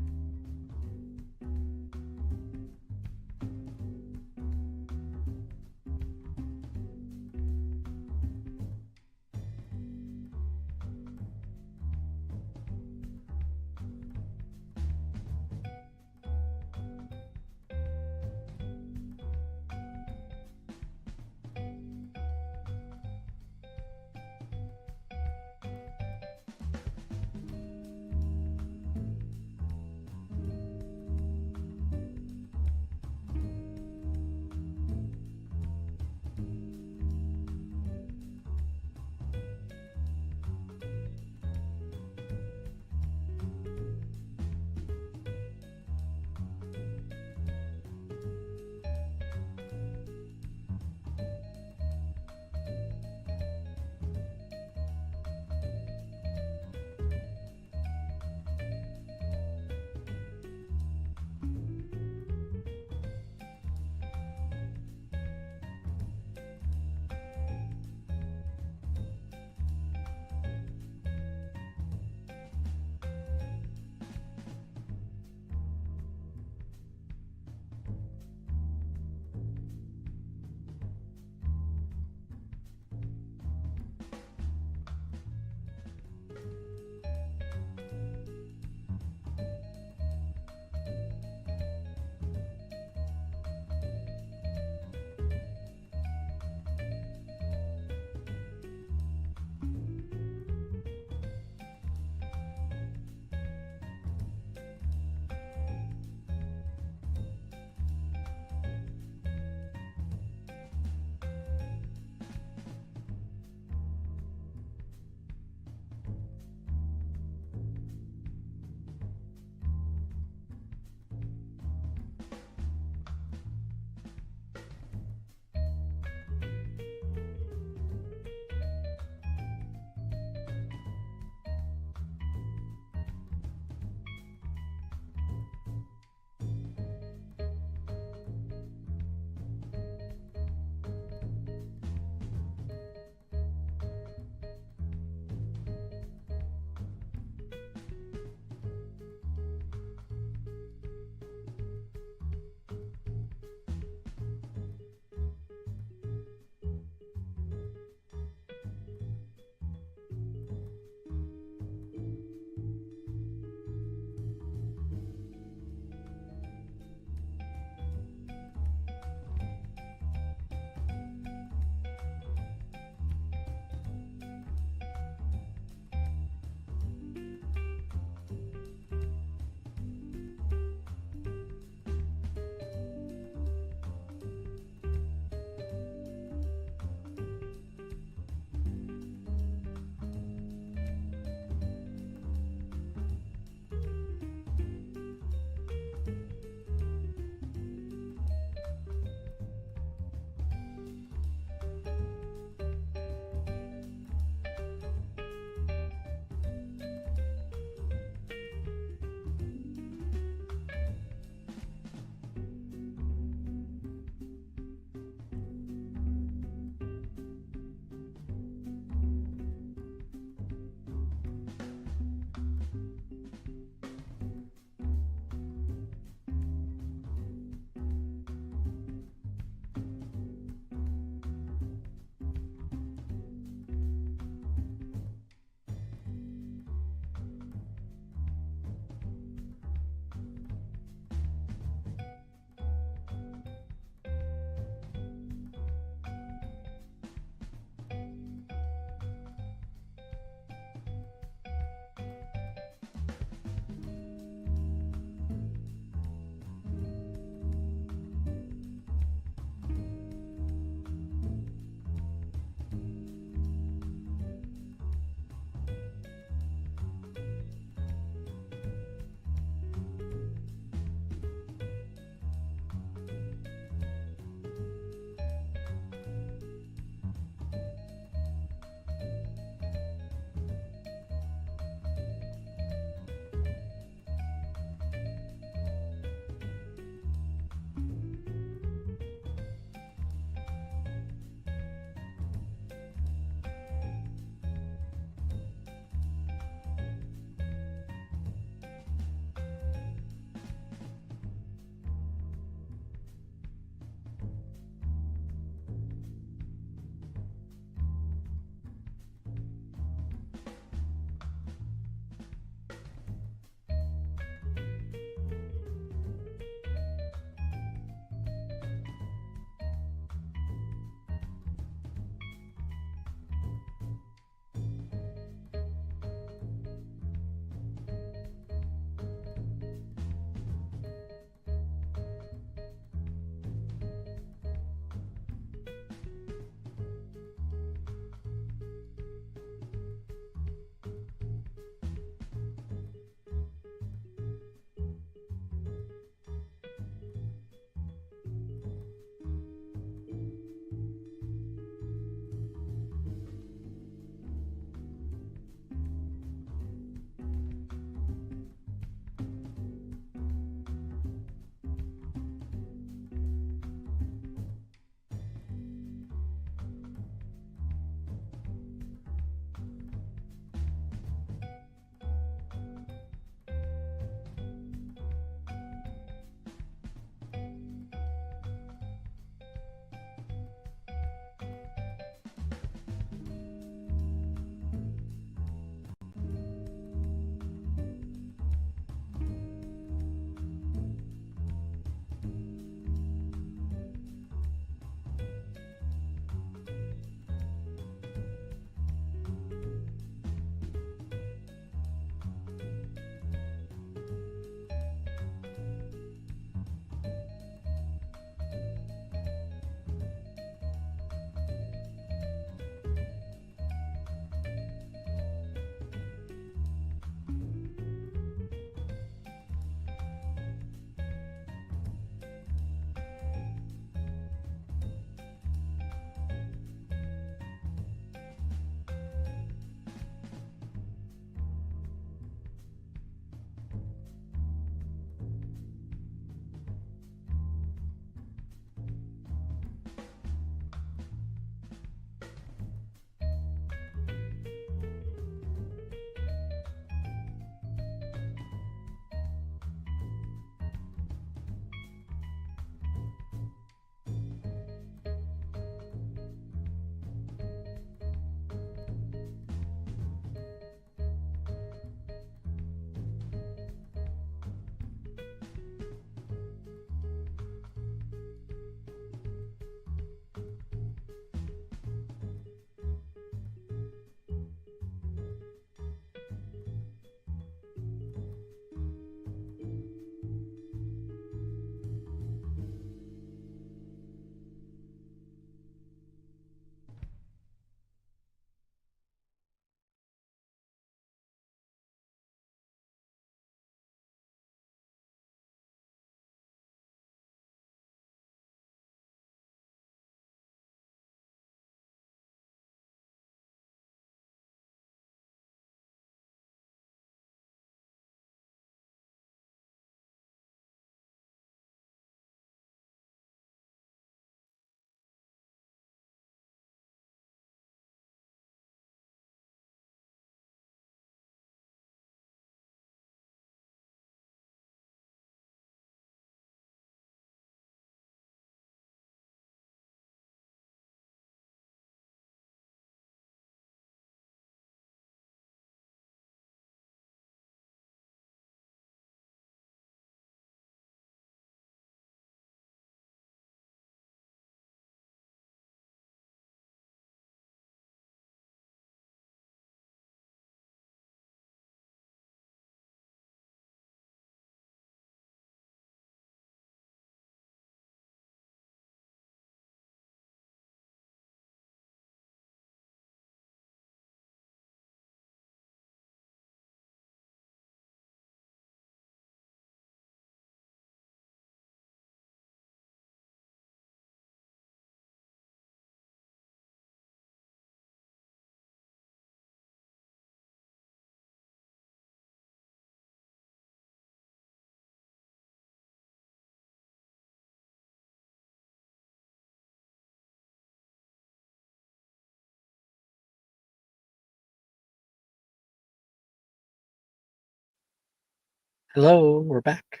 Hello, we're back.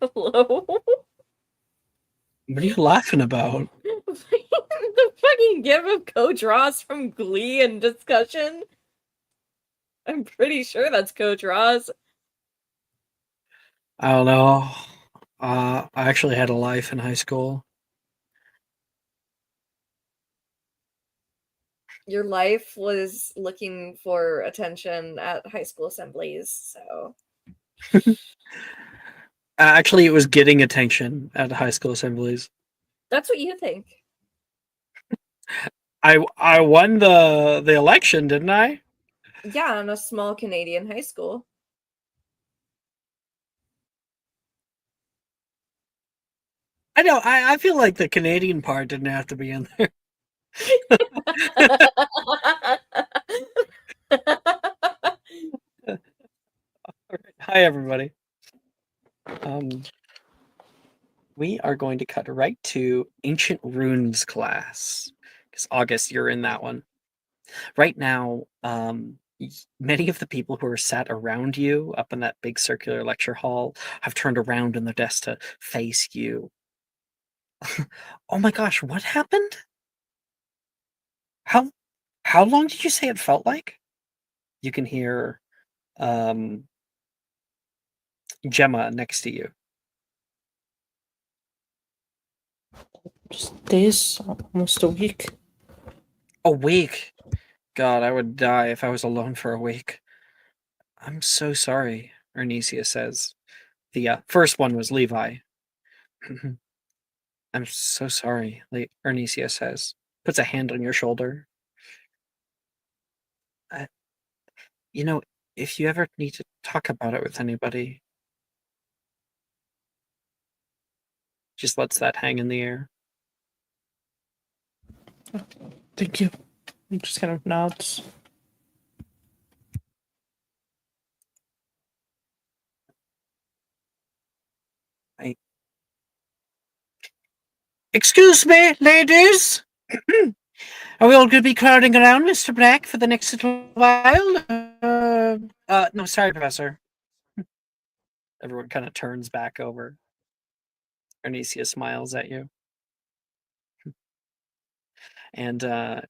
Hello? What are you laughing about? The fucking gif of Coach Ross from Glee in discussion? I'm pretty sure that's Coach Ross. I don't know. I actually had a life in high school. Your life was looking for attention at high school assemblies, so Actually, it was getting attention at high school assemblies. that's what you think. I won the election, didn't I? Yeah, in a small Canadian high school. I know. I feel like the Canadian part didn't have to be in there. Hi, everybody. We are going to cut right to Ancient Runes class because August, you're in that one right now. Many of the people who are sat around you up in that big circular lecture hall have turned around in their desk to face you. Oh my gosh, what happened? How long did you say it felt like? You can hear Gemma next to you. Just days, almost a week. A week. God, I would die if I was alone for a week. I'm so sorry, Ernisia says. The first one was Levi. I'm so sorry, Ernisia says. Puts a hand on your shoulder. You know, if you ever need to talk about it with anybody, just lets that hang in the air. Thank you. He just kind of nods. Excuse me, ladies. Are we all going to be crowding around Mr. Black for the next little while? No, sorry, Professor. Everyone kind of turns back over. Ernisia smiles at you. And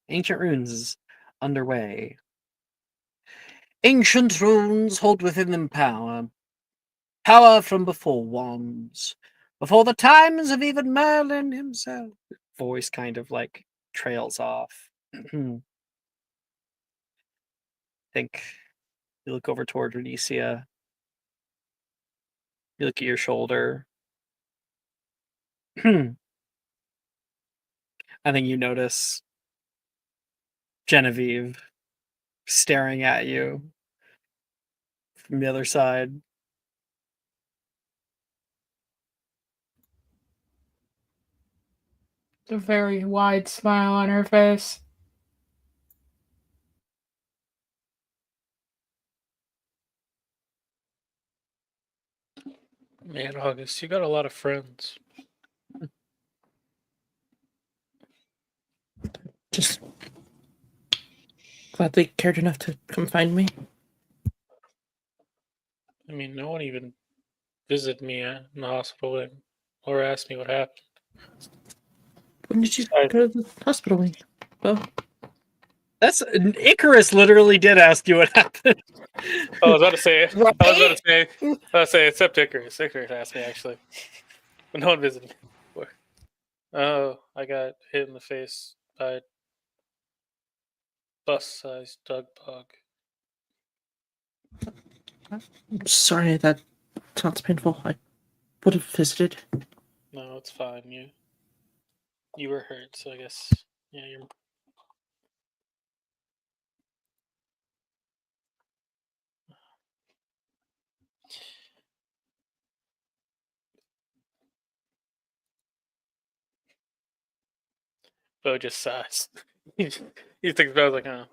Ancient Runes is underway. Ancient runes hold within them power. Power from before wands. Before the times of even Merlin himself. Voice kind of like trails off. Think you look over toward Renicia. You look at your shoulder. I think you notice Genevieve staring at you from the other side. A very wide smile on her face. Man, August, you got a lot of friends. Just glad they cared enough to come find me. I mean, no one even visited me in the hospital wing or asked me what happened. When did you Sorry. go to the hospital wing? Well, That's Icarus literally did ask you what happened. I was about to say, Right? except Icarus. Icarus asked me actually, but no one visited me before. Oh, I got hit in the face by a bus-sized dog bug. I'm sorry, that sounds painful. I would have visited. No, it's fine. You were hurt, so I guess you're. Bo just sighs. he thinks about it like, oh.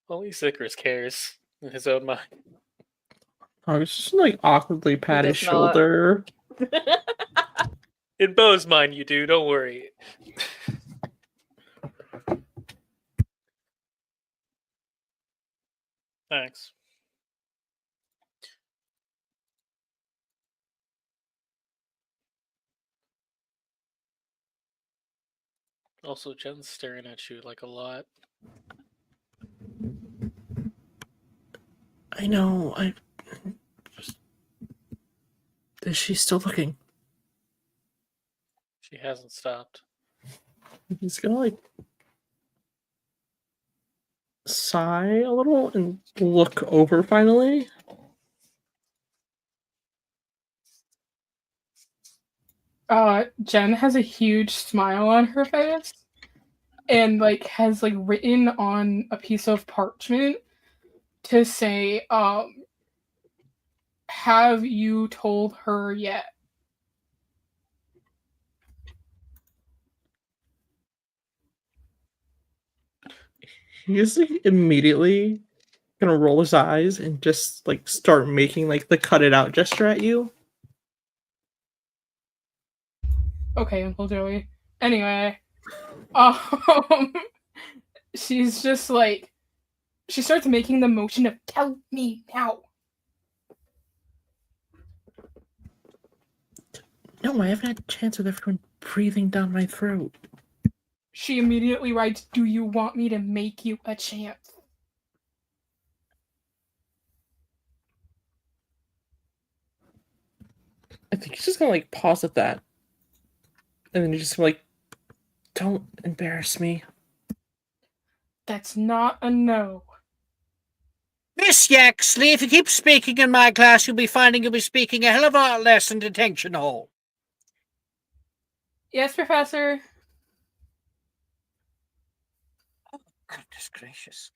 Well, at least Icarus cares in his own mind. I was just like awkwardly pat his does not. shoulder. In Bo's mind, you do. Don't worry. Thanks. Also, Jen's staring at you like a lot. I know. Is she still looking? She hasn't stopped. He's gonna like sigh a little and look over finally. Jen has a huge smile on her face and like has like written on a piece of parchment to say, have you told her yet? He's like immediately gonna roll his eyes and just like start making like the cut it out gesture at you. Okay, Uncle Joey. Anyway, um, she's just like, she starts making the motion of tell me now. No, I haven't had a chance with everyone breathing down my throat. She immediately writes, do you want me to make you a chance? I think he's just gonna like pause at that. And then he's just like, don't embarrass me. That's not a no. Miss Yaxley, if you keep speaking in my class, you'll be finding you'll be speaking a hell of a lot less in detention hall. Yes, Professor. Goodness gracious.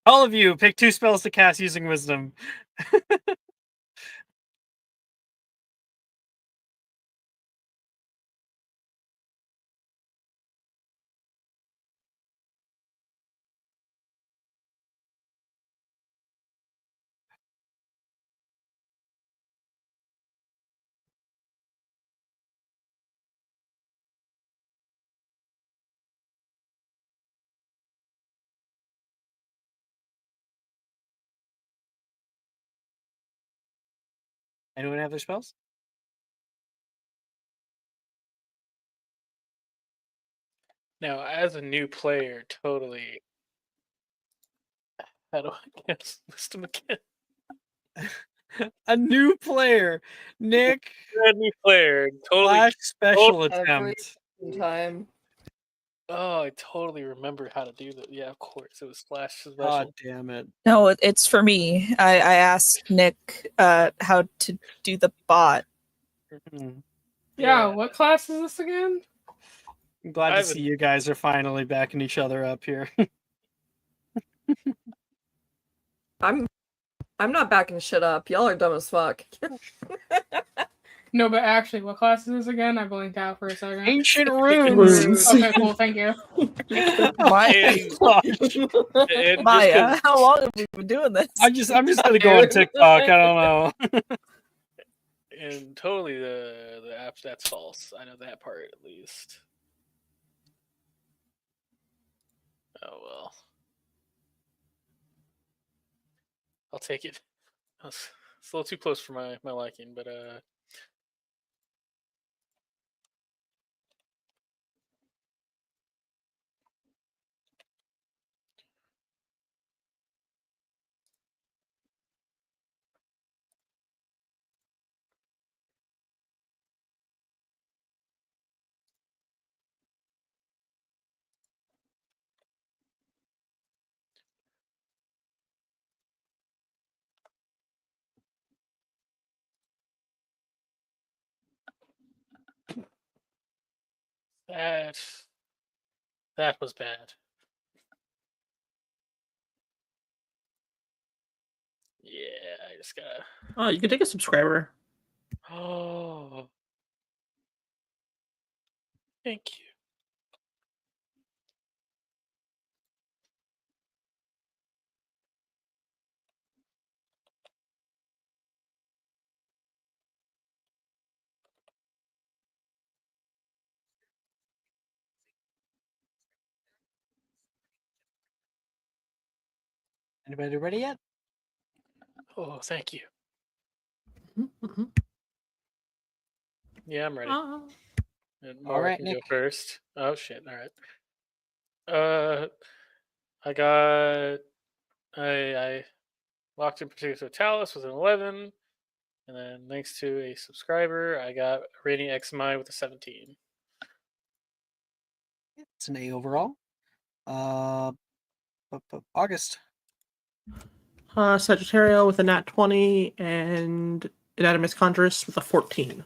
All of you, pick 2 spells to cast using wisdom. Anyone have their spells? Now, as a new player, totally. How do I guess wisdom again? A new player, Nick. A new player, totally. Flash special Every attempt. time. Oh, I totally remember how to do that. Yeah, of course, it was Flash special. God damn it. No, it's for me. I asked Nick how to do the bot. Mhm. Yeah, what class is this again? I'm glad I to have see you guys are finally backing each other up here. I'm not backing shit up. Y'all are dumb as fuck. No, but actually, what class is this again? I blinked out for a second. Ancient Runes. runes. Okay, cool, thank you. Maya, And Maya, just how long have we been doing this? I'm just gonna go on TikTok. I don't know. and totally the app that's false. I know that part at least. Oh well. I'll take it. It's a little too close for my liking, but that was bad. Yeah, I just gotta. Oh, you can take a subscriber. Oh, thank you. Anybody ready yet? Oh, thank you. Mhm. Yeah, I'm ready. And All Mara right, can Nick. go first. Oh shit! All right. I got I locked in Pursuit of Talos with an 11, and then thanks to a subscriber, I got Rating XMI with a 17. It's an A overall. August. Sagittario with a nat 20 and Anatomus Conjurus with a 14.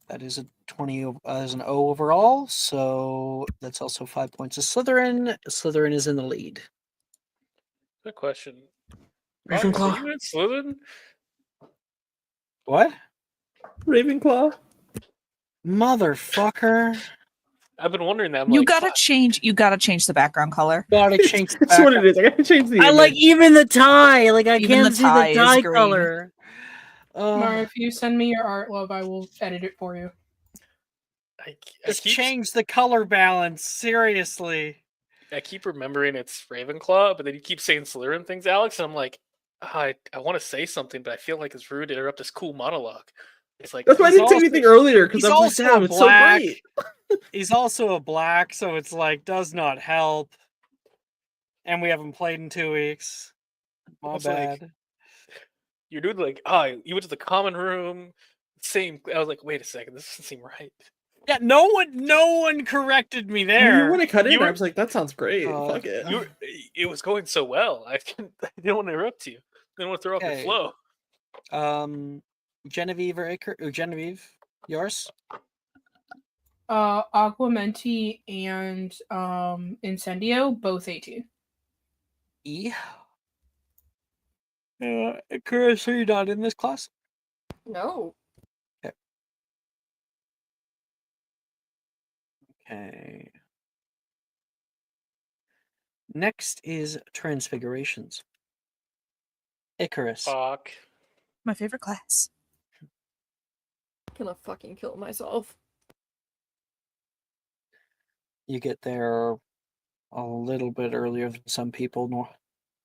That is a 20 as an O overall, so that's also 5 points to Slytherin. Slytherin is in the lead. Good question. Ravenclaw. August, are you in Slytherin? What? Ravenclaw. Motherfucker. I've been wondering that. I'm You like, gotta fuck. change. You gotta change the background color. Gotta change the That's what it background. is. I gotta change the I image. like even the tie. Like I Even can't the see the tie is tie green. color. Mara, if you send me your art, love, I will edit it for you. I Just keep change the color balance. Seriously. I keep remembering it's Ravenclaw, but then you keep saying Slytherin things, Alex, and I'm like, I want to say something, but I feel like it's rude to interrupt this cool monologue. It's like That's why I He's didn't say also- anything earlier because He's I was like, also damn, a it's so black. great. He's also a black, so it's like does not help. And we haven't played in 2 weeks. My It's like- bad. you're doing like, you went to the common room. Same. I was like, wait a second, this doesn't seem right. Yeah, no one corrected me You there. want to cut in? You I were- was like, that sounds great. Fuck it. It was going so well. I didn't want to interrupt you. I didn't want to throw off your Okay. flow. Genevieve or Genevieve, yours? Aquamenti and Incendio, both 18. E. Chris, are you not in this class? No. Okay. Next is Transfigurations. Icarus. Fuck. My favorite class. Gonna fucking kill myself. You get there a little bit earlier than some people.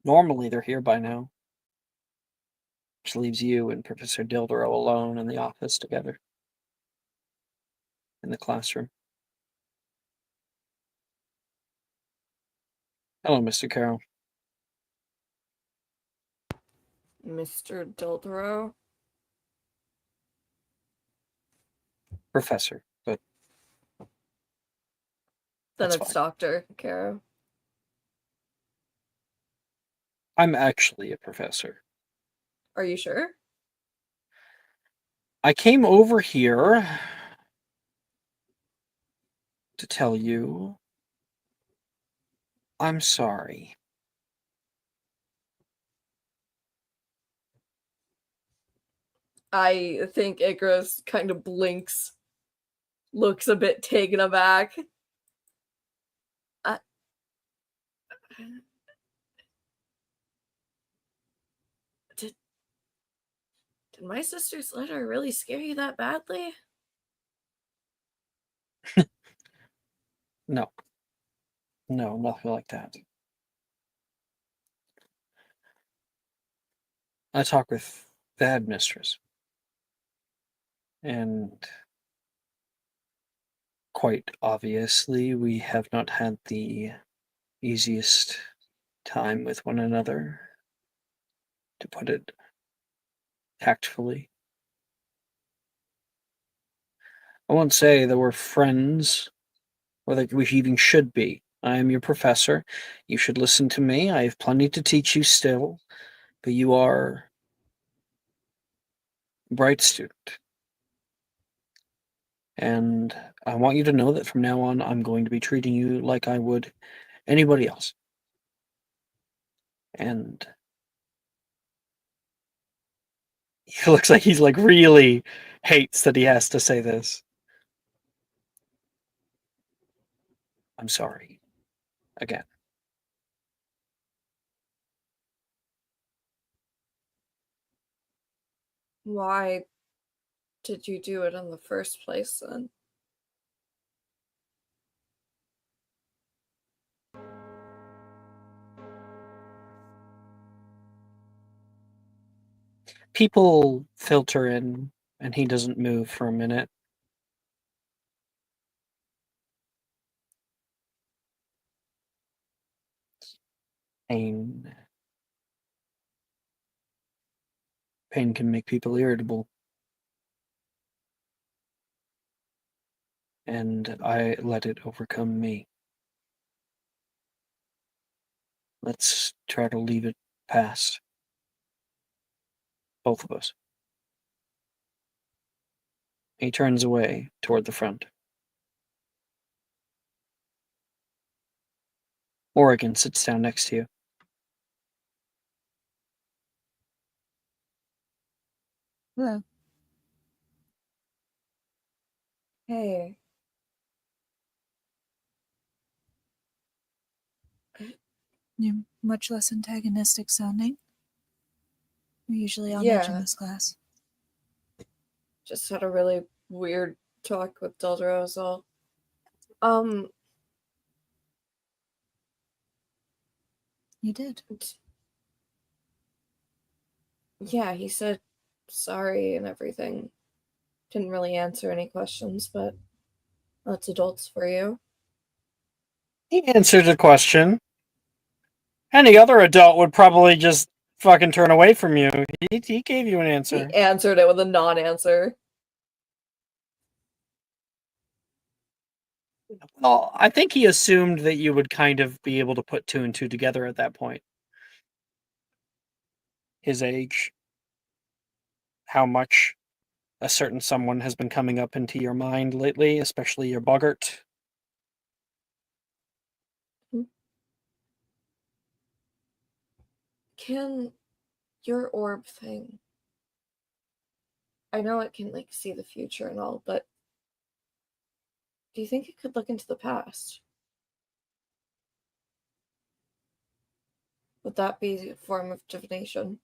Normally they're here by now. Which leaves you and Professor Dildero alone in the office together. In the classroom. Hello, Mr. Carroll. Mr. Dildero. Professor, but Then That's it's fine. Dr. Caro. I'm actually a professor. Are you sure? I came over here to tell you I'm sorry. I think Icarus kind of blinks, looks a bit taken aback. Did my sister's letter really scare you that badly? No. No, nothing like that. I talk with the headmistress. And quite obviously, we have not had the easiest time with one another, to put it tactfully. I won't say that we're friends, or that we even should be. I am your professor. You should listen to me. I have plenty to teach you still, but you are a bright student. And I want you to know that from now on, I'm going to be treating you like I would anybody else. And he looks like he's like really hates that he has to say this. I'm sorry. Again. Why did you do it in the first place then? People filter in, and he doesn't move for a minute. Pain. Pain can make people irritable. And I let it overcome me. Let's try to leave it past. Both of us. He turns away toward the front. Oregon sits down next to you. Hello. Hey, You're much less antagonistic sounding. You're usually on edge in yeah, this class. just had a really weird talk with Deldro as well. Um, You did. yeah, he said sorry and everything. Didn't really answer any questions, but that's adults for you. He answered the question. Any other adult would probably just fucking turn away from you. He gave you an He answer. answered it with a non-answer. Well, I think he assumed that you would kind of be able to put two and two together at that point. His age, how much a certain someone has been coming up into your mind lately, especially your boggart. Can your orb thing, I know it can like see the future and all, but do you think it could look into the past? Would that be a form of divination?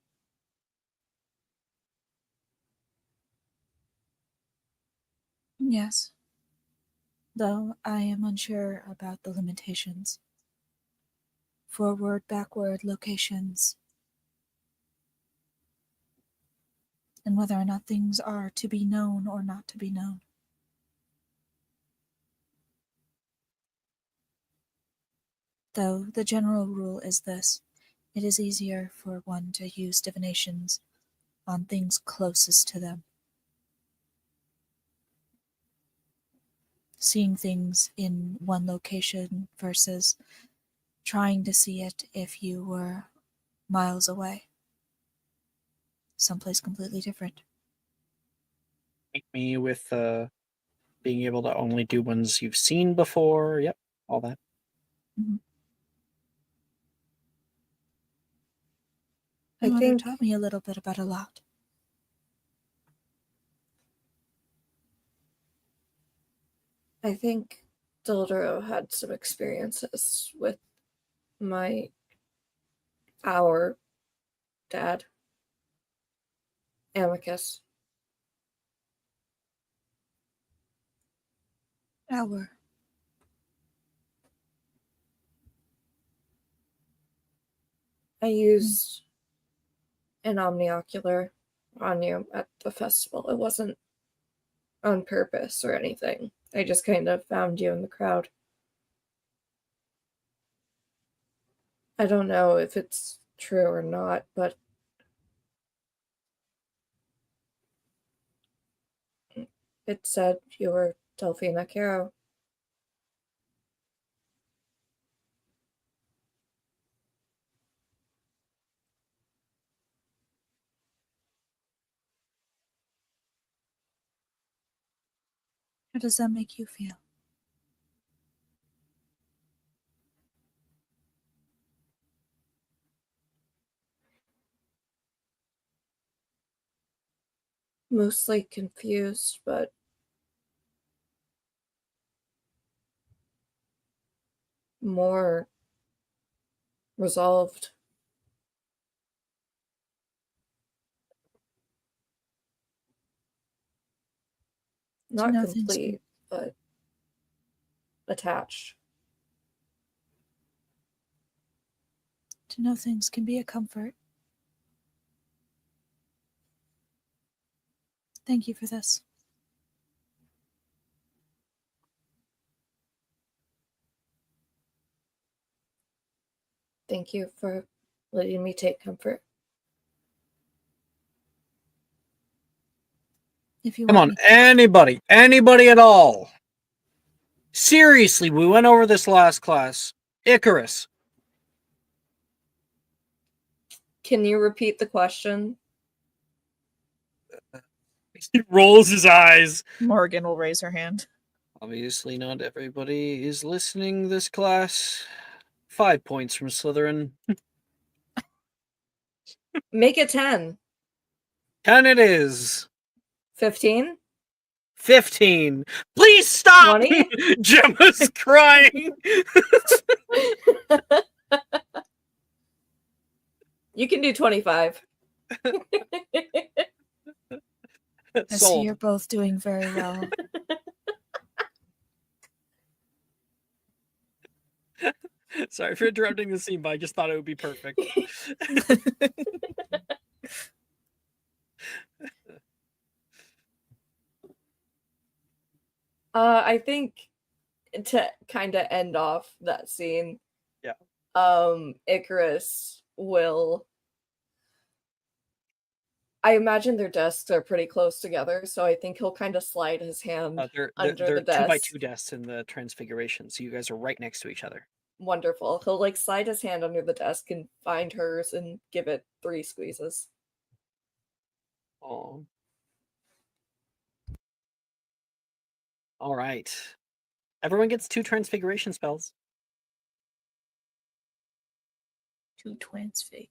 Yes. Though I am unsure about the limitations. Forward, backward locations. And whether or not things are to be known or not to be known. Though the general rule is this: it is easier for one to use divinations on things closest to them. Seeing things in one location versus trying to see it if you were miles away. Someplace completely different. Me with being able to only do ones you've seen before. Yep, all that. Mm-hmm. I My mother think taught me a little bit about a lot. I think Dildro had some experiences with our dad, Amicus. Our. I used an omniocular on you at the festival. It wasn't on purpose or anything. I just kind of found you in the crowd. I don't know if it's true or not, but it said you were Delphina Caro. How does that make you feel? Mostly confused, but more resolved. To Not know things complete, but attached. can be a comfort. Thank you for this. thank you for letting me take comfort. If you Come want on, me anybody at all. Seriously, we went over this last class. Icarus. Can you repeat the question? He rolls his eyes. Morgan will raise her hand. Obviously, not everybody is listening this class. 5 points from Slytherin. Make it 10. 10 it is. 15? 15. Please stop! 20? Gemma's crying. You can do 25. I see Sold. you're both doing very well. Sorry for interrupting the scene, but I just thought it would be perfect. I think to kind of end off that scene, Yeah. Icarus will. I imagine their desks are pretty close together, so I think he'll kind of slide his hand They're under the 2 by desk. 2 desks in the Transfiguration, so you guys are right next to each other. Wonderful. He'll like slide his hand under the desk and find hers and give it 3 squeezes. Oh. All right. Everyone gets 2 Transfiguration spells. 2 transfig.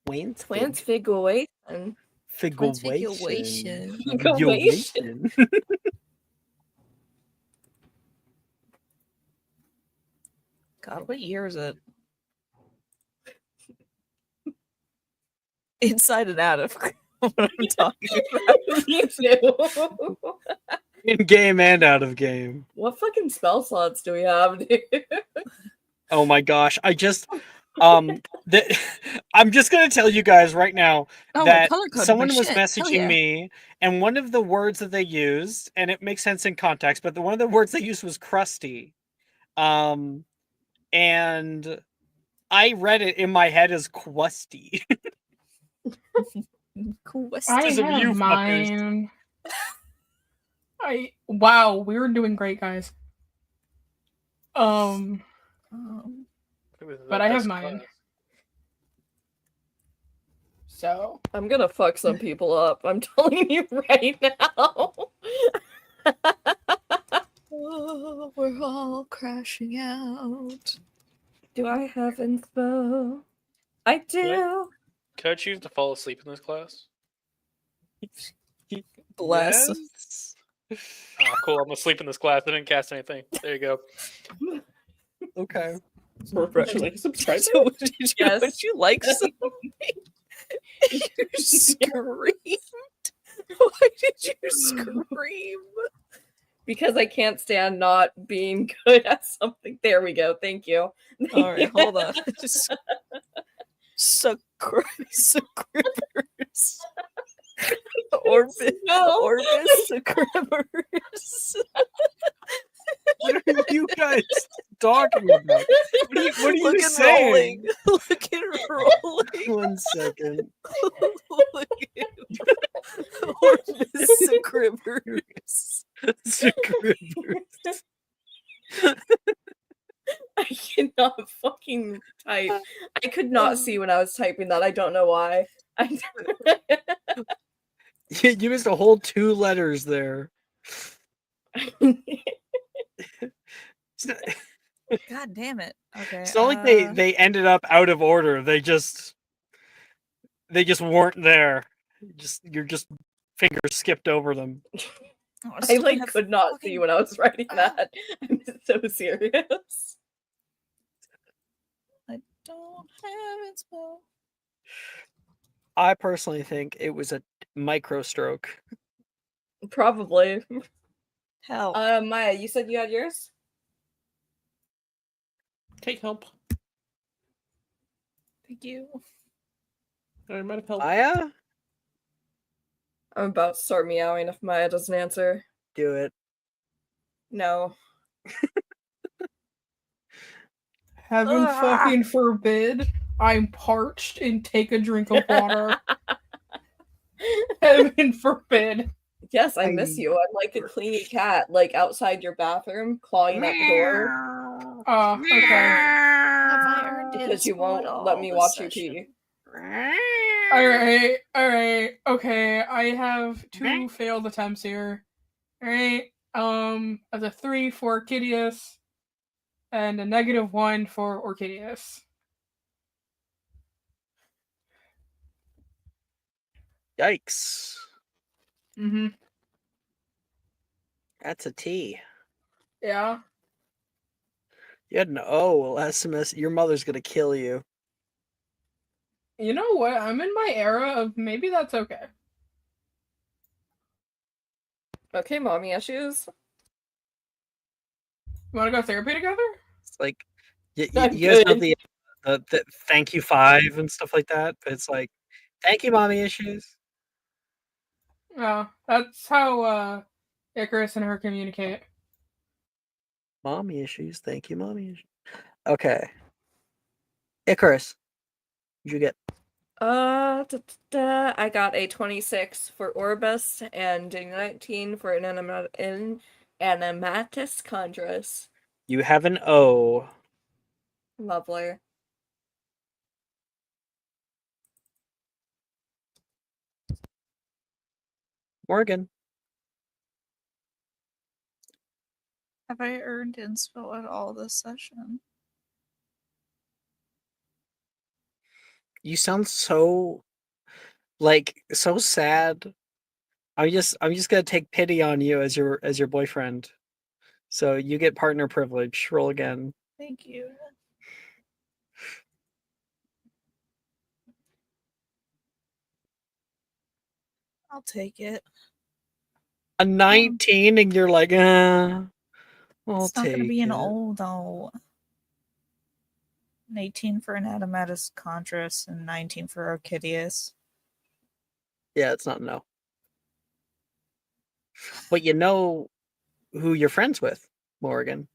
Transfiguration. Figuration. Figuration. God, what year is it? Inside and out of what I'm talking about. Me too. In game and out of game. What fucking spell slots do we have, dude? Oh my gosh. I'm just gonna tell you guys right now Oh, that color coded my someone was shit. Hell messaging yeah. me, and one of the words that they used, and it makes sense in context, but one of the words they used was crusty. And I read it in my head as quusty. I Because of you have fuckers. mine. Wow, we were doing great, guys. It was the But I have best mine. class. So I'm gonna fuck some people up. I'm telling you right now. Oh, we're all crashing out. Do I have inspo? I do. Could I choose to fall asleep in this class? Bless. Yes. Oh, cool. I'm asleep in this class. I didn't cast anything. There you go. Okay. Refreshing. Subscribe. So would Yes. you like something? You screamed. Why did you scream? Because I can't stand not being good at something. There we go. Thank you. All right, hold on. Just Sucribbers. Orbis. No. Orbis Sucribbers. What are you guys talking about? What are you Look and saying? rolling. Look and rolling. 1 second. Look at Orbis Sucribbers. I cannot fucking type. I could not see when I was typing that. I don't know why. You used a whole 2 letters there. God damn it. Okay. It's not like they ended up out of order. They just weren't there. Your fingers skipped over them. Oh, I like could not see when I was writing that. I'm so serious. I don't have it. Spell. I personally think it was a micro stroke. Probably. Hell. Maya, you said you had yours? Take help. Thank you. I might have helped. Maya? I'm about to start meowing if Maya doesn't answer. Do it. No. Heaven fucking forbid I'm parched and take a drink of water. Heaven forbid. Yes, I miss you. I'm like a clingy cat, like outside your bathroom, clawing at the door Oh, okay. Have I earned because you inspo won't at let all me this watch you session? pee. Alright, okay. I have 2 failed attempts here. Alright. As a 3 for Orchideus, and a -1 for Orchideus. Yikes. Mm-hmm. That's a T. Yeah. You had an O last semester. Your mother's gonna kill you. You know what? I'm in my era of maybe that's okay. Okay, mommy issues. You want to go therapy together? It's like you I'm guys know good. the thank you 5 and stuff like that, but it's like thank you, mommy issues. No, that's how Icarus and her communicate. Mommy issues. Thank you, mommy issues. Okay. Icarus. What'd you get? I got a 26 for Orbis and a 19 for an Animatus Chondrus. You have an O. Lovely. Morgan. Have I earned inspo at all this session? You sound so so sad. I'm just gonna take pity on you as your boyfriend. So you get partner privilege. Roll again. Thank you. I'll take it. A 19 and you're like, I'll It's not going to take be an it. O, though. An 18 for an Adamantus Chondrus and 19 for Orchideus. Yeah, it's not a no. But you know who you're friends with, Morgan.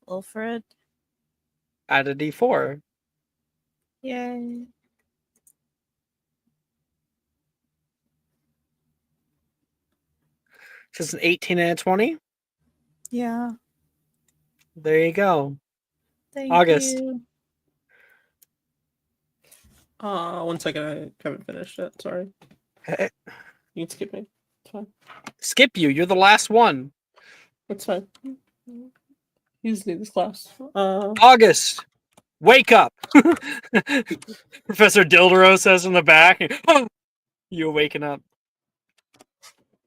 Wilfred. Add a D4. Yay. Just an 18 and a 20. Yeah. There you go. Thank August. you. 1 second, I haven't finished yet. Sorry. Okay. You can skip me. It's fine. Skip you. You're the last one. It's fine. He's new this class. August. Wake up. Professor Dildero says in the back. You waking up.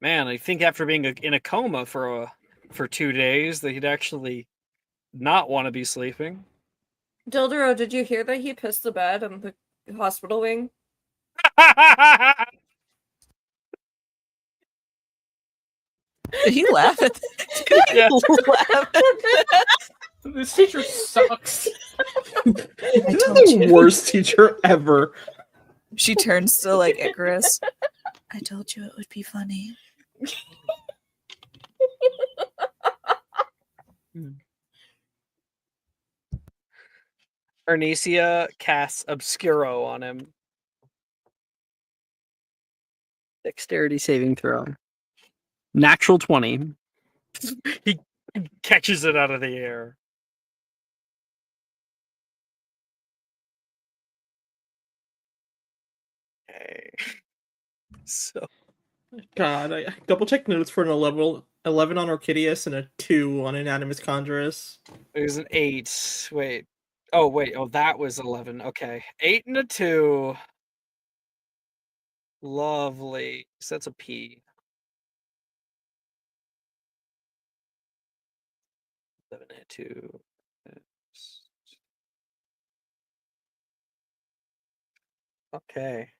Man, I think after being in a coma for 2 days that he'd actually not want to be sleeping. Dildero, did you hear that he pissed the bed in the hospital wing? Did he laugh at that? Yeah. Laugh at that? This teacher sucks. I This told is the you. worst teacher ever. She turns to like Icarus. I told you it would be funny. Ernesia casts Obscuro on him. Dexterity saving throw. Natural 20. He catches it out of the air. Okay. So God, I double checked notes for an 11 on Orchideus and a 2 on Animatus Chondrus. it was an 8. Wait. Oh, that was 11. Okay. 8 and a 2. Lovely. So that's a P. 11 and a 2. Okay.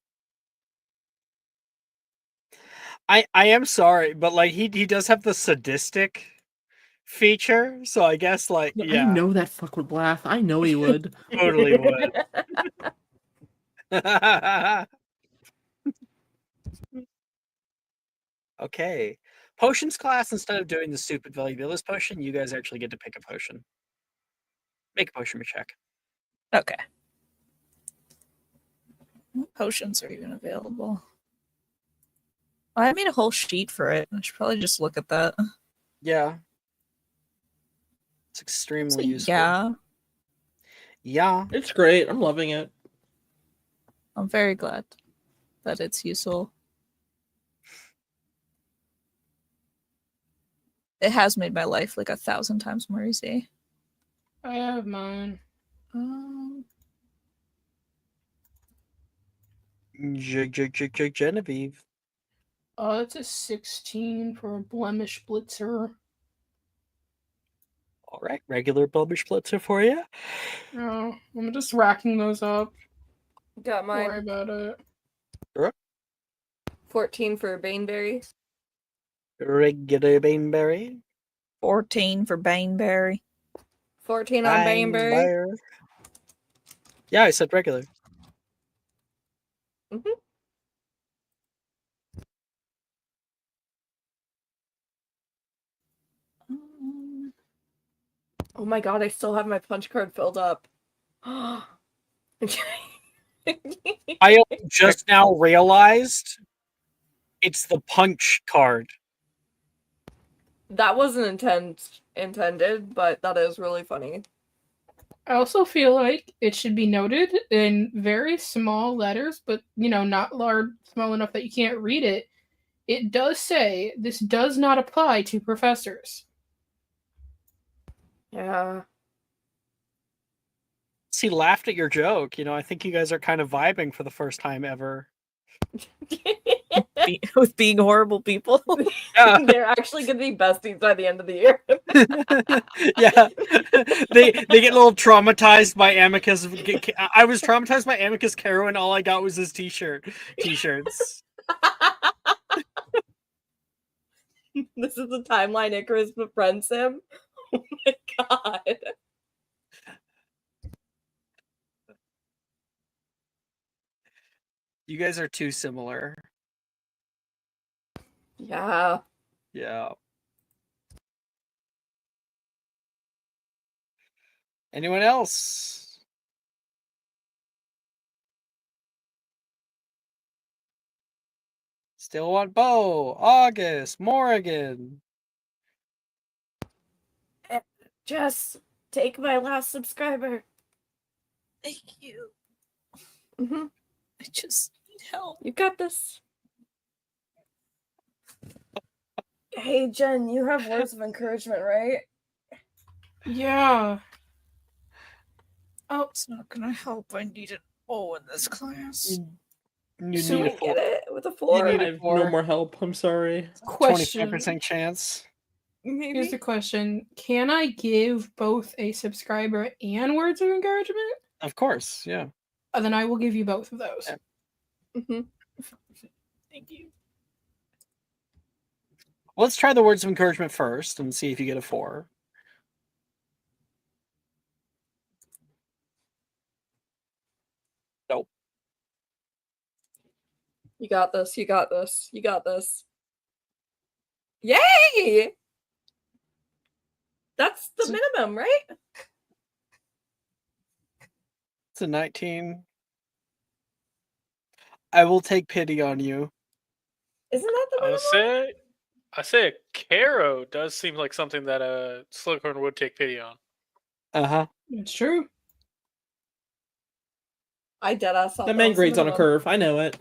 I am sorry, but like he does have the sadistic feature, so I guess like I yeah, know that fuck would laugh. I know he would. totally would. Okay. Potions class, instead of doing the stupid valuables potion, you guys actually get to pick a potion. Make a potion check. Okay. What potions are even available? I made a whole sheet for it. I should probably just look at that. Yeah. It's So, extremely useful. yeah, Yeah. It's great. I'm loving it. I'm very glad that it's useful. It has made my life like 1,000 times more easy. I have mine. Genevieve. It's a 16 for a blemish blitzer. All right, regular blemish blitzer for you. No, I'm just racking those up. Got Don't worry mine. about it. 14 for Baneberry. Regular Baneberry. 14 for Baneberry. 14 on Baneberry. Baneberry. Yeah, I said regular. Mm-hmm. Oh my god, I still have my punch card filled up. I just now realized it's the punch card. That wasn't intended, but that is really funny. I also feel like it should be noted in very small letters, but not large, small enough that you can't read it. It does say this does not apply to professors. Yeah. He laughed at your joke. I think you guys are kind of vibing for the first time ever. With being horrible people. Yeah. They're actually gonna be besties by the end of the year. Yeah. They get a little traumatized by Amicus. I was traumatized by Amicus Caro, and all I got was his t-shirts. This is the timeline Icarus befriends him. Oh my god. You guys are too similar. Yeah. Yeah. Anyone else? Still want Bo, August, Morrigan. Jess, take my last subscriber. Thank you. Mm-hmm. I just need help. You got this. Hey, Jen, you have words of encouragement, right? Yeah. Oh, it's not gonna help. I need an O in this class. You So- need a Get 4. it with a You 4. need I a have 4. no more help. I'm sorry. Question. 25% chance. Maybe. Here's the question. Can I give both a subscriber and words of encouragement? Of course, yeah. Then I will give you both of those. Yeah. Mm-hmm. Thank you. Let's try the words of encouragement first and see if you get a 4. Nope. You got this. You got this. You got this. Yay! That's the minimum, right? It's a 19. I will take pity on you. Isn't that the minimum? I say a Caro does seem like something that a Slighorn would take pity on. Uh-huh. It's true. I deadass thought That man was the grades on a minimum. curve. I know it.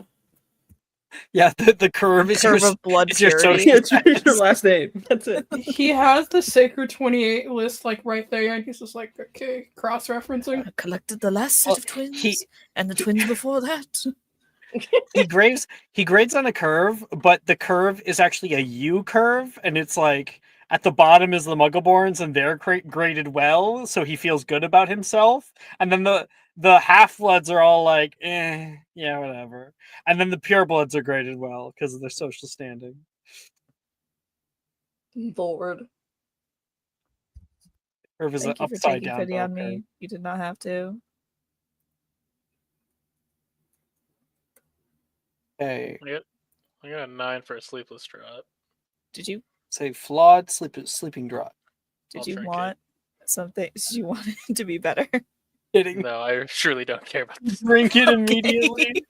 Yeah, the curve is Curve your, of blood is your purity. social Yeah, it's your status. last name. That's it. He has the Sacred 28 list right there, and he's just like, okay, cross-referencing. I collected the last set Well, of twins he- and the twins before that. He grades on a curve, but the curve is actually a U curve, and it's like at the bottom is the Muggleborns, and they're graded well, so he feels good about himself. And then the Half-Bloods are all like, yeah, whatever. And then the Purebloods are graded well because of their social standing. Lord. Curve is Thank an you for upside taking down pity bell on curve. me. You did not have to. Okay. I got a 9 for a sleepless drop. Did you It's a flawed sleeping draught. I'll did you drink want something? Did you want it to be better? Kidding. No, I surely don't care about this. Drink it Okay. immediately.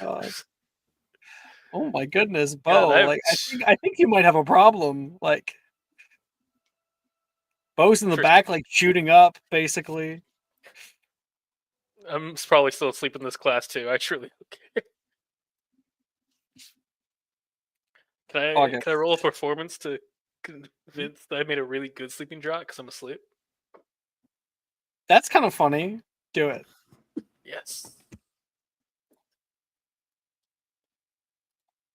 God. Oh my goodness, Bo! that Like was- I think you might have a problem. Like Bo's in the For- back, like shooting up, basically. I'm probably still asleep in this class too. I truly don't care. August. Can I roll a performance to convince that I made a really good sleeping draught because I'm asleep? That's kind of funny. Do it. Yes.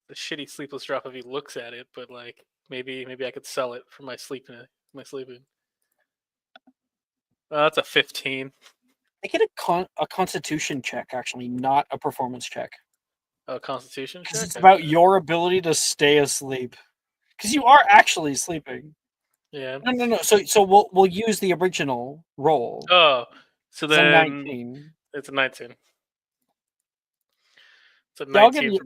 The shitty sleepless drop if he looks at it, but like maybe I could sell it for my sleeping. That's a 15. Make it a constitution check, actually, not a performance check. Oh, Constitution Because check. it's about Okay. your ability to stay asleep. Because you are actually sleeping. Yeah. No. So we'll use the original roll. Oh, so It's a then 19. it's a 19. It's a Yeah, I'll give 19. you.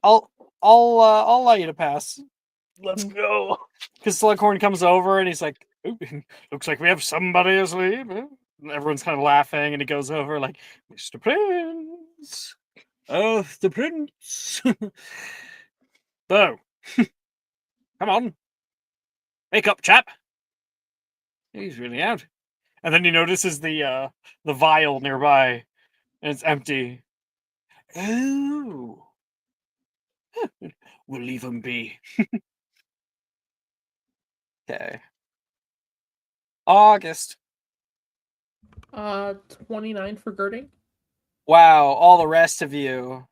I'll allow you to pass. Let's go. Because Slughorn comes over and he's like, "Ooh, looks like we have somebody asleep." And everyone's kind of laughing, and he goes over like, "Mr. Prince, oh, the Prince." So, come on, wake up, chap. He's really out. And then he notices the vial nearby, and it's empty. Oh, we'll leave him be. Okay. August. 29 for girding. Wow, all the rest of you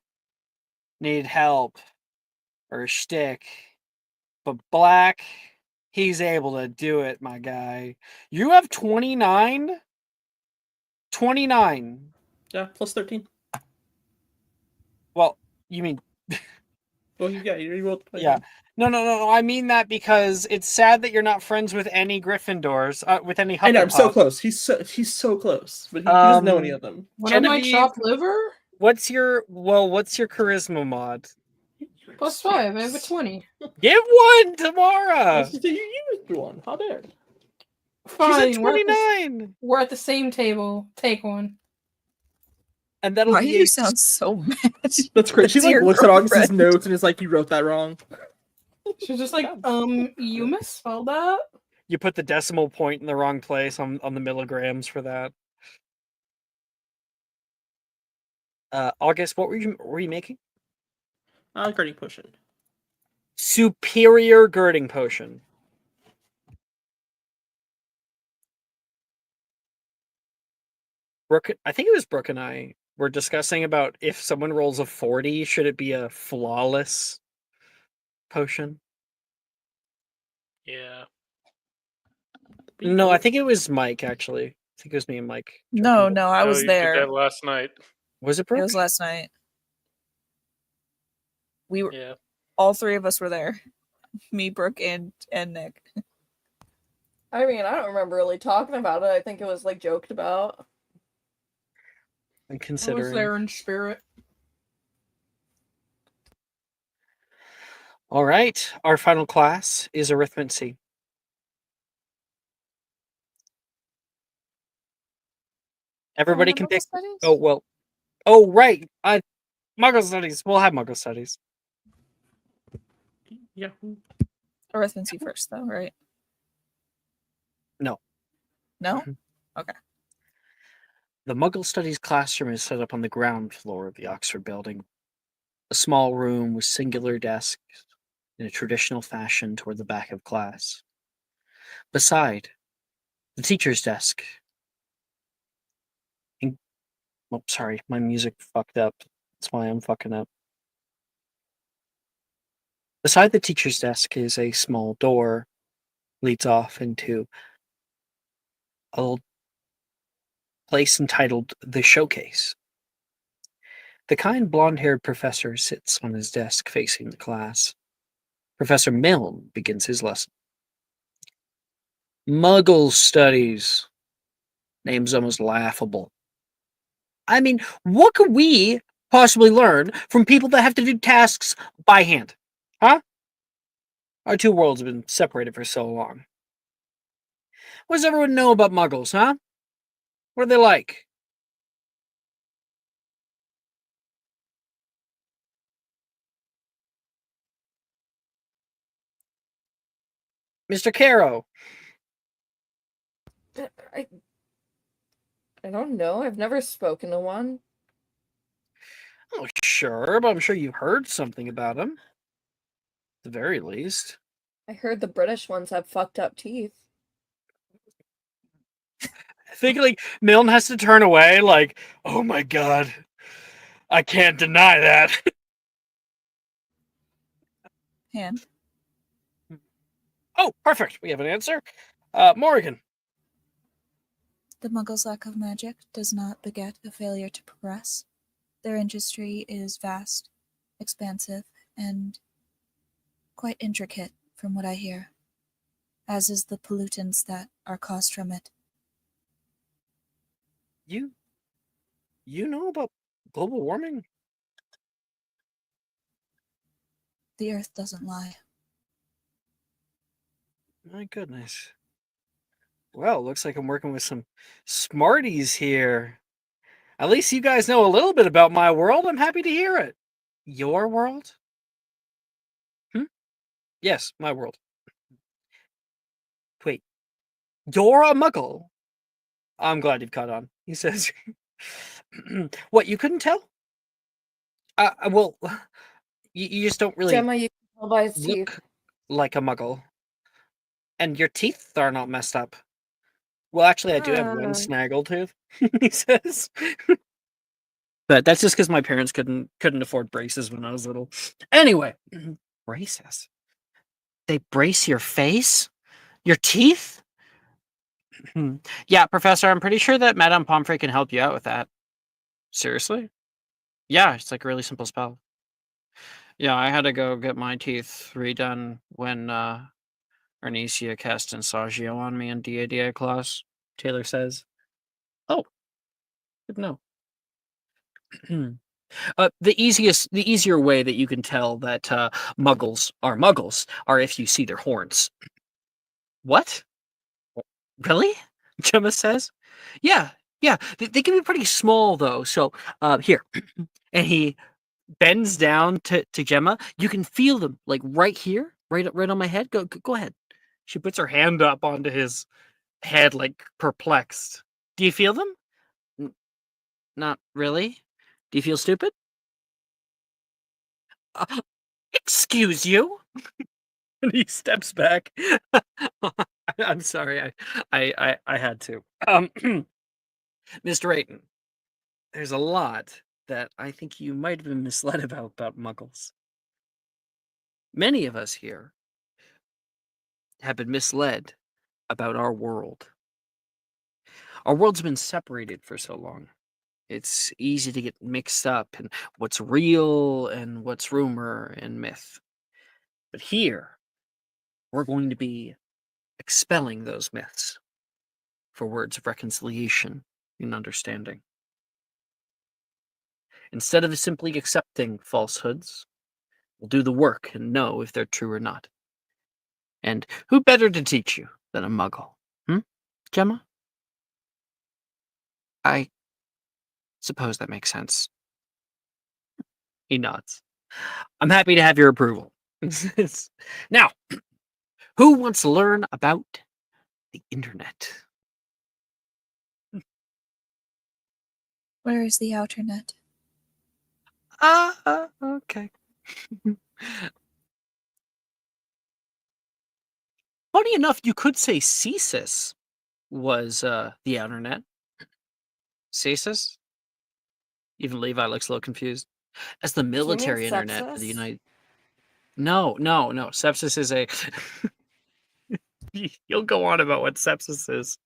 need help or a shtick. But Black, he's able to do it, my guy. You have 29? 29. Yeah, plus 13. Well, you mean, Well, you rolled. yeah. No. I mean that because it's sad that you're not friends with any Gryffindors, with any Hufflepuffs. I know, I'm so close. He's so close, but he doesn't know any of them. What am I, Genevieve- chopped liver? What's your charisma mod? +5. I have a 20. Give one, Tamara. You used one. How dare? She's at Fine. We're 29. at the same table. Take one. And that'll Why do be you sound so mad? That's great. She That's like your looks at August's girlfriend. notes and is like, "You wrote that wrong." She's just like, you misspelled that? You put the decimal point in the wrong place on the milligrams for that. August, what were you making? Girding potion. Superior girding potion. Brooke, I think it was Brooke and I were discussing about if someone rolls a 40, should it be a flawless potion? Yeah. No, I think it was Mike, actually. I think it was me and Mike. No, I Oh, was you did there. that last night. Was it It Brooke? was last night. We were Yeah. all three of us were there. Me, Brooke, and Nick. I mean, I don't remember really talking about it. I think it was like joked about. I'm I was considering. there in spirit. All right, our final class is arithmancy. Everybody can pick. Oh well. Oh right. Muggle studies. We'll have Muggle studies. Yeah. Arithmancy first, though, right? No. No? The Muggle Studies classroom is set up on the ground floor of the Oxford building. A small room with singular desks in a traditional fashion toward the back of class. Beside, the teacher's desk. Oh, sorry, my music fucked up. That's why I'm fucking up. Beside the teacher's desk is a small door, leads off into a little place entitled The Showcase. The kind blonde-haired professor sits on his desk facing the class. Professor Milne begins his lesson. Muggle studies. Name's almost laughable. I mean, what could we possibly learn from people that have to do tasks by hand? Huh? Our two worlds have been separated for so long. What does everyone know about muggles, huh? What are they like? Mr. Caro. I don't know. I've never spoken to one. Oh, sure, but I'm sure you've heard something about them. At the very least. I heard the British ones have fucked up teeth. I think, like, Milne has to turn away, like, oh my god, I can't deny that. Hand. Oh, perfect. We have an answer. Morgan. The Muggles' lack of magic does not beget a failure to progress. Their industry is vast, expansive, and quite intricate, from what I hear, as is the pollutants that are caused from it. You know about global warming? The Earth doesn't lie. My goodness. Well, looks like I'm working with some smarties here. At least you guys know a little bit about my world. I'm happy to hear it. Your world? Yes, my world. Wait, you're a muggle? I'm glad you've caught on, he says. What, you couldn't tell? Well, you just don't really Gemma, you can tell by his teeth. look like a muggle. And your teeth are not messed up. Well, actually, I do have one snaggletooth, he says. But that's just because my parents couldn't afford braces when I was little. Anyway, braces. They brace your face? Your teeth? Yeah, Professor, I'm pretty sure that Madame Pomfrey can help you out with that. Seriously? Yeah, it's like a really simple spell. Yeah, I had to go get my teeth redone when Arnesia cast Insagio on me in DADA class, Taylor says. Oh, good to know. The easier way that you can tell that muggles are if you see their horns. What? Really? Gemma says. Yeah. They can be pretty small though. So here, and he bends down to Gemma. You can feel them like right here, right on my head. Go ahead. She puts her hand up onto his head, like perplexed. Do you feel them? Not really. Do you feel stupid? Excuse you? And he steps back. I'm sorry. I had to. Mr. Ayton, there's a lot that I think you might have been misled about muggles. Many of us here have been misled about our world. Our world's been separated for so long. It's easy to get mixed up in what's real and what's rumor and myth. But here, we're going to be expelling those myths for words of reconciliation and understanding. Instead of simply accepting falsehoods, we'll do the work and know if they're true or not. And who better to teach you than a muggle? Gemma? I suppose that makes sense. He nods. I'm happy to have your approval. Now, who wants to learn about the internet? Where is the outer net? Okay. Funny enough, you could say CSIS was the outer net. CSIS? Even Levi looks a little confused. As the military internet for the sepsis? United. No. Sepsis is a. You'll go on about what sepsis is.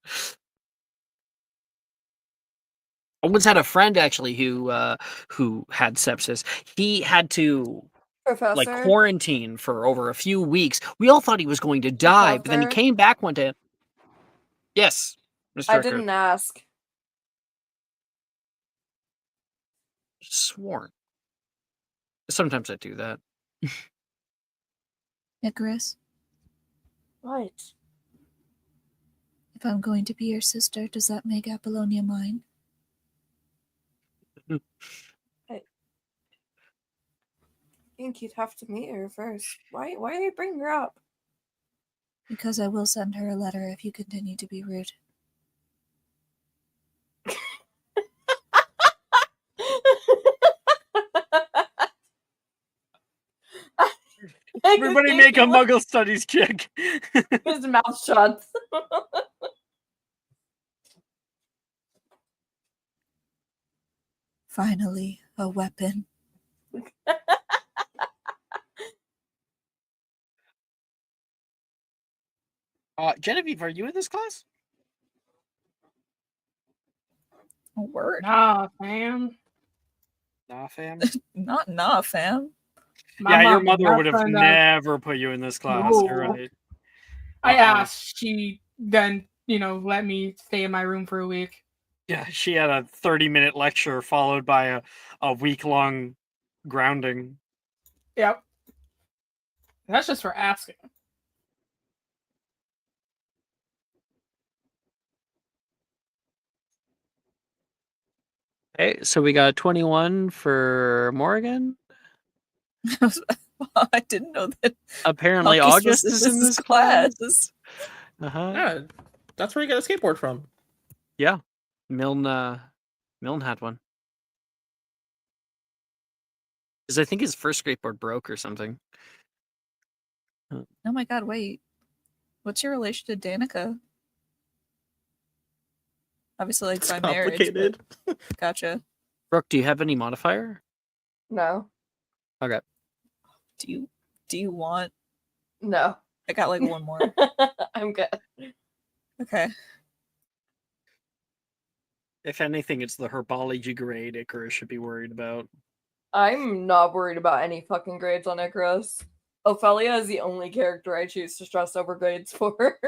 I once had a friend actually who had sepsis. He had to like Professor, quarantine for over a few weeks. We all thought he was going to die, but then he Professor? came back one day. Yes, Mr. I Rickard. didn't ask. sworn. Sometimes I do that. Icarus, What? if I'm going to be your sister, does that make Apollonia mine? I think you'd have to meet her first. Why are you bringing her up? Because I will send her a letter if you continue to be rude. Everybody make a Muggle Studies check. His mouth shuts. Finally, a weapon. Genevieve, are you in this class? A word. Nah, fam. Nah, fam. Not nah, fam. My Yeah, your mom mother would have signed up. never put you in this class. You're No. right. I Uh-uh. asked. She then, let me stay in my room for a week. Yeah, she had a 30-minute lecture followed by a week-long grounding. Yep. That's just for asking. Okay, so we got 21 for Morgan. I didn't know that. Apparently, August August is in this class. Uh-huh. Yeah, that's where you get a skateboard from. Yeah, Milne had one. Because I think his first skateboard broke or something. Oh my god, wait. What's your relation to Danica? Obviously, like, It's by marriage. complicated. But... Gotcha. Brooke, do you have any modifier? No. Okay. Do you want... No. I got like one more. I'm good. Okay. If anything, it's the herbology grade Icarus should be worried about. I'm not worried about any fucking grades on Icarus. Ophelia is the only character I choose to stress over grades for.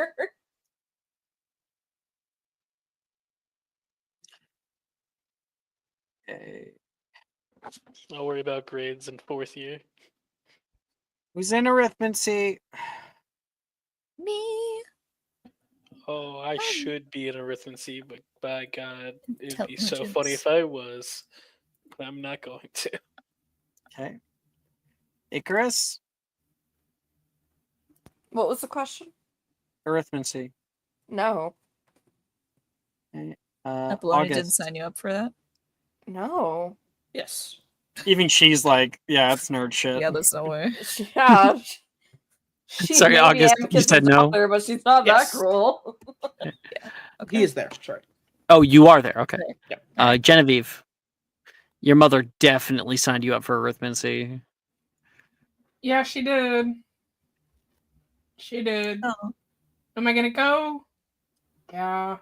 Okay. I'll worry about grades in 4th year. Who's in arithmancy? Me. Oh, I should be in arithmancy, but by God, it'd be so Intelligence. funny if I was. But I'm not going to. Okay. Icarus? What was the question? Arithmancy. No. Okay. Apollonia didn't August. sign you up for that. No. Yes. Even she's like, yeah, it's nerd shit. Yeah, there's no way. Yeah. She Sorry, may be August, you Amicus's said no? daughter, but she's not Yes. that cruel. Okay. He is there. Sorry. Oh, you are there. Okay. Yep. Genevieve, your mother definitely signed you up for arithmancy. Yeah, she did. She did. Oh. Am I gonna go? Yeah.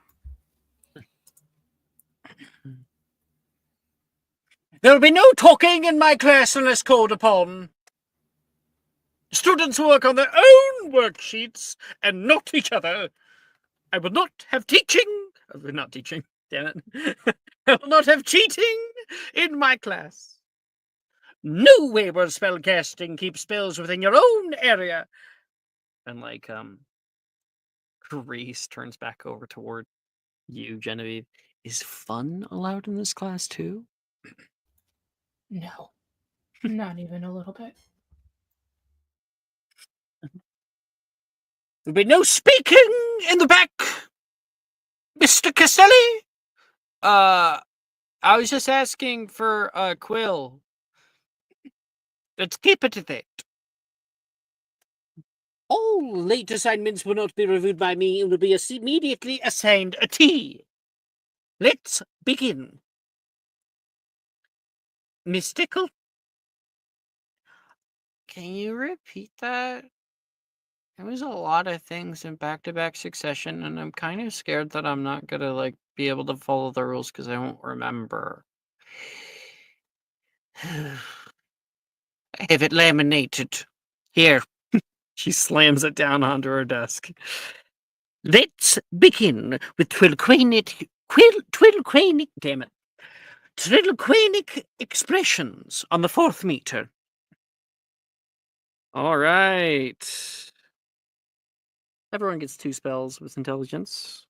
There'll be no talking in my class unless called upon. Students work on their own worksheets and not each other. I will not have teaching. Not teaching. Damn it. I will not have cheating in my class. No wayward spellcasting. Keep spells within your own area. And Grace turns back over toward you, Genevieve. Is fun allowed in this class too? No. Not even a little bit. There'll be no speaking in the back, Mr. Castelli. I was just asking for Quill. Let's keep it at that. All late assignments will not be reviewed by me and will be immediately assigned a T. Let's begin. Mystical? Can you repeat that? It was a lot of things in back-to-back succession, and I'm kind of scared that I'm not gonna be able to follow the rules because I won't remember. I have it laminated. Here. She slams it down onto her desk. Let's begin with Twilquanic. Damn it. Triloquinic expressions on the 4th meter. All right. Everyone gets 2 spells with intelligence.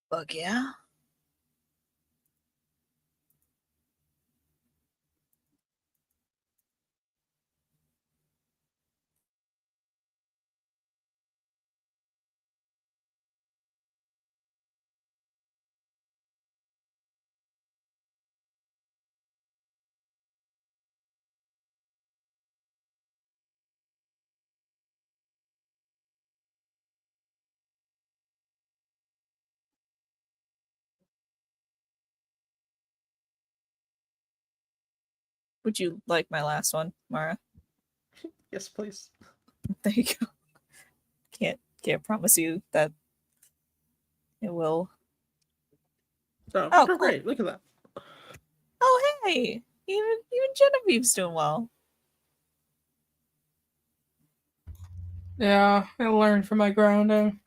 Fuck yeah. Would you like my last one, Mara? Yes, please. There you go. Can't promise you that it will. Oh, Oh, cool. cool. Great. Look at that. Oh, hey, even Genevieve's doing well. Yeah, I learned from my grounding.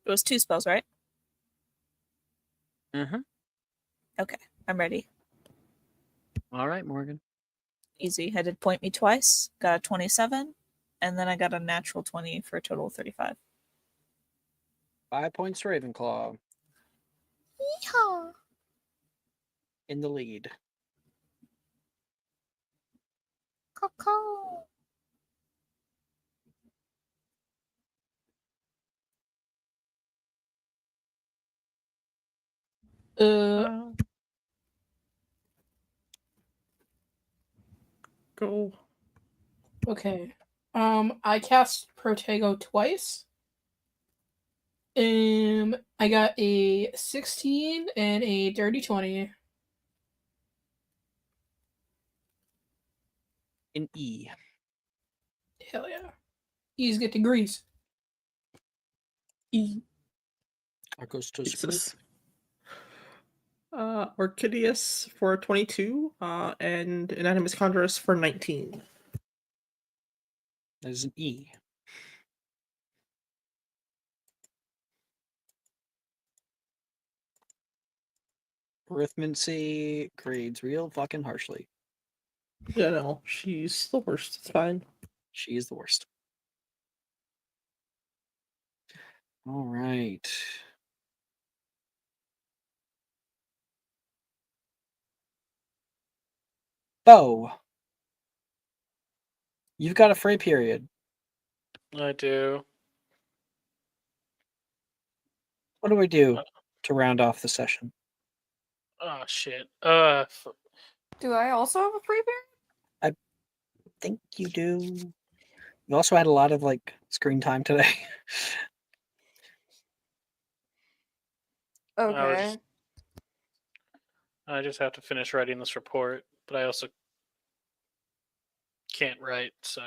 It was 2 spells, right? Mm-hmm. Okay, I'm ready. All right, Morgan. Easy. I did point me twice, got a 27, and then I got a natural 20 for a total of 35. 5 points to Ravenclaw Yeehaw! in the lead. Caw-caw. Uh, Go. okay. I cast Protego twice. I got a 16 and a dirty 20. In E. Hell yeah. E's get degrees. E. Arcos to Jesus. Orchideus for 22, and Anonymous Conjurus for 19. That is an E. Arithmancy grades real fucking harshly. Yeah, no, she's the worst. It's fine. She is the worst. All right. Bo. You've got a free period. I do. What do we do to round off the session? Oh shit. Do I also have a free period? I think you do. You also had a lot of like screen time today. Okay. I just have to finish writing this report, but I also can't write, so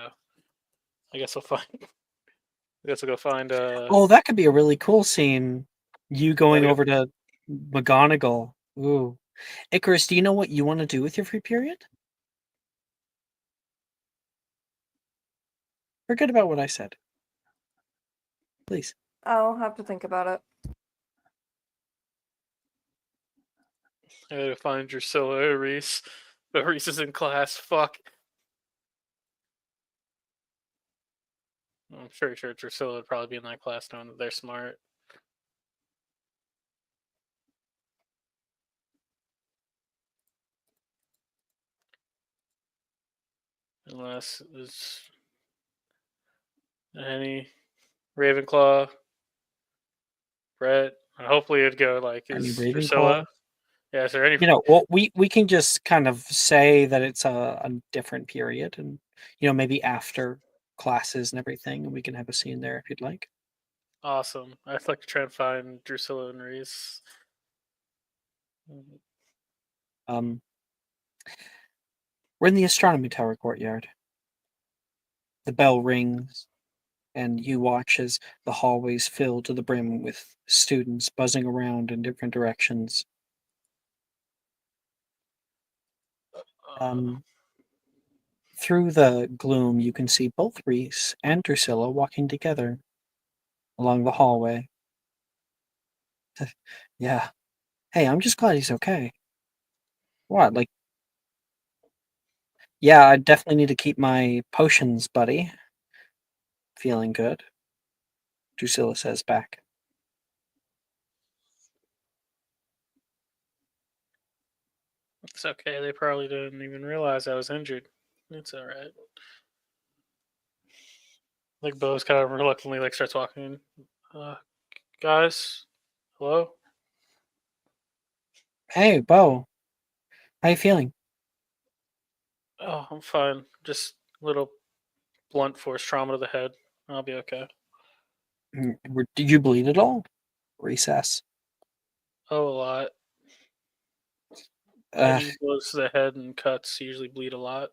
I guess I'll find. I guess I'll go find. Oh, that could be a really cool scene. You going Yeah, over to McGonagall. Ooh. Icarus, do you know what you want to do with your free period? Forget about what I said. Please. I'll have to think about it. I gotta find Drusilla or Reese, but Reese is in class. Fuck. I'm pretty sure Drusilla would probably be in that class, knowing that they're smart. Unless it's any Ravenclaw, Brett. Hopefully it'd go like Any is Ravenclaw? Drusilla. Yeah, is there any? You know, well, we can just kind of say that it's a different period, and maybe after classes and everything, and we can have a scene there if you'd like. Awesome. I'd like to try and find Drusilla and Reese. We're in the astronomy tower courtyard. The bell rings, and you watch as the hallways fill to the brim with students buzzing around in different directions. Um, Through the gloom, you can see both Reese and Drusilla walking together along the hallway. Yeah. Hey, I'm just glad he's okay. What? Like, yeah, I definitely need to keep my potions, buddy. Feeling good, Drusilla says back. It's okay. They probably didn't even realize I was injured. It's all right. Like Bo's kind of reluctantly like starts walking. Guys, hello. Hey, Bo, how you feeling? Oh, I'm fine. Just a little blunt force trauma to the head. I'll be okay. Did you bleed at all? Recess. Oh, a lot. Uh, Any blows to the head and cuts usually bleed a lot.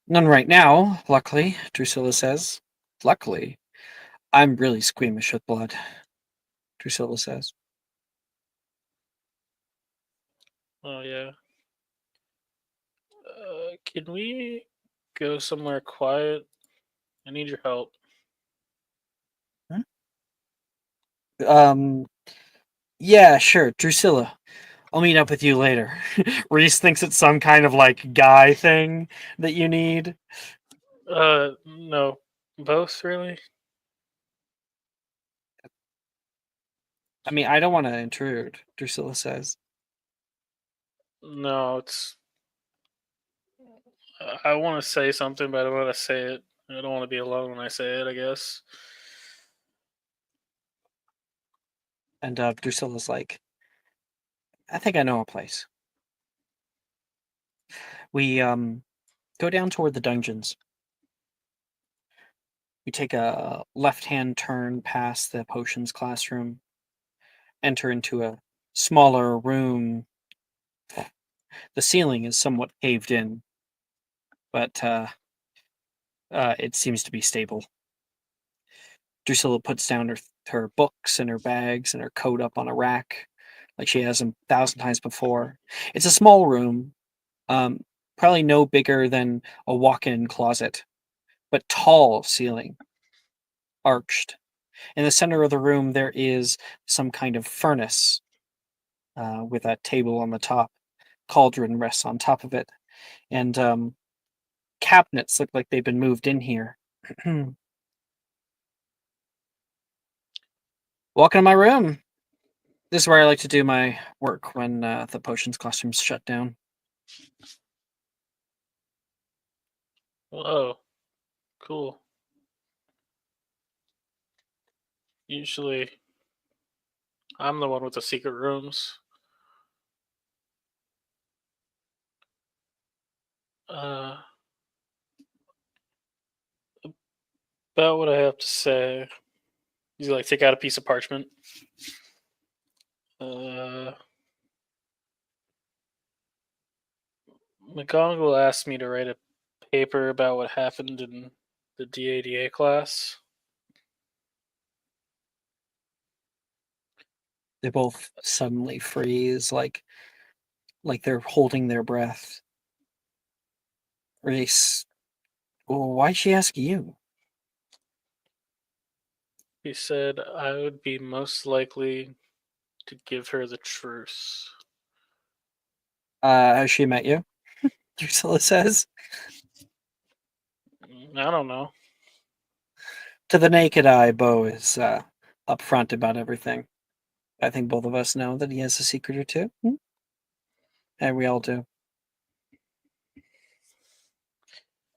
None right now, luckily, Drusilla says. Luckily. I'm really squeamish with blood, Drusilla says. Oh yeah. Can we go somewhere quiet? I need your help. Um, yeah, sure, Drusilla. I'll meet up with you later. Reese thinks it's some kind of like guy thing that you need. No, both really. I mean, I don't want to intrude, Drusilla says. No, it's. I want to say something, but I don't want to say it. I don't want to be alone when I say it. I guess. And Drusilla's like, I think I know a place. We go down toward the dungeons. We take a left-hand turn past the potions classroom, enter into a smaller room. The ceiling is somewhat caved in, but it seems to be stable. Drusilla puts down her books and her bags and her coat up on a rack, like she has 1,000 times before. It's a small room, um, probably no bigger than a walk-in closet, but tall ceiling, arched. In the center of the room, there is some kind of furnace with a table on the top. Cauldron rests on top of it, and cabinets look like they've been moved in here. Welcome to my room. This is where I like to do my work when the potions classroom's shut down. Whoa, cool. Usually, I'm the one with the secret rooms. Uh, about what I have to say. You like take out a piece of parchment. Uh, McGonagall asked me to write a paper about what happened in the DADA class. They both suddenly freeze, like they're holding their breath. Reese, why'd she ask you? He said I would be most likely to give her the truce. Has she met you? Drusilla says. I don't know. To the naked eye, Bo is upfront about everything. I think both of us know that he has a secret or two. And we all do.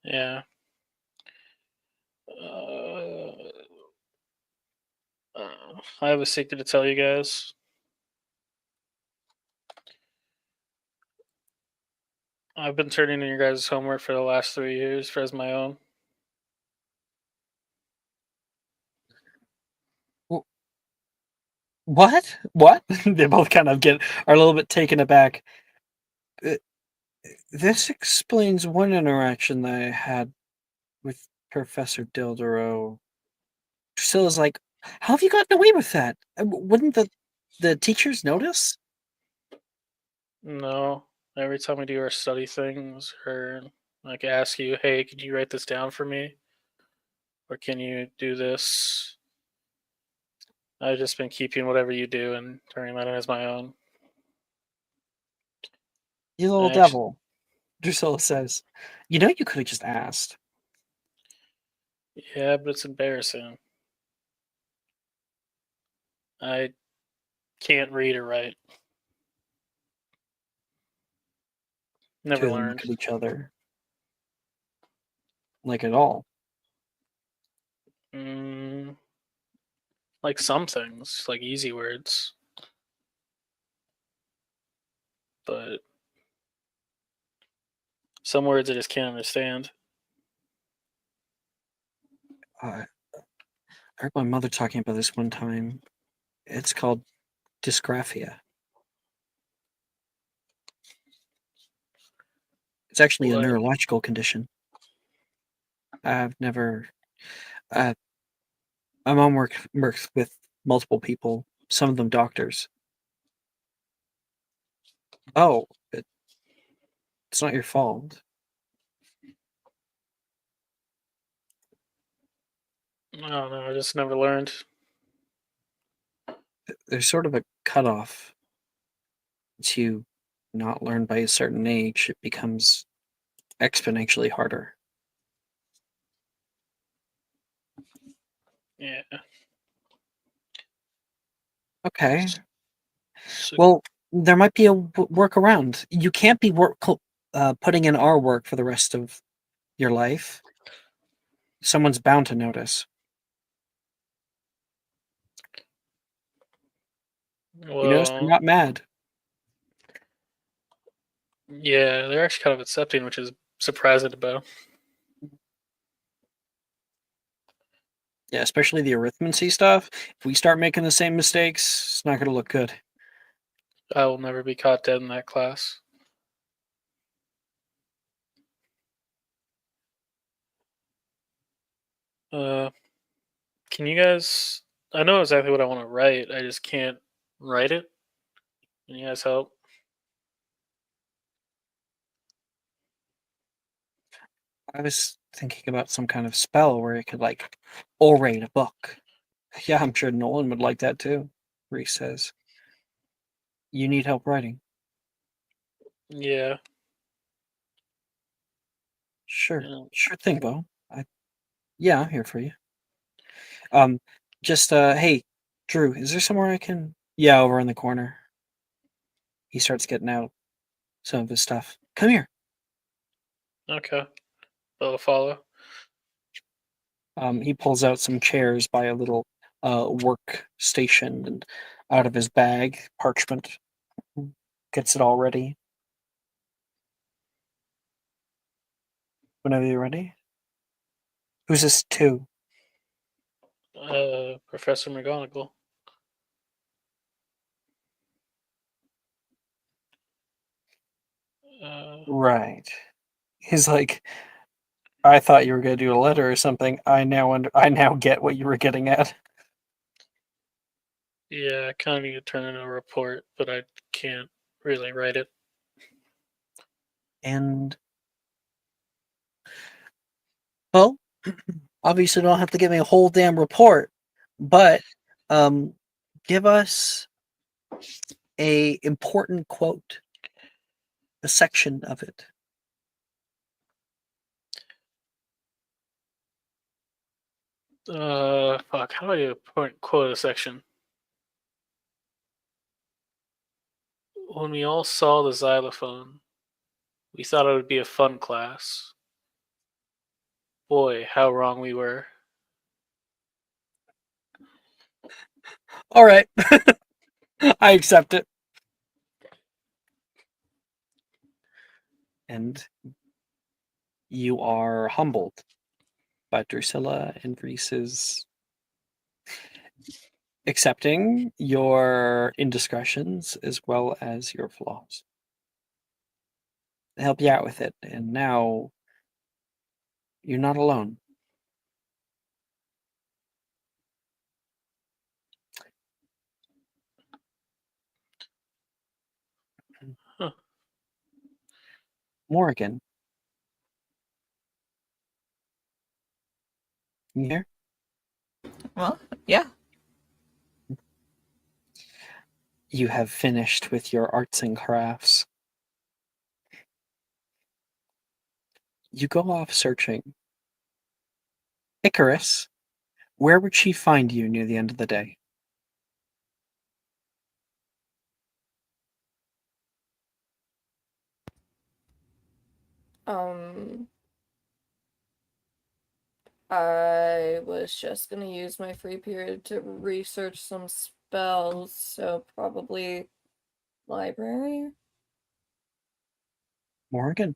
Yeah. Uh, I have a secret to tell you guys. I've been turning in your guys' homework for the last 3 years as my own. What? What? They both kind of are a little bit taken aback. Uh, This explains one interaction that I had with Professor Dildero. Drusilla's like, how have you gotten away with that? Wouldn't the teachers notice? No. Every time we do our study things, or like ask you, hey, could you write this down for me? Or can you do this? I've just been keeping whatever you do and turning that in as my own. You little I actually, devil, Drusilla says. You know you could have just asked. yeah, but it's embarrassing. I can't read or write. Two Never of them learned. look at each other. Like at all. Mm, like some things, like easy words. But some words I just can't understand. I heard my mother talking about this one time. It's called dysgraphia. It's actually a What? neurological condition. I've never. Uh, my mom works with multiple people, some of them doctors. Oh, it's not your fault. I don't know. I just never learned. There's sort of a cutoff to not learn by a certain age. It becomes exponentially harder. Yeah. Okay. So, Well, there might be a workaround. You can't be putting in our work for the rest of your life. Someone's bound to notice. You notice they're well, not mad. yeah, they're actually kind of accepting, which is surprising about. Yeah, especially the arithmancy stuff. If we start making the same mistakes, it's not going to look good. I will never be caught dead in that class. Uh, can you guys? I know exactly what I want to write. I just can't write it. Can you guys help? I was thinking about some kind of spell where it could, like, orate a book. Yeah, I'm sure Nolan would like that too, Reese says. You need help writing. Yeah. Sure. Yeah. Sure thing, Bo. Yeah, I'm here for you. Just hey, Drew, is there somewhere I can Yeah, over in the corner. He starts getting out some of his stuff. Come here. Okay. I'll follow. He pulls out some chairs by a little work station and out of his bag, parchment. Gets it all ready. Whenever you're ready. Who's this to? Professor McGonagall. Uh, Right. He's like, I thought you were gonna do a letter or something. I now get what you were getting at. yeah, I kind of need to turn in a report, but I can't really write it. And well, obviously don't have to give me a whole damn report, but um give us a important quote, a section of it. Fuck. How do I do a point quota section? When we all saw the xylophone, we thought it would be a fun class. Boy, how wrong we were. All right. I accept it. And you are humbled by Drusilla and Reese's accepting your indiscretions as well as your flaws. They help you out with it, and now you're not alone. Morgan. You here? Well, yeah. You have finished with your arts and crafts. You go off searching. Icarus, where would she find you near the end of the day? Um, I was just gonna use my free period to research some spells, so probably library. Morgan.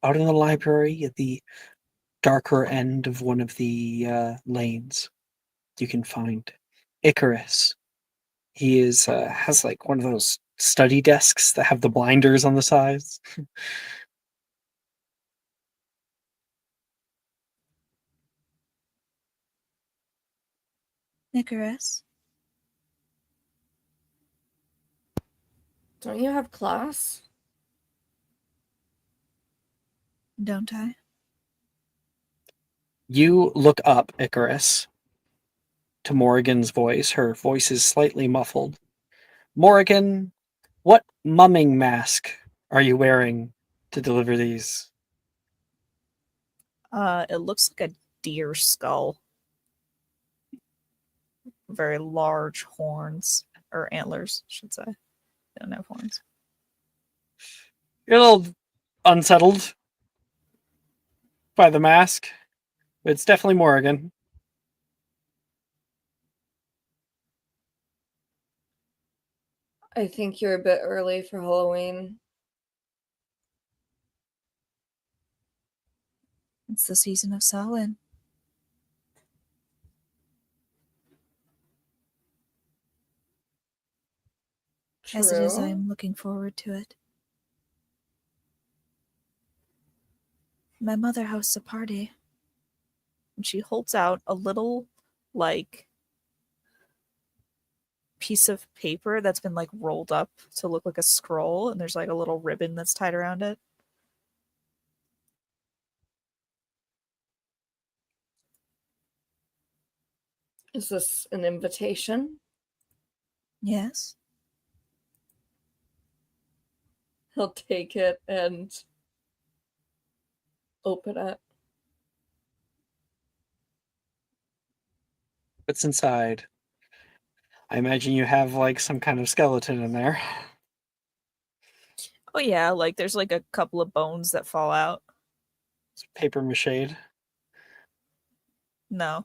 Out in the library at the darker end of one of the lanes, you can find Icarus. He has like one of those study desks that have the blinders on the sides. Icarus, Don't you have class? don't I? You look up, Icarus, to Morrigan's voice. Her voice is slightly muffled. Morrigan, what mumming mask are you wearing to deliver these? It looks like a deer skull. Very large horns. Or antlers, I should say. They don't have horns. You're a little unsettled by the mask. It's definitely Morrigan. I think you're a bit early for Halloween. It's the season of Samhain. As it is, I am looking forward to it. My mother hosts a party. And she holds out a little, like, piece of paper that's been, like, rolled up to look like a scroll, and there's, like, a little ribbon that's tied around it. Is this an invitation? Yes. He'll take it and open it. What's inside? I imagine you have like some kind of skeleton in there. Oh yeah, like there's like a couple of bones that fall out. It's paper mache. No.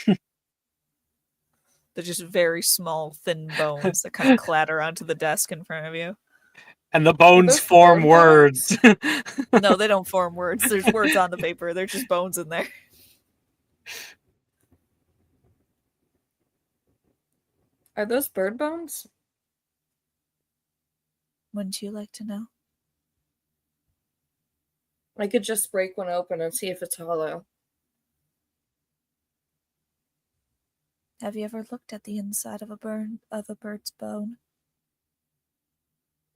They're just very small, thin bones that kind of clatter onto the desk in front of you. And the bones those form bone words. No, they don't form words. There's words on the paper. They're just bones in there. Are those bird bones? Wouldn't you like to know? I could just break one open and see if it's hollow. Have you ever looked at the inside of a bird's bone?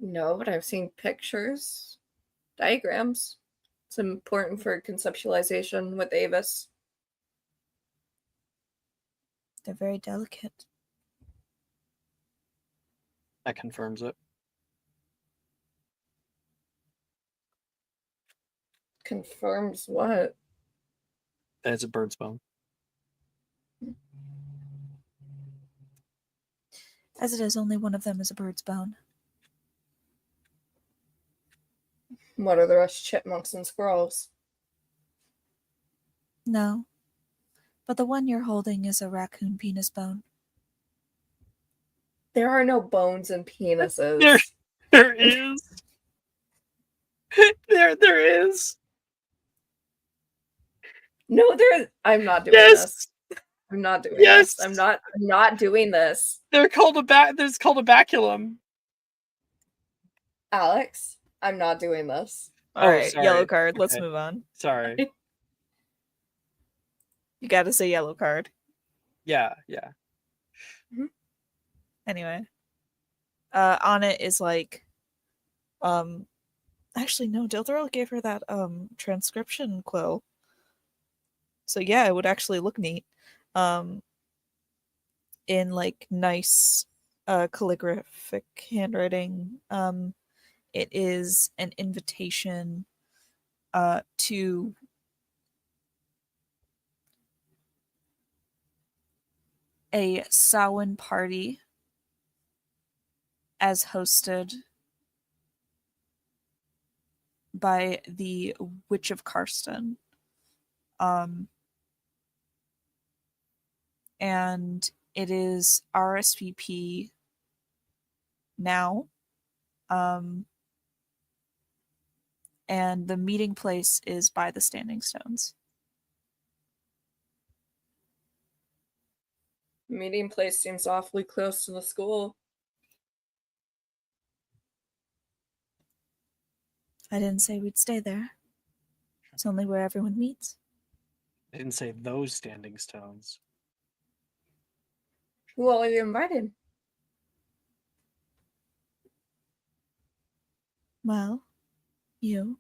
No, but I've seen pictures, diagrams. It's important for conceptualization with Avis. They're very delicate. That confirms it. Confirms what? That it's a bird's bone. As it is, only one of them is a bird's bone. What are the rest? Chipmunks and squirrels? No. But the one you're holding is a raccoon penis bone. There are no bones in penises. There is. There is. No, there. I'm not doing Yes. this. I'm not doing Yes. this. I'm not doing this. They're called there's called a baculum. Alex, I'm not doing this. Oh, All right, sorry. yellow card. Let's Okay. move on. Sorry. You got to say yellow card. Yeah. Anyway, on it is like, Actually, no, Dildorel gave her that transcription quill. So yeah, it would actually look neat. In like nice calligraphic handwriting. It is an invitation to a Samhain party as hosted by the Witch of Karsten. And it is RSVP now. And the meeting place is by the Standing Stones. Meeting place seems awfully close to the school. I didn't say we'd stay there. It's only where everyone meets. I didn't say those standing stones. Who all are you invited? Well, you,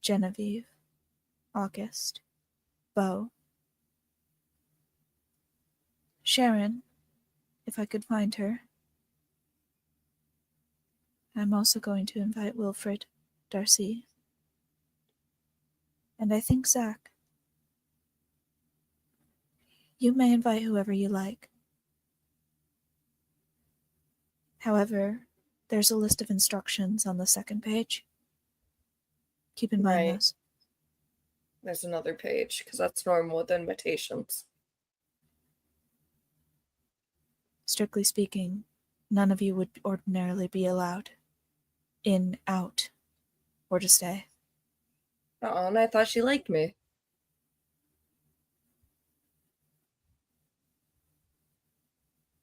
Genevieve, August, Beau, Sharon, if I could find her. I'm also going to invite Wilfred, Darcy, and I think Zach. You may invite whoever you like. However, there's a list of instructions on the second page. Keep in mind Right. those. There's another page, because that's normal with invitations. Strictly speaking, none of you would ordinarily be allowed in, out, or to stay. Oh, and I thought she liked me.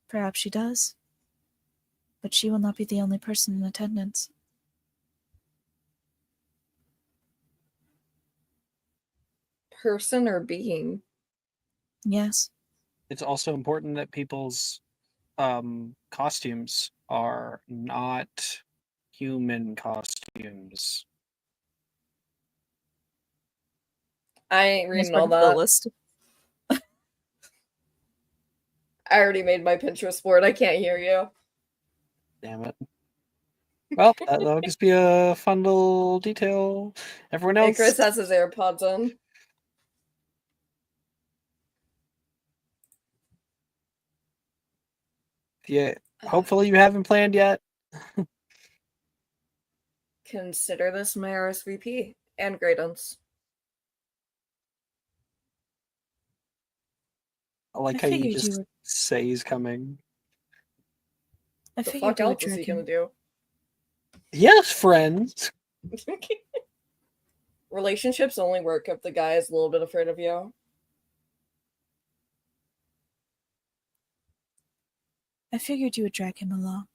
Perhaps she does, but she will not be the only person in attendance. Person or being? Yes, It's also important that people's costumes are not human costumes. I ain't Let's reading all bring up the that. list. I already made my Pinterest board. I can't hear you. Damn it. Well, that'll just be a fun little detail. Everyone And else, Chris has his AirPods in. yeah. Hopefully, you haven't planned yet. Consider this my RSVP and Gradance. I like I how you figured just you were- say he's coming. I The figured fuck you would else is he drag gonna him. do? Yes, friends. Relationships only work if the guy is a little bit afraid of you. I figured you would drag him along.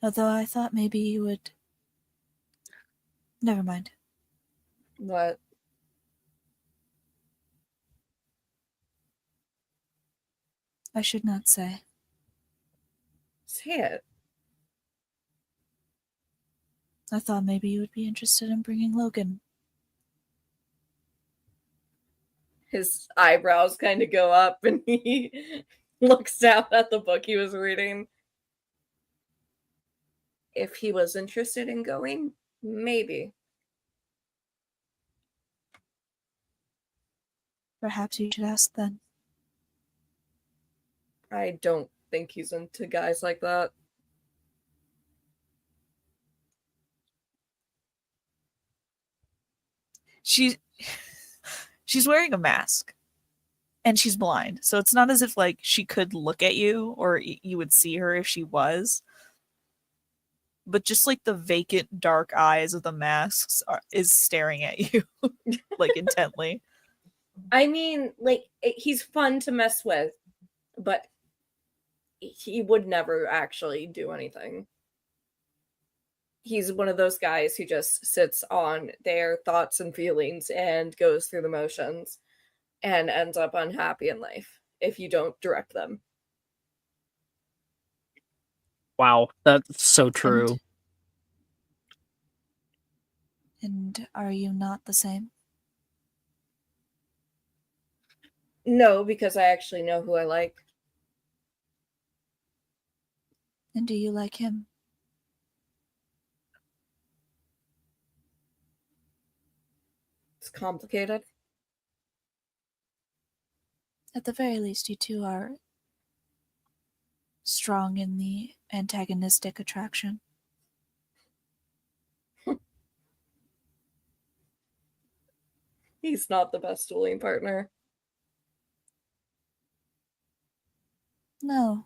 Although I thought maybe you would. Never mind. What? I should not say. Say it. I thought maybe you would be interested in bringing Logan. His eyebrows kind of go up and he looks down at the book he was reading. If he was interested in going, maybe. Perhaps you should ask then. I don't think he's into guys like that. She's wearing a mask. And she's blind. So it's not as if like she could look at you or you would see her if she was. But just like the vacant dark eyes of the masks is staring at you like intently. I mean, like, he's fun to mess with, but he would never actually do anything. He's one of those guys who just sits on their thoughts and feelings and goes through the motions and ends up unhappy in life if you don't direct them. Wow, that's so true. And are you not the same? No, because I actually know who I like. And do you like him? It's complicated. At the very least, you two are strong in the antagonistic attraction. He's not the best dueling partner. No.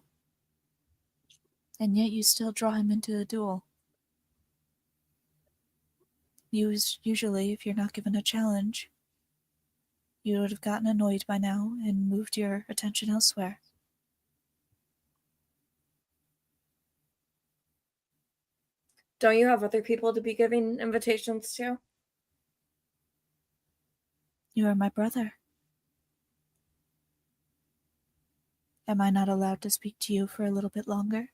And yet you still draw him into a duel. Usually, if you're not given a challenge, you would have gotten annoyed by now and moved your attention elsewhere. Don't you have other people to be giving invitations to? You are my brother. Am I not allowed to speak to you for a little bit longer?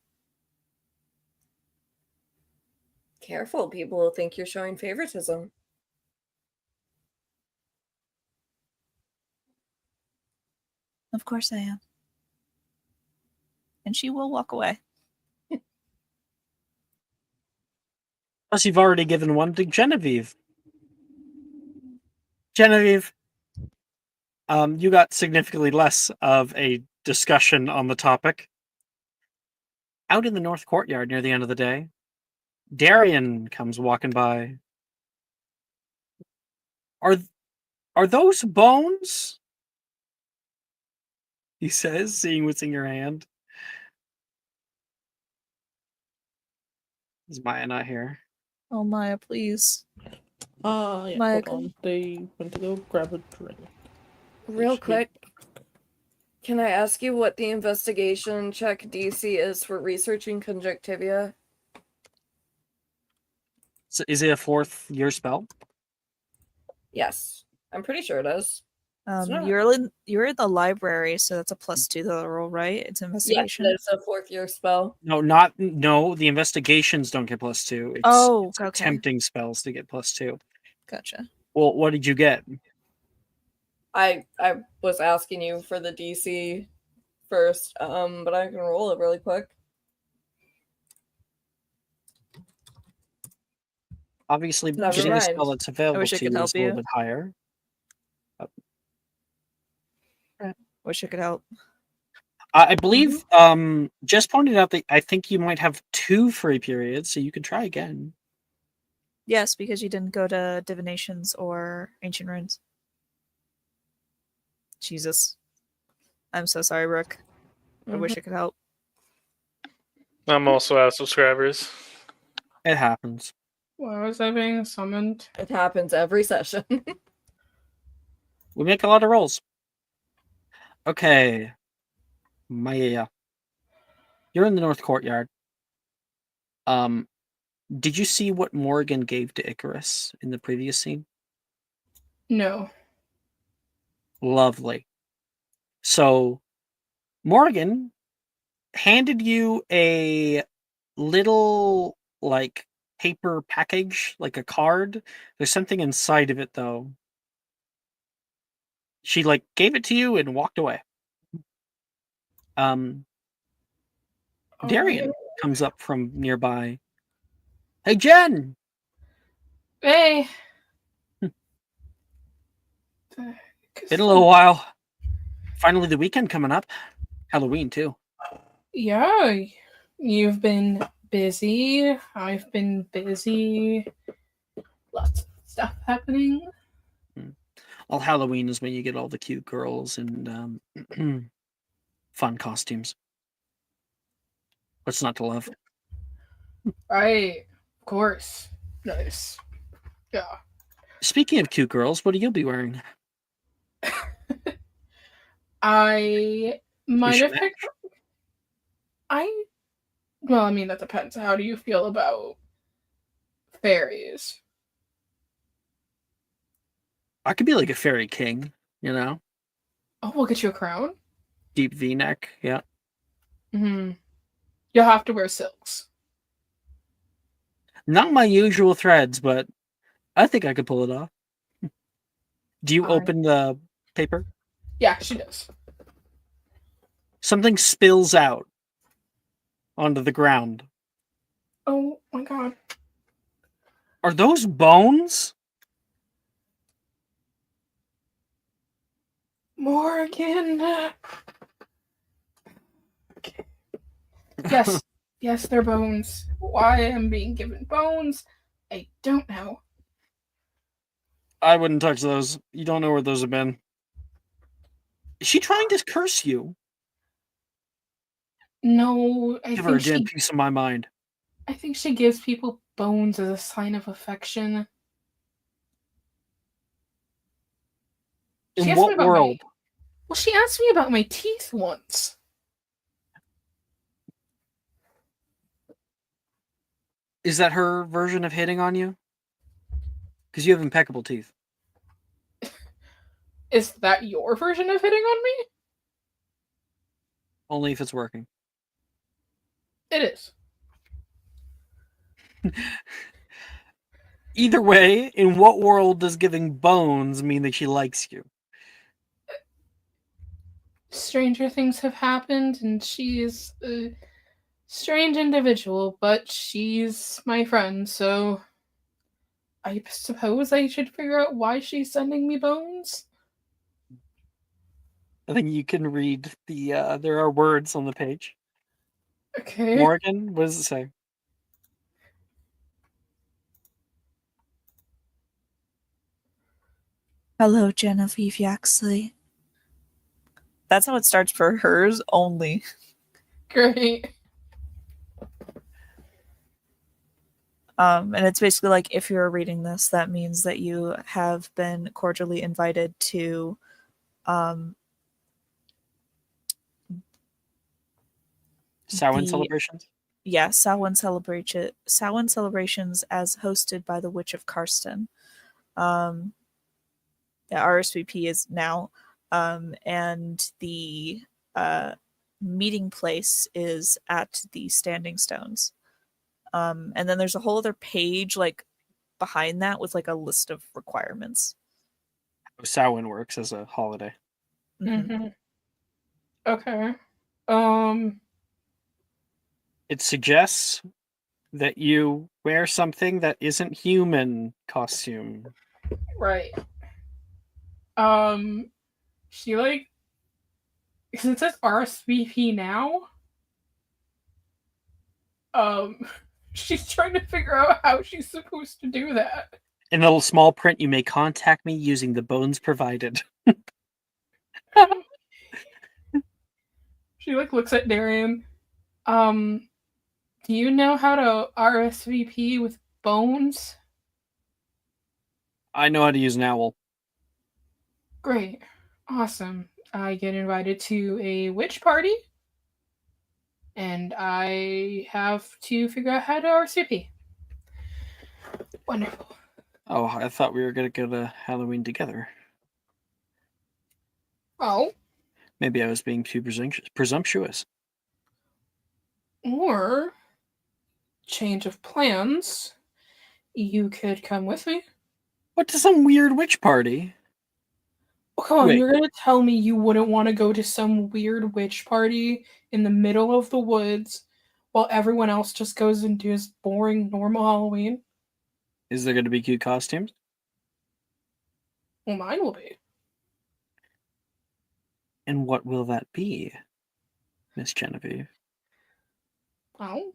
Careful, people will think you're showing favoritism. Of course I am. And she will walk away. Plus, you've already given one to Genevieve. Genevieve, you got significantly less of a discussion on the topic. Out in the north courtyard near the end of the day, Darian comes walking by. Are those bones? He says, seeing what's in your hand. Is Maya not here? Oh, Maya, please. Yeah, Maya, hold come- on. They went to go grab a drink. Real should be- quick, can I ask you what the investigation check DC is for researching conjunctivia? So is it a 4th year spell? Yes, I'm pretty sure it is. It's not. You're in the library, so that's a +2 to the roll, right? It's Yes, investigation. it's a 4th year spell. No. The investigations don't get +2. It's okay. attempting spells to get +2. Gotcha. Well, what did you get? I was asking you for the DC first, but I can roll it really quick. Obviously, Never getting a mind. spell that's available wish I to could you help is a little you. bit higher. Wish I could help. I believe Jess pointed out that I think you might have 2 free periods, so you can try again. Yes, because you didn't go to divinations or ancient runes. Jesus. I'm so sorry, Brooke. I wish I could help. I'm also out of subscribers. It happens. Why was I being summoned? It happens every session. We make a lot of rolls. Okay. Maya. You're in the north courtyard. Did you see what Morgan gave to Icarus in the previous scene? No. Lovely. So, Morgan handed you a little, like, paper package, like a card. There's something inside of it, though. She, like, gave it to you and walked away. Darian comes up from nearby. Hey, Jen! Hey. Been a little while. Finally, the weekend coming up. Halloween, too. Yeah, you've been busy. I've been busy. Lots of stuff happening. Well, Halloween is when you get all the cute girls and fun costumes. What's not to love? Right. Of course. Nice. Yeah. Speaking of cute girls, what will you be wearing? I might should have picked. Well, I mean, that depends. How do you feel about fairies? I could be like a fairy king, you know? Oh, we'll get you a crown? Deep V-neck, yeah. Mm-hmm. You'll have to wear silks. Not my usual threads, but I think I could pull it off. Do you Alright. open the paper? Yeah, she does. Something spills out onto the ground. Oh my god. Are those bones? Morgan. Yes, yes, they're bones. Why I'm being given bones, I don't know. I wouldn't touch those. You don't know where those have been. Is she trying to curse you? No, Give her a damn piece of my mind. I think she gives people bones as a sign of affection. In She asked me what about world? Well, she asked me about my teeth once. Is that her version of hitting on you? Because you have impeccable teeth. Is that your version of hitting on me? Only if it's working. It is. Either way, in what world does giving bones mean that she likes you? Stranger things have happened, and she is a strange individual, but she's my friend, so I suppose I should figure out why she's sending me bones. I think you can read the, there are words on the page. Okay. Morgan, what does it say? Hello, Genevieve Yaxley. That's how it starts for hers only. Great. And it's basically like, if you're reading this, that means that you have been cordially invited to Samhain the- celebrations? yeah, Samhain celebrations as hosted by the Witch of Karsten. Yeah, RSVP is now. And the meeting place is at the Standing Stones. And then there's a whole other page like behind that with like a list of requirements. Samhain works as a holiday. Mhm. Mm-hmm. Okay. It suggests that you wear something that isn't human costume. Right. She like, because it says RSVP now. She's trying to figure out how she's supposed to do that. In a little small print, you may contact me using the bones provided. She like looks at Darian. Do you know how to RSVP with bones? I know how to use an owl. Great. Awesome. I get invited to a witch party. And I have to figure out how to RSVP. Wonderful. Oh, I thought we were going to go to Halloween together. Oh. Maybe I was being too presumptuous. Or, change of plans. You could come with me. What, to some weird witch party? Oh, come on, Wait. you're gonna tell me you wouldn't want to go to some weird witch party in the middle of the woods while everyone else just goes and does boring, normal Halloween? Is there going to be cute costumes? Well, mine will be. And what will that be, Miss Genevieve? Well,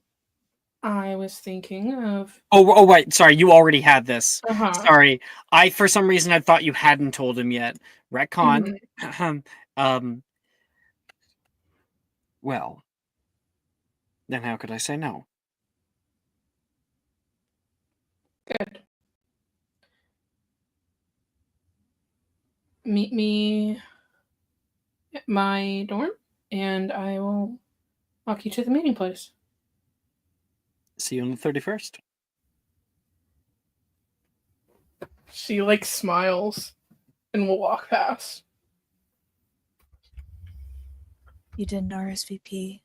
I was thinking of... Oh, right. Sorry, you already had this. Uh-huh. Sorry. For some reason, I thought you hadn't told him yet. Retcon. Well, then how could I say no? Good. Meet me at my dorm, and I will walk you to the meeting place. See you on the 31st. She, like, smiles and will walk past. You didn't RSVP.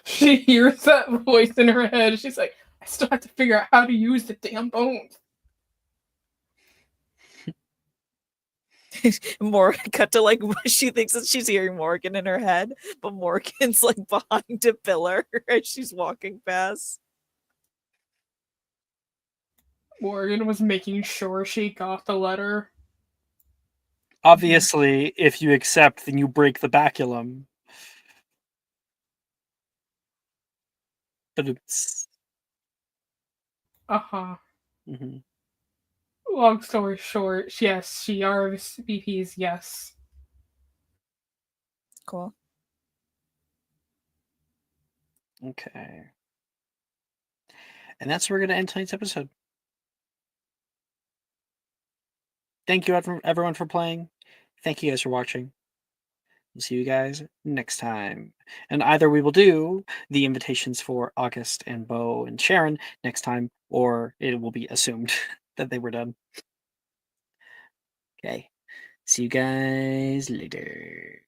She hears that voice in her head. She's like, I still have to figure out how to use the damn bones. Morgan cut to like she thinks that she's hearing Morgan in her head, but Morgan's like behind a pillar as she's walking past. Morgan was making sure she got the letter. Obviously, if you accept, then you break the baculum. But it's. Uh-huh. Mhm. Long story short, yes, she RSVPs, yes. Cool. Okay. And that's where we're going to end tonight's episode. Thank you, everyone, for playing. Thank you guys for watching. We'll see you guys next time. And either we will do the invitations for August and Bo and Sharon next time, or it will be assumed that they were done. Okay. See you guys later.